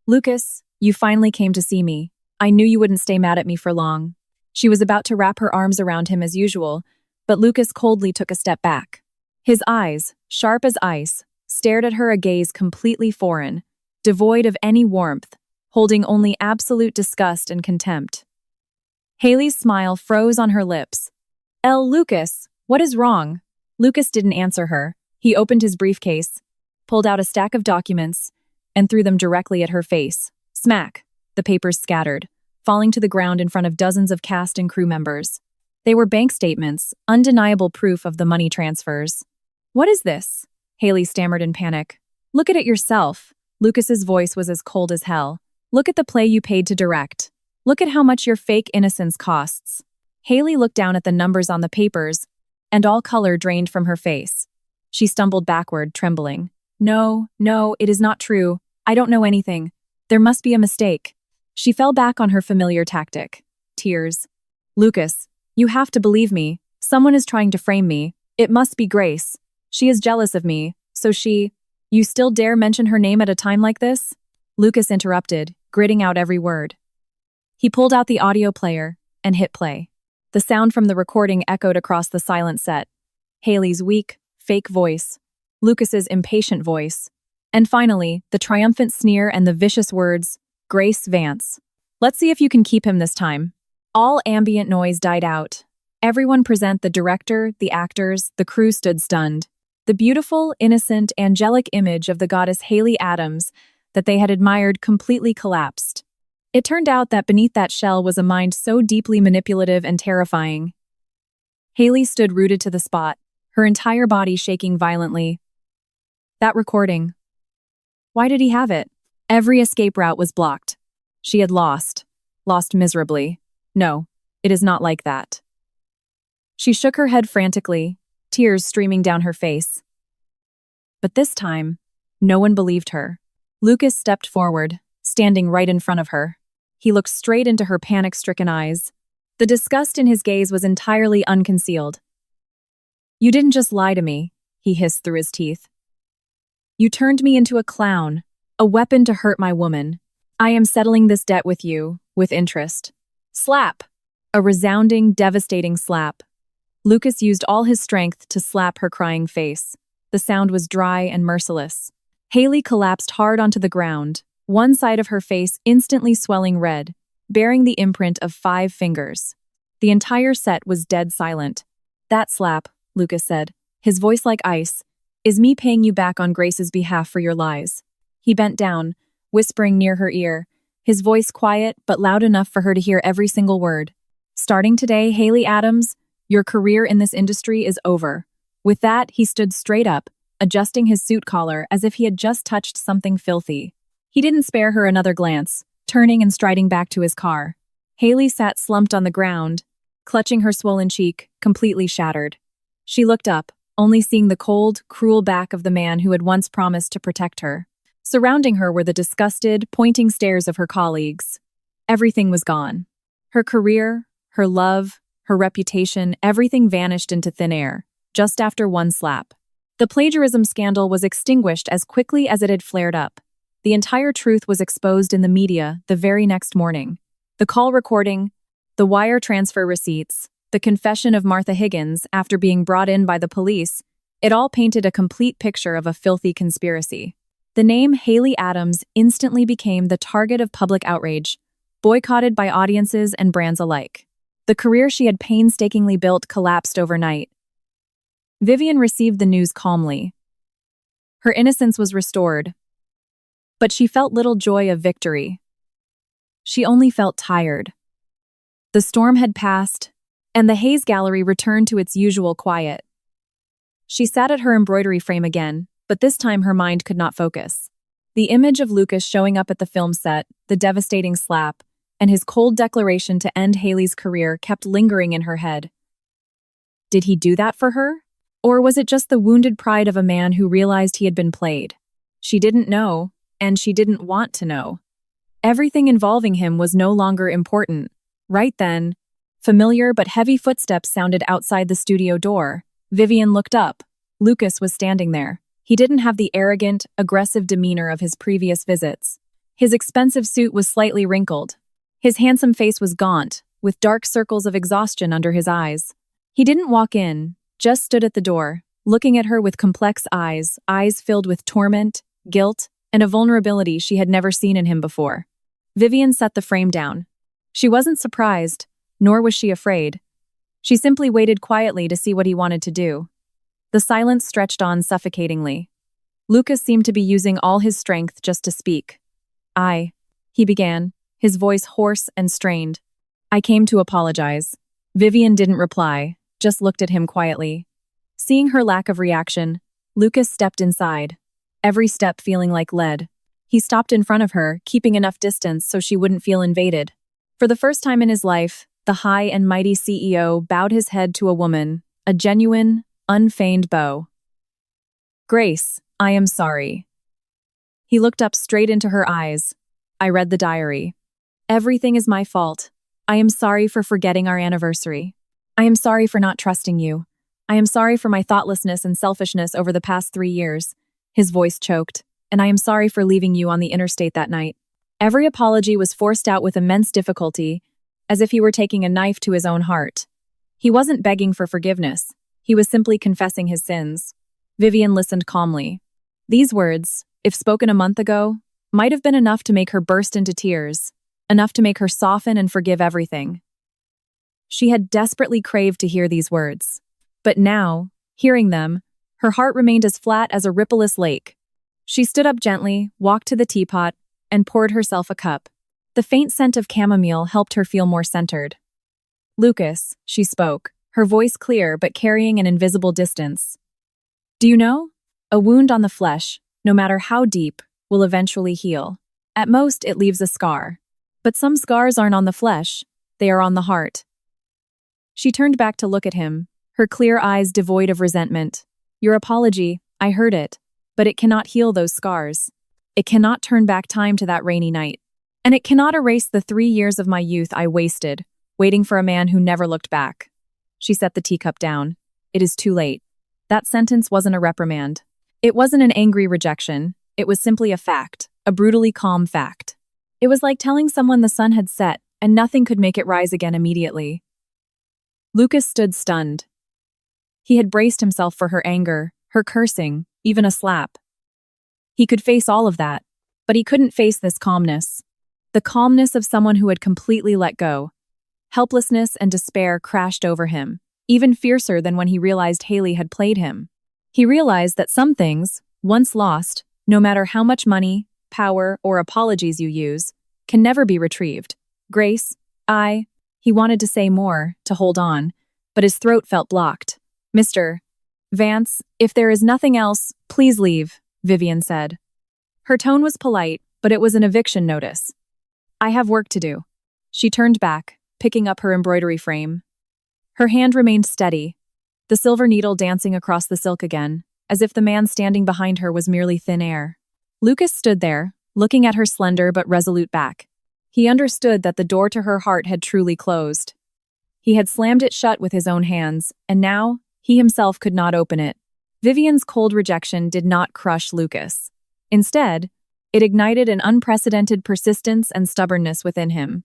"Lucas, you finally came to see me. I knew you wouldn't stay mad at me for long." She was about to wrap her arms around him as usual, but Lucas coldly took a step back. His eyes, sharp as ice, stared at her, a gaze completely foreign, devoid of any warmth, holding only absolute disgust and contempt. Haley's smile froze on her lips. Lucas, what is wrong?" Lucas didn't answer her. He opened his briefcase, pulled out a stack of documents, and threw them directly at her face. Smack! The papers scattered, falling to the ground in front of dozens of cast and crew members. They were bank statements, undeniable proof of the money transfers. "What is this?" Haley stammered in panic. "Look at it yourself." Lucas's voice was as cold as hell. "Look at the play you paid to direct. Look at how much your fake innocence costs." Haley looked down at the numbers on the papers, and all color drained from her face. She stumbled backward, trembling. No, it is not true. I don't know anything. There must be a mistake." She fell back on her familiar tactic. Tears. "Lucas, you have to believe me. Someone is trying to frame me. It must be Grace. She is jealous of me, so she— You still dare mention her name at a time like this?" Lucas interrupted, gritting out every word. He pulled out the audio player and hit play. The sound from the recording echoed across the silent set. Haley's weak, fake voice, Lucas's impatient voice, and finally, the triumphant sneer and the vicious words, "Grace Vance. Let's see if you can keep him this time." All ambient noise died out. Everyone present, the director, the actors, the crew stood stunned. The beautiful, innocent, angelic image of the goddess Haley Adams that they had admired completely collapsed. It turned out that beneath that shell was a mind so deeply manipulative and terrifying. Haley stood rooted to the spot, her entire body shaking violently. That recording. Why did he have it? Every escape route was blocked. She had lost. Lost miserably. No, it is not like that. She shook her head frantically, tears streaming down her face. But this time, no one believed her. Lucas stepped forward, standing right in front of her. He looked straight into her panic-stricken eyes. The disgust in his gaze was entirely unconcealed. "You didn't just lie to me," he hissed through his teeth. "You turned me into a clown, a weapon to hurt my woman. I am settling this debt with you, with interest." Slap! A resounding, devastating slap. Lucas used all his strength to slap her crying face. The sound was dry and merciless. Haley collapsed hard onto the ground, one side of her face instantly swelling red, bearing the imprint of 5 fingers. The entire set was dead silent. "That slap," Lucas said, his voice like ice, "is me paying you back on Grace's behalf for your lies." He bent down, whispering near her ear, his voice quiet but loud enough for her to hear every single word. "Starting today, Haley Adams, your career in this industry is over." With that, he stood straight up, adjusting his suit collar as if he had just touched something filthy. He didn't spare her another glance, turning and striding back to his car. Haley sat slumped on the ground, clutching her swollen cheek, completely shattered. She looked up, only seeing the cold, cruel back of the man who had once promised to protect her. Surrounding her were the disgusted, pointing stares of her colleagues. Everything was gone. Her career, her love, her reputation, everything vanished into thin air, just after one slap. The plagiarism scandal was extinguished as quickly as it had flared up. The entire truth was exposed in the media the very next morning. The call recording, the wire transfer receipts, the confession of Martha Higgins after being brought in by the police, it all painted a complete picture of a filthy conspiracy. The name Haley Adams instantly became the target of public outrage, boycotted by audiences and brands alike. The career she had painstakingly built collapsed overnight. Vivian received the news calmly. Her innocence was restored, but she felt little joy of victory. She only felt tired. The storm had passed, and the Hayes Gallery returned to its usual quiet. She sat at her embroidery frame again, but this time her mind could not focus. The image of Lucas showing up at the film set, the devastating slap, and his cold declaration to end Haley's career kept lingering in her head. Did he do that for her? Or was it just the wounded pride of a man who realized he had been played? She didn't know, and she didn't want to know. Everything involving him was no longer important. Right then, familiar but heavy footsteps sounded outside the studio door. Vivian looked up. Lucas was standing there. He didn't have the arrogant, aggressive demeanor of his previous visits. His expensive suit was slightly wrinkled. His handsome face was gaunt, with dark circles of exhaustion under his eyes. He didn't walk in, just stood at the door, looking at her with complex eyes, eyes filled with torment, guilt, and a vulnerability she had never seen in him before. Vivian set the frame down. She wasn't surprised, nor was she afraid. She simply waited quietly to see what he wanted to do. The silence stretched on suffocatingly. Lucas seemed to be using all his strength just to speak. He began, his voice hoarse and strained. "I came to apologize." Vivian didn't reply, just looked at him quietly. Seeing her lack of reaction, Lucas stepped inside, every step feeling like lead. He stopped in front of her, keeping enough distance so she wouldn't feel invaded. For the first time in his life, the high and mighty CEO bowed his head to a woman, a genuine, unfeigned bow. "Grace, I am sorry." He looked up straight into her eyes. "I read the diary. Everything is my fault. I am sorry for forgetting our anniversary. I am sorry for not trusting you. I am sorry for my thoughtlessness and selfishness over the past 3 years." His voice choked. "And I am sorry for leaving you on the interstate that night." Every apology was forced out with immense difficulty, as if he were taking a knife to his own heart. He wasn't begging for forgiveness. He was simply confessing his sins. Vivian listened calmly. These words, if spoken a month ago, might have been enough to make her burst into tears, enough to make her soften and forgive everything. She had desperately craved to hear these words. But now, hearing them, her heart remained as flat as a rippleless lake. She stood up gently, walked to the teapot, and poured herself a cup. The faint scent of chamomile helped her feel more centered. "Lucas," she spoke, her voice clear but carrying an invisible distance. Do you know? A wound on the flesh, no matter how deep, will eventually heal. At most, it leaves a scar. But some scars aren't on the flesh, they are on the heart. She turned back to look at him, her clear eyes devoid of resentment. Your apology, I heard it, but it cannot heal those scars. It cannot turn back time to that rainy night. And it cannot erase the 3 years of my youth I wasted, waiting for a man who never looked back. She set the teacup down. It is too late. That sentence wasn't a reprimand. It wasn't an angry rejection. It was simply a fact, a brutally calm fact. It was like telling someone the sun had set and nothing could make it rise again immediately. Lucas stood stunned. He had braced himself for her anger, her cursing, even a slap. He could face all of that, but he couldn't face this calmness. The calmness of someone who had completely let go. Helplessness and despair crashed over him, even fiercer than when he realized Haley had played him. He realized that some things, once lost, no matter how much money, power, or apologies you use, can never be retrieved. Grace, he wanted to say more, to hold on, but his throat felt blocked. Mr. Vance, if there is nothing else, please leave, Vivian said. Her tone was polite, but it was an eviction notice. I have work to do. She turned back, picking up her embroidery frame. Her hand remained steady, the silver needle dancing across the silk again, as if the man standing behind her was merely thin air. Lucas stood there, looking at her slender but resolute back. He understood that the door to her heart had truly closed. He had slammed it shut with his own hands, and now, he himself could not open it. Vivian's cold rejection did not crush Lucas. Instead, it ignited an unprecedented persistence and stubbornness within him.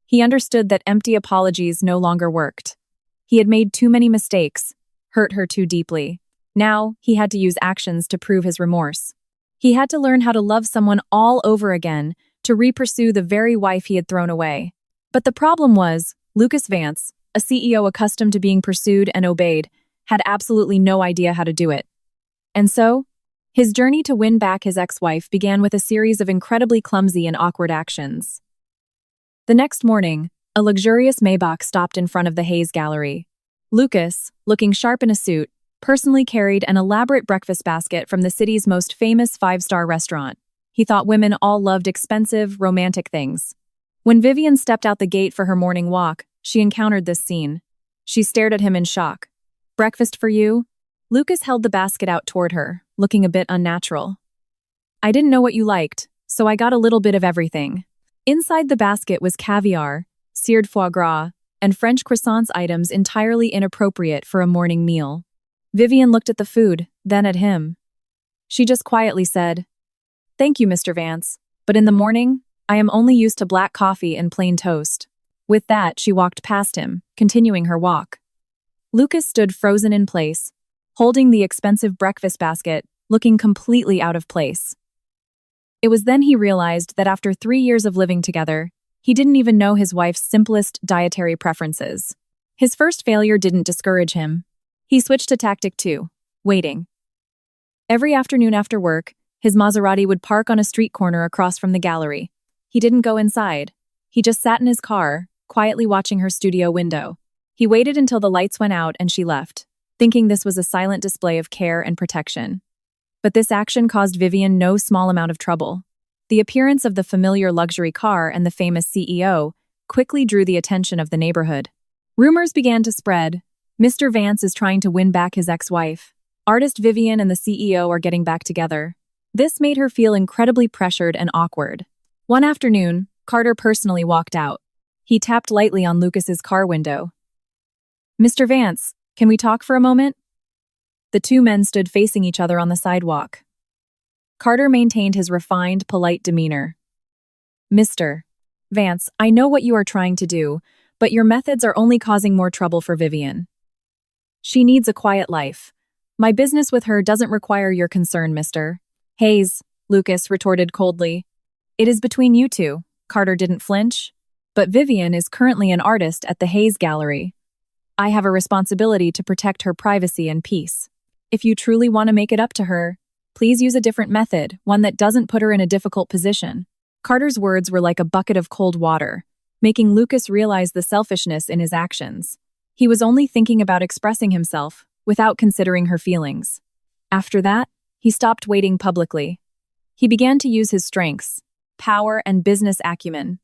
He understood that empty apologies no longer worked. He had made too many mistakes, hurt her too deeply. Now, he had to use actions to prove his remorse. He had to learn how to love someone all over again, to re-pursue the very wife he had thrown away. But the problem was, Lucas Vance, a CEO accustomed to being pursued and obeyed, had absolutely no idea how to do it. And so, his journey to win back his ex-wife began with a series of incredibly clumsy and awkward actions. The next morning, a luxurious Maybach stopped in front of the Hayes Gallery. Lucas, looking sharp in a suit, personally carried an elaborate breakfast basket from the city's most famous five-star restaurant. He thought women all loved expensive, romantic things. When Vivian stepped out the gate for her morning walk, she encountered this scene. She stared at him in shock. Breakfast for you? Lucas held the basket out toward her, looking a bit unnatural. I didn't know what you liked, so I got a little bit of everything. Inside the basket was caviar, seared foie gras, and French croissants, items entirely inappropriate for a morning meal. Vivian looked at the food, then at him. She just quietly said, Thank you, Mr. Vance, but in the morning, I am only used to black coffee and plain toast. With that, she walked past him, continuing her walk. Lucas stood frozen in place, holding the expensive breakfast basket, looking completely out of place. It was then he realized that after 3 years of living together, he didn't even know his wife's simplest dietary preferences. His first failure didn't discourage him. He switched to tactic 2, waiting. Every afternoon after work, his Maserati would park on a street corner across from the gallery. He didn't go inside. He just sat in his car, quietly watching her studio window. He waited until the lights went out and she left, thinking this was a silent display of care and protection. But this action caused Vivian no small amount of trouble. The appearance of the familiar luxury car and the famous CEO quickly drew the attention of the neighborhood. Rumors began to spread. Mr. Vance is trying to win back his ex-wife. Artist Vivian and the CEO are getting back together. This made her feel incredibly pressured and awkward. One afternoon, Carter personally walked out. He tapped lightly on Lucas's car window. Mr. Vance, can we talk for a moment? The two men stood facing each other on the sidewalk. Carter maintained his refined, polite demeanor. Mr. Vance, I know what you are trying to do, but your methods are only causing more trouble for Vivian. She needs a quiet life. My business with her doesn't require your concern, Mr. Hayes, Lucas retorted coldly. It is between you two. Carter didn't flinch. But Vivian is currently an artist at the Hayes Gallery. I have a responsibility to protect her privacy and peace. If you truly want to make it up to her, please use a different method, one that doesn't put her in a difficult position. Carter's words were like a bucket of cold water, making Lucas realize the selfishness in his actions. He was only thinking about expressing himself, without considering her feelings. After that, he stopped waiting publicly. He began to use his strengths, power, and business acumen.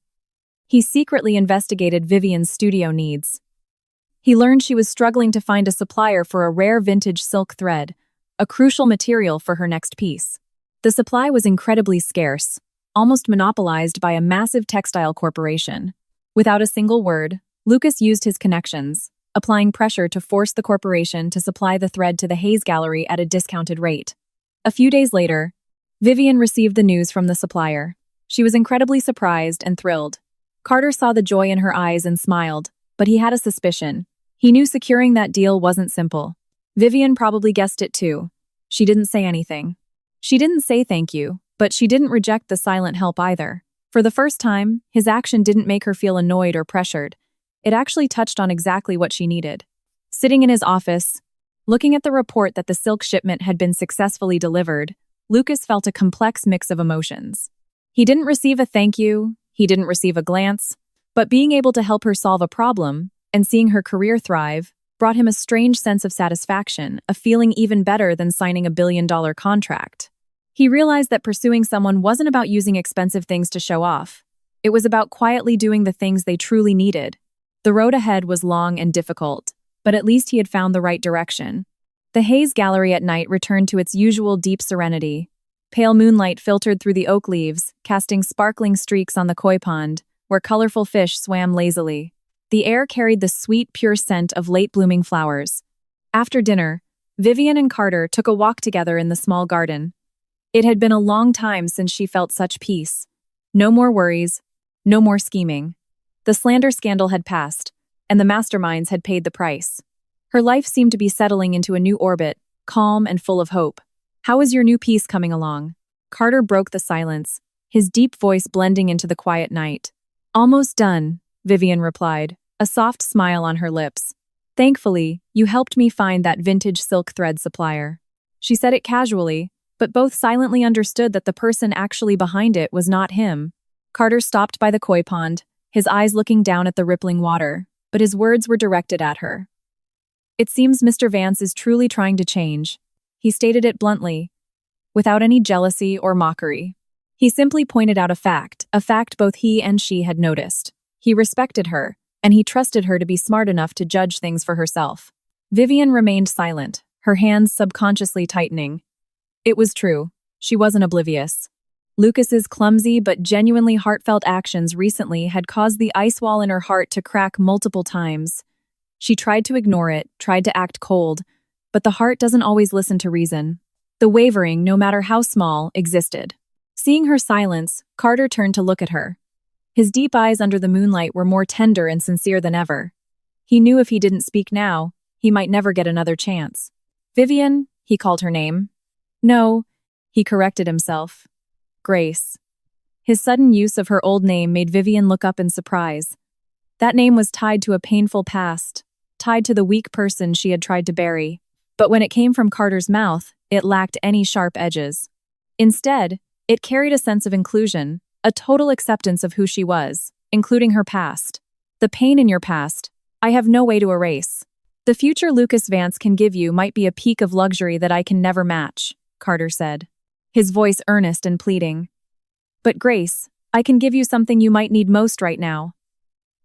He secretly investigated Vivian's studio needs. He learned she was struggling to find a supplier for a rare vintage silk thread, a crucial material for her next piece. The supply was incredibly scarce, almost monopolized by a massive textile corporation. Without a single word, Lucas used his connections, applying pressure to force the corporation to supply the thread to the Hayes Gallery at a discounted rate. A few days later, Vivian received the news from the supplier. She was incredibly surprised and thrilled. Carter saw the joy in her eyes and smiled, but he had a suspicion. He knew securing that deal wasn't simple. Vivian probably guessed it too. She didn't say anything. She didn't say thank you, but she didn't reject the silent help either. For the first time, his action didn't make her feel annoyed or pressured. It actually touched on exactly what she needed. Sitting in his office, looking at the report that the silk shipment had been successfully delivered, Lucas felt a complex mix of emotions. He didn't receive a thank you, he didn't receive a glance, but being able to help her solve a problem and seeing her career thrive brought him a strange sense of satisfaction, a feeling even better than signing a billion-dollar contract. He realized that pursuing someone wasn't about using expensive things to show off. It was about quietly doing the things they truly needed. The road ahead was long and difficult, but at least he had found the right direction. The Hayes Gallery at night returned to its usual deep serenity. Pale moonlight filtered through the oak leaves, casting sparkling streaks on the koi pond, where colorful fish swam lazily. The air carried the sweet, pure scent of late-blooming flowers. After dinner, Vivian and Carter took a walk together in the small garden. It had been a long time since she felt such peace. No more worries, no more scheming. The slander scandal had passed, and the masterminds had paid the price. Her life seemed to be settling into a new orbit, calm and full of hope. "How is your new piece coming along?" Carter broke the silence, his deep voice blending into the quiet night. "Almost done," Vivian replied, a soft smile on her lips. "Thankfully, you helped me find that vintage silk thread supplier." She said it casually, but both silently understood that the person actually behind it was not him. Carter stopped by the koi pond, his eyes looking down at the rippling water, but his words were directed at her. "It seems Mr. Vance is truly trying to change." He stated it bluntly, without any jealousy or mockery. He simply pointed out a fact both he and she had noticed. He respected her, and he trusted her to be smart enough to judge things for herself. Vivian remained silent, her hands subconsciously tightening. It was true. She wasn't oblivious. Lucas's clumsy but genuinely heartfelt actions recently had caused the ice wall in her heart to crack multiple times. She tried to ignore it, tried to act cold, but the heart doesn't always listen to reason. The wavering, no matter how small, existed. Seeing her silence, Carter turned to look at her. His deep eyes under the moonlight were more tender and sincere than ever. He knew if he didn't speak now, he might never get another chance. "Vivian," he called her name. "No," he corrected himself. "Grace." His sudden use of her old name made Vivian look up in surprise. That name was tied to a painful past, tied to the weak person she had tried to bury. But when it came from Carter's mouth, it lacked any sharp edges. Instead, it carried a sense of inclusion, a total acceptance of who she was, including her past. "The pain in your past, I have no way to erase. The future Lucas Vance can give you might be a peak of luxury that I can never match," Carter said, his voice earnest and pleading. "But Grace, I can give you something you might need most right now."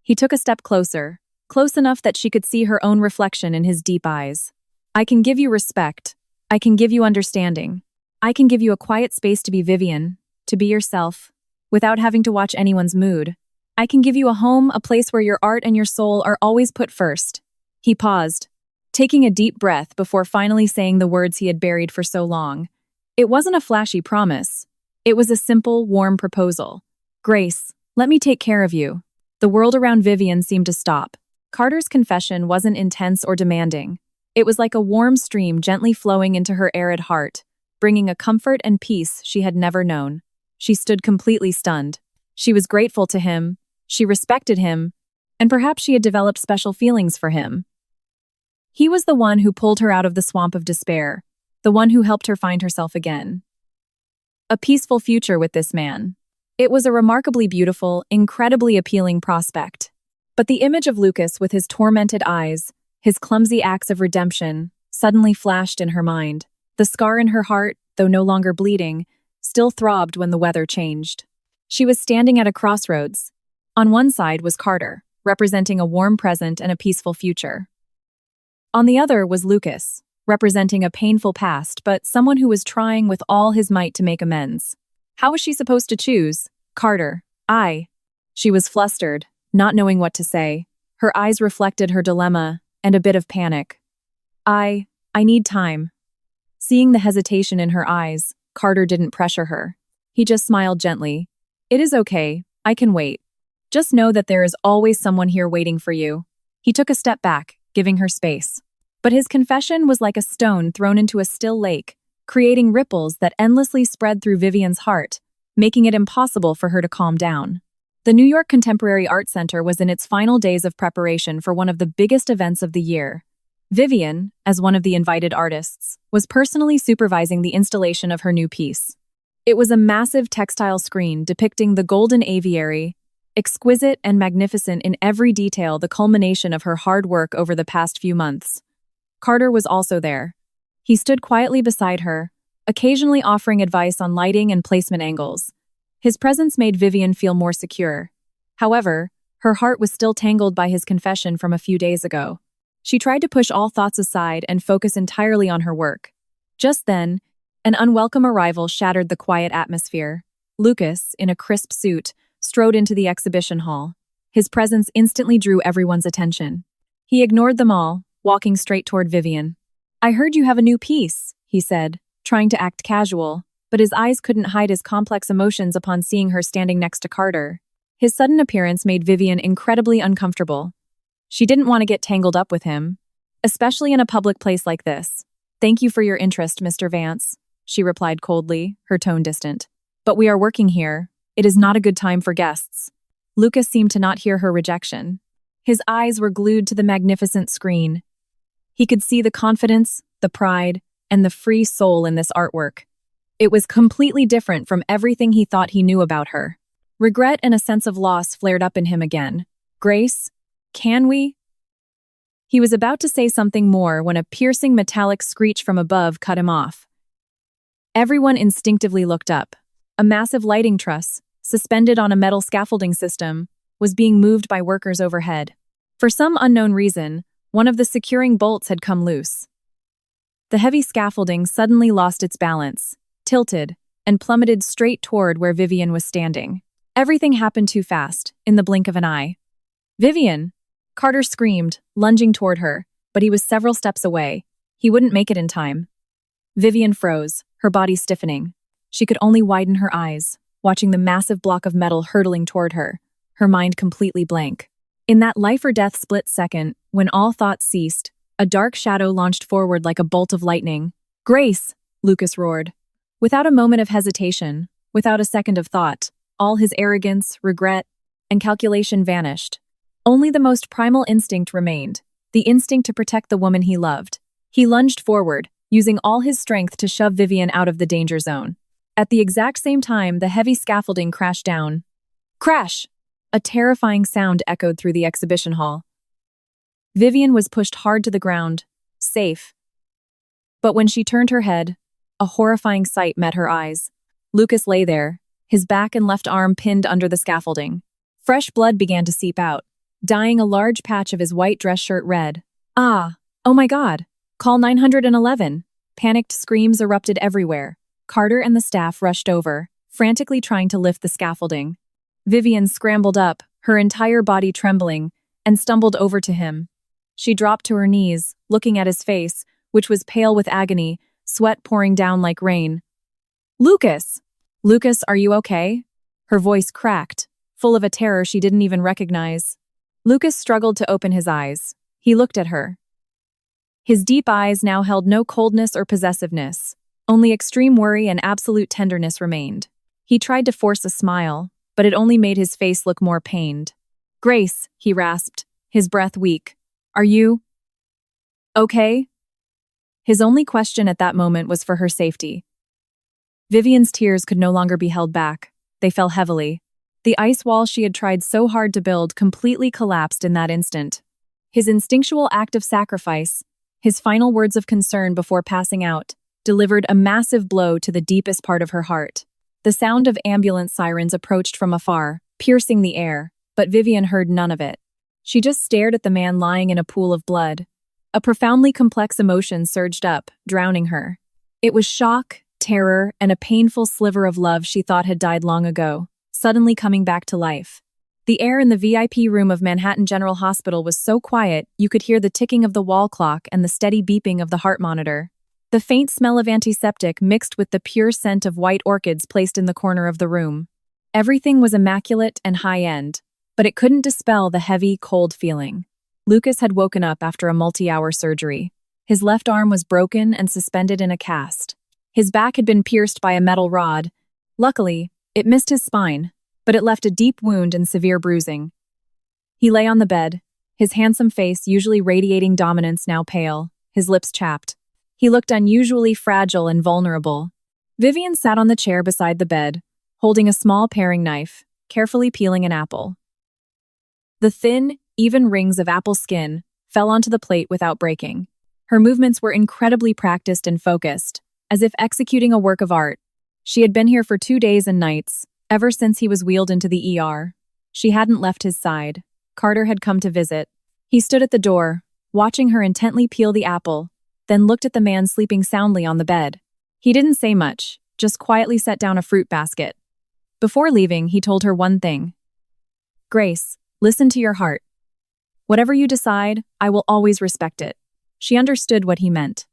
He took a step closer, close enough that she could see her own reflection in his deep eyes. "I can give you respect. I can give you understanding. I can give you a quiet space to be Vivian, to be yourself, without having to watch anyone's mood. I can give you a home, a place where your art and your soul are always put first." He paused, taking a deep breath before finally saying the words he had buried for so long. It wasn't a flashy promise. It was a simple, warm proposal. "Grace, let me take care of you." The world around Vivian seemed to stop. Carter's confession wasn't intense or demanding. It was like a warm stream gently flowing into her arid heart, bringing a comfort and peace she had never known. She stood completely stunned. She was grateful to him, she respected him, and perhaps she had developed special feelings for him. He was the one who pulled her out of the swamp of despair, the one who helped her find herself again. A peaceful future with this man. It was a remarkably beautiful, incredibly appealing prospect. But the image of Lucas with his tormented eyes, His clumsy acts of redemption suddenly flashed in her mind. The scar in her heart, though no longer bleeding, still throbbed when the weather changed. She was standing at a crossroads. On one side was Carter, representing a warm present and a peaceful future. On the other was Lucas, representing a painful past, but someone who was trying with all his might to make amends. How was she supposed to choose? Carter. She was flustered, not knowing what to say. Her eyes reflected her dilemma and a bit of panic. I need time. Seeing the hesitation in her eyes, Carter didn't pressure her. He just smiled gently. It is okay, I can wait. Just know that there is always someone here waiting for you. He took a step back, giving her space. But his confession was like a stone thrown into a still lake, creating ripples that endlessly spread through Vivian's heart, making it impossible for her to calm down. The New York Contemporary Art Center was in its final days of preparation for one of the biggest events of the year. Vivian, as one of the invited artists, was personally supervising the installation of her new piece. It was a massive textile screen depicting the golden aviary, exquisite and magnificent in every detail, the culmination of her hard work over the past few months. Carter was also there. He stood quietly beside her, occasionally offering advice on lighting and placement angles. His presence made Vivian feel more secure. However, her heart was still tangled by his confession from a few days ago. She tried to push all thoughts aside and focus entirely on her work. Just then, an unwelcome arrival shattered the quiet atmosphere. Lucas, in a crisp suit, strode into the exhibition hall. His presence instantly drew everyone's attention. He ignored them all, walking straight toward Vivian. I heard you have a new piece, he said, trying to act casual, but his eyes couldn't hide his complex emotions upon seeing her standing next to Carter. His sudden appearance made Vivian incredibly uncomfortable. She didn't want to get tangled up with him, especially in a public place like this. Thank you for your interest, Mr. Vance, she replied coldly, her tone distant. But we are working here. It is not a good time for guests. Lucas seemed to not hear her rejection. His eyes were glued to the magnificent screen. He could see the confidence, the pride, and the free soul in this artwork. It was completely different from everything he thought he knew about her. Regret and a sense of loss flared up in him again. Grace, can we? He was about to say something more when a piercing metallic screech from above cut him off. Everyone instinctively looked up. A massive lighting truss, suspended on a metal scaffolding system, was being moved by workers overhead. For some unknown reason, one of the securing bolts had come loose. The heavy scaffolding suddenly lost its balance, tilted, and plummeted straight toward where Vivian was standing. Everything happened too fast, in the blink of an eye. Vivian! Carter screamed, lunging toward her, but he was several steps away. He wouldn't make it in time. Vivian froze, her body stiffening. She could only widen her eyes, watching the massive block of metal hurtling toward her, her mind completely blank. In that life-or-death split second, when all thought ceased, a dark shadow launched forward like a bolt of lightning. Grace! Lucas roared. Without a moment of hesitation, without a second of thought, all his arrogance, regret, and calculation vanished. Only the most primal instinct remained, the instinct to protect the woman he loved. He lunged forward, using all his strength to shove Vivian out of the danger zone. At the exact same time, the heavy scaffolding crashed down. Crash! A terrifying sound echoed through the exhibition hall. Vivian was pushed hard to the ground, safe. But when she turned her head, a horrifying sight met her eyes. Lucas lay there, his back and left arm pinned under the scaffolding. Fresh blood began to seep out, dyeing a large patch of his white dress shirt red. Oh my God! Call 911! Panicked screams erupted everywhere. Carter and the staff rushed over, frantically trying to lift the scaffolding. Vivian scrambled up, her entire body trembling, and stumbled over to him. She dropped to her knees, looking at his face, which was pale with agony, sweat pouring down like rain. Lucas! Lucas, are you okay? Her voice cracked, full of a terror she didn't even recognize. Lucas struggled to open his eyes. He looked at her. His deep eyes now held no coldness or possessiveness. Only extreme worry and absolute tenderness remained. He tried to force a smile, but it only made his face look more pained. Grace, he rasped, his breath weak. Are you okay? His only question at that moment was for her safety. Vivian's tears could no longer be held back. They fell heavily. The ice wall she had tried so hard to build completely collapsed in that instant. His instinctual act of sacrifice, his final words of concern before passing out, delivered a massive blow to the deepest part of her heart. The sound of ambulance sirens approached from afar, piercing the air, but Vivian heard none of it. She just stared at the man lying in a pool of blood. A profoundly complex emotion surged up, drowning her. It was shock, terror, and a painful sliver of love she thought had died long ago, suddenly coming back to life. The air in the VIP room of Manhattan General Hospital was so quiet you could hear the ticking of the wall clock and the steady beeping of the heart monitor. The faint smell of antiseptic mixed with the pure scent of white orchids placed in the corner of the room. Everything was immaculate and high-end, but it couldn't dispel the heavy, cold feeling. Lucas had woken up after a multi-hour surgery. His left arm was broken and suspended in a cast. His back had been pierced by a metal rod. Luckily, it missed his spine, but it left a deep wound and severe bruising. He lay on the bed, his handsome face usually radiating dominance now pale, his lips chapped. He looked unusually fragile and vulnerable. Vivian sat on the chair beside the bed, holding a small paring knife, carefully peeling an apple. The thin, even rings of apple skin fell onto the plate without breaking. Her movements were incredibly practiced and focused, as if executing a work of art. She had been here for 2 days and nights, ever since he was wheeled into the ER. She hadn't left his side. Carter had come to visit. He stood at the door, watching her intently peel the apple, then looked at the man sleeping soundly on the bed. He didn't say much, just quietly set down a fruit basket. Before leaving, he told her one thing. "Grace, listen to your heart. Whatever you decide, I will always respect it." She understood what he meant.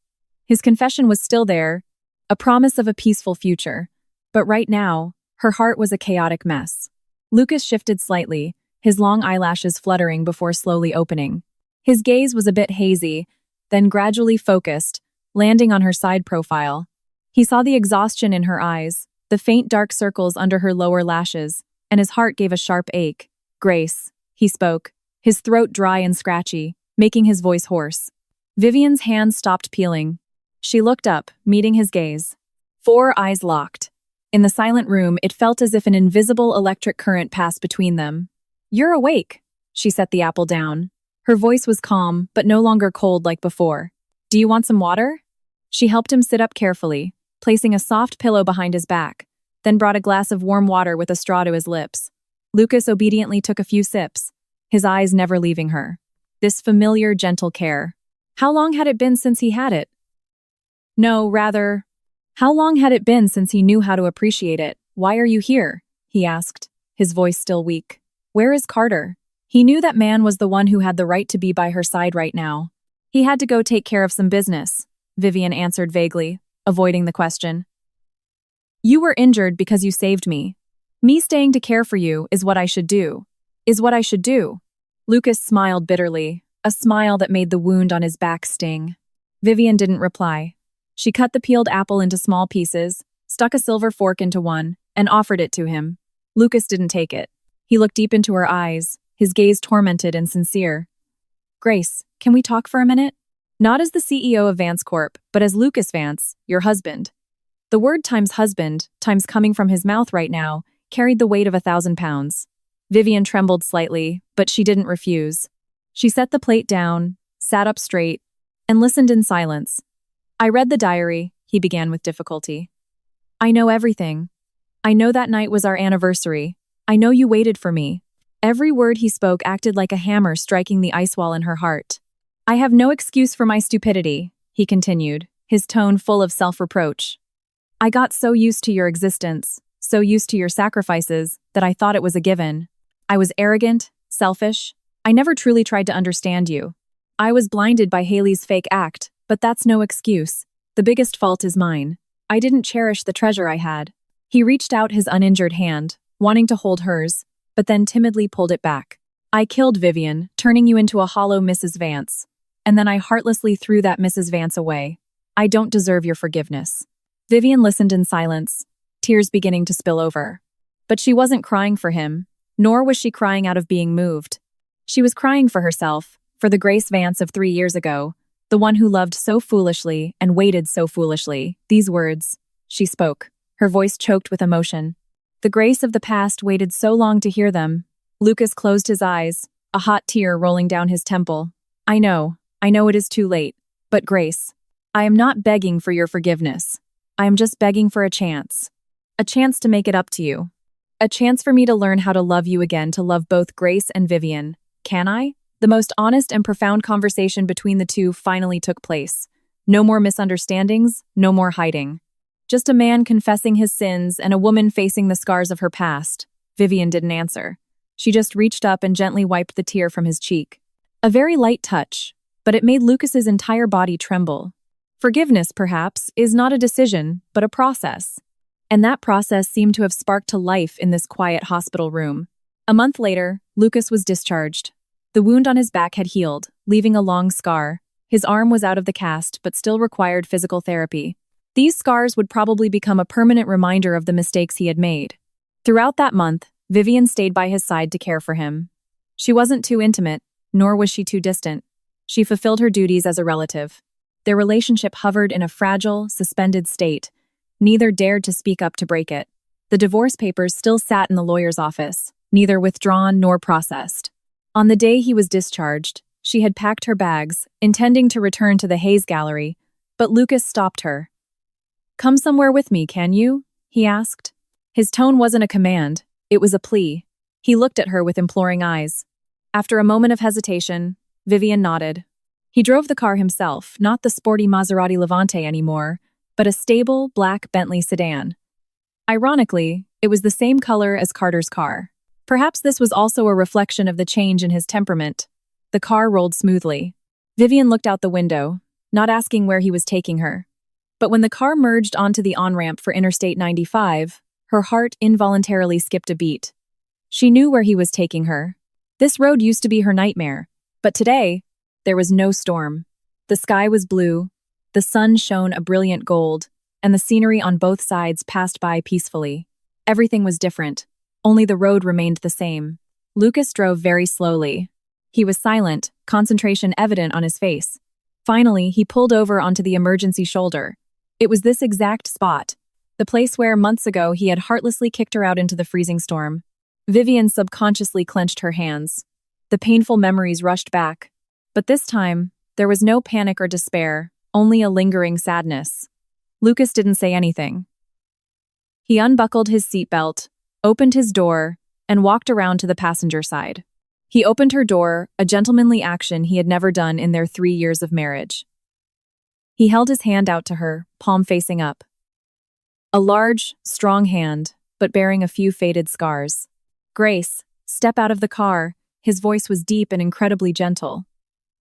His confession was still there, a promise of a peaceful future. But right now, her heart was a chaotic mess. Lucas shifted slightly, his long eyelashes fluttering before slowly opening. His gaze was a bit hazy, then gradually focused, landing on her side profile. He saw the exhaustion in her eyes, the faint dark circles under her lower lashes, and his heart gave a sharp ache. "Grace," he spoke, his throat dry and scratchy, making his voice hoarse. Vivian's hands stopped peeling. She looked up, meeting his gaze. 4 eyes locked. In the silent room, it felt as if an invisible electric current passed between them. "You're awake," she set the apple down. Her voice was calm, but no longer cold like before. "Do you want some water?" She helped him sit up carefully, placing a soft pillow behind his back, then brought a glass of warm water with a straw to his lips. Lucas obediently took a few sips, his eyes never leaving her. This familiar, gentle care. How long had it been since he had it? No, rather, how long had it been since he knew how to appreciate it? "Why are you here?" he asked, his voice still weak. "Where is Carter?" He knew that man was the one who had the right to be by her side right now. "He had to go take care of some business," Vivian answered vaguely, avoiding the question. "You were injured because you saved me. Me staying to care for you is what I should do. Is what I should do." Lucas smiled bitterly, a smile that made the wound on his back sting. Vivian didn't reply. She cut the peeled apple into small pieces, stuck a silver fork into one, and offered it to him. Lucas didn't take it. He looked deep into her eyes, his gaze tormented and sincere. "Grace, can we talk for a minute?" "Not as the CEO of Vance Corp, but as Lucas Vance, your husband." The word times husband, times coming from his mouth right now, carried the weight of 1,000 pounds. Vivian trembled slightly, but she didn't refuse. She set the plate down, sat up straight, and listened in silence. "I read the diary," he began with difficulty. "I know everything. I know that night was our anniversary. I know you waited for me." Every word he spoke acted like a hammer striking the ice wall in her heart. "I have no excuse for my stupidity," he continued, his tone full of self-reproach. "I got so used to your existence, so used to your sacrifices, that I thought it was a given. I was arrogant, selfish. I never truly tried to understand you. I was blinded by Haley's fake act, but that's no excuse. The biggest fault is mine. I didn't cherish the treasure I had." He reached out his uninjured hand, wanting to hold hers, but then timidly pulled it back. "I killed Vivian, turning you into a hollow Mrs. Vance. And then I heartlessly threw that Mrs. Vance away. I don't deserve your forgiveness." Vivian listened in silence, tears beginning to spill over. But she wasn't crying for him, nor was she crying out of being moved. She was crying for herself, for the Grace Vance of 3 years ago, the one who loved so foolishly and waited so foolishly. These words, she spoke, her voice choked with emotion. The Grace of the past waited so long to hear them. Lucas closed his eyes, a hot tear rolling down his temple. I know it is too late. But Grace, I am not begging for your forgiveness. I am just begging for a chance. A chance to make it up to you. A chance for me to learn how to love you again, to love both Grace and Vivian. Can I? The most honest and profound conversation between the two finally took place. No more misunderstandings, no more hiding. Just a man confessing his sins and a woman facing the scars of her past. Vivian didn't answer. She just reached up and gently wiped the tear from his cheek. A very light touch, but it made Lucas's entire body tremble. Forgiveness, perhaps, is not a decision, but a process. And that process seemed to have sparked to life in this quiet hospital room. A month later, Lucas was discharged. The wound on his back had healed, leaving a long scar. His arm was out of the cast, but still required physical therapy. These scars would probably become a permanent reminder of the mistakes he had made. Throughout that month, Vivian stayed by his side to care for him. She wasn't too intimate, nor was she too distant. She fulfilled her duties as a relative. Their relationship hovered in a fragile, suspended state. Neither dared to speak up to break it. The divorce papers still sat in the lawyer's office, neither withdrawn nor processed. On the day he was discharged, she had packed her bags, intending to return to the Hayes Gallery, but Lucas stopped her. "Come somewhere with me, can you?" he asked. His tone wasn't a command, it was a plea. He looked at her with imploring eyes. After a moment of hesitation, Vivian nodded. He drove the car himself, not the sporty Maserati Levante anymore, but a stable, black Bentley sedan. Ironically, it was the same color as Carter's car. Perhaps this was also a reflection of the change in his temperament. The car rolled smoothly. Vivian looked out the window, not asking where he was taking her. But when the car merged onto the on-ramp for Interstate 95, her heart involuntarily skipped a beat. She knew where he was taking her. This road used to be her nightmare, but today, there was no storm. The sky was blue, the sun shone a brilliant gold, and the scenery on both sides passed by peacefully. Everything was different, only the road remained the same. Lucas drove very slowly. He was silent, concentration evident on his face. Finally, he pulled over onto the emergency shoulder. It was this exact spot, the place where, months ago, he had heartlessly kicked her out into the freezing storm. Vivian subconsciously clenched her hands. The painful memories rushed back. But this time, there was no panic or despair, only a lingering sadness. Lucas didn't say anything. He unbuckled his seatbelt, opened his door, and walked around to the passenger side. He opened her door, a gentlemanly action he had never done in their 3 years of marriage. He held his hand out to her, palm facing up. A large, strong hand, but bearing a few faded scars. "Grace, step out of the car." His voice was deep and incredibly gentle.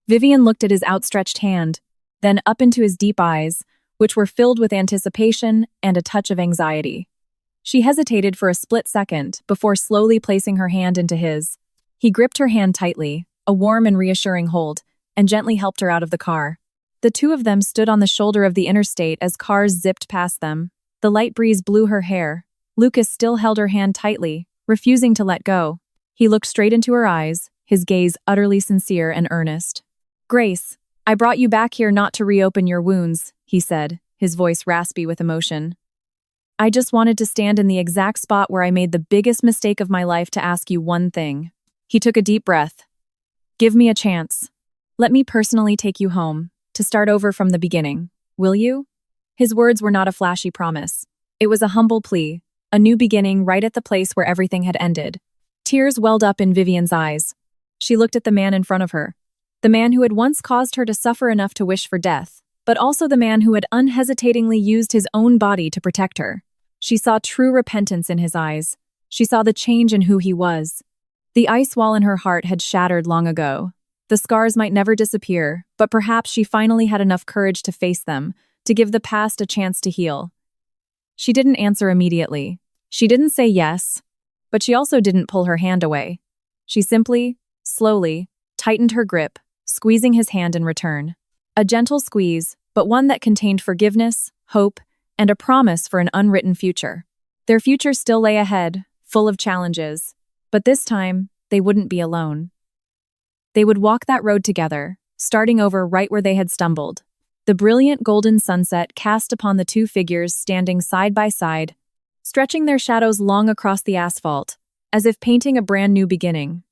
Vivian looked at his outstretched hand, then up into his deep eyes, which were filled with anticipation and a touch of anxiety. She hesitated for a split second before slowly placing her hand into his. He gripped her hand tightly, a warm and reassuring hold, and gently helped her out of the car. The two of them stood on the shoulder of the interstate as cars zipped past them. The light breeze blew her hair. Lucas still held her hand tightly, refusing to let go. He looked straight into her eyes, his gaze utterly sincere and earnest. "Grace, I brought you back here not to reopen your wounds," he said, his voice raspy with emotion. "I just wanted to stand in the exact spot where I made the biggest mistake of my life to ask you one thing." He took a deep breath. "Give me a chance. Let me personally take you home, to start over from the beginning. Will you?" His words were not a flashy promise. It was a humble plea, a new beginning right at the place where everything had ended. Tears welled up in Vivian's eyes. She looked at the man in front of her. The man who had once caused her to suffer enough to wish for death, but also the man who had unhesitatingly used his own body to protect her. She saw true repentance in his eyes. She saw the change in who he was. The ice wall in her heart had shattered long ago. The scars might never disappear, but perhaps she finally had enough courage to face them, to give the past a chance to heal. She didn't answer immediately. She didn't say yes, but she also didn't pull her hand away. She simply, slowly, tightened her grip, squeezing his hand in return. A gentle squeeze, but one that contained forgiveness, hope, and a promise for an unwritten future. Their future still lay ahead, full of challenges, but this time, they wouldn't be alone. They would walk that road together, starting over right where they had stumbled. The brilliant golden sunset cast upon the two figures standing side by side, stretching their shadows long across the asphalt, as if painting a brand new beginning.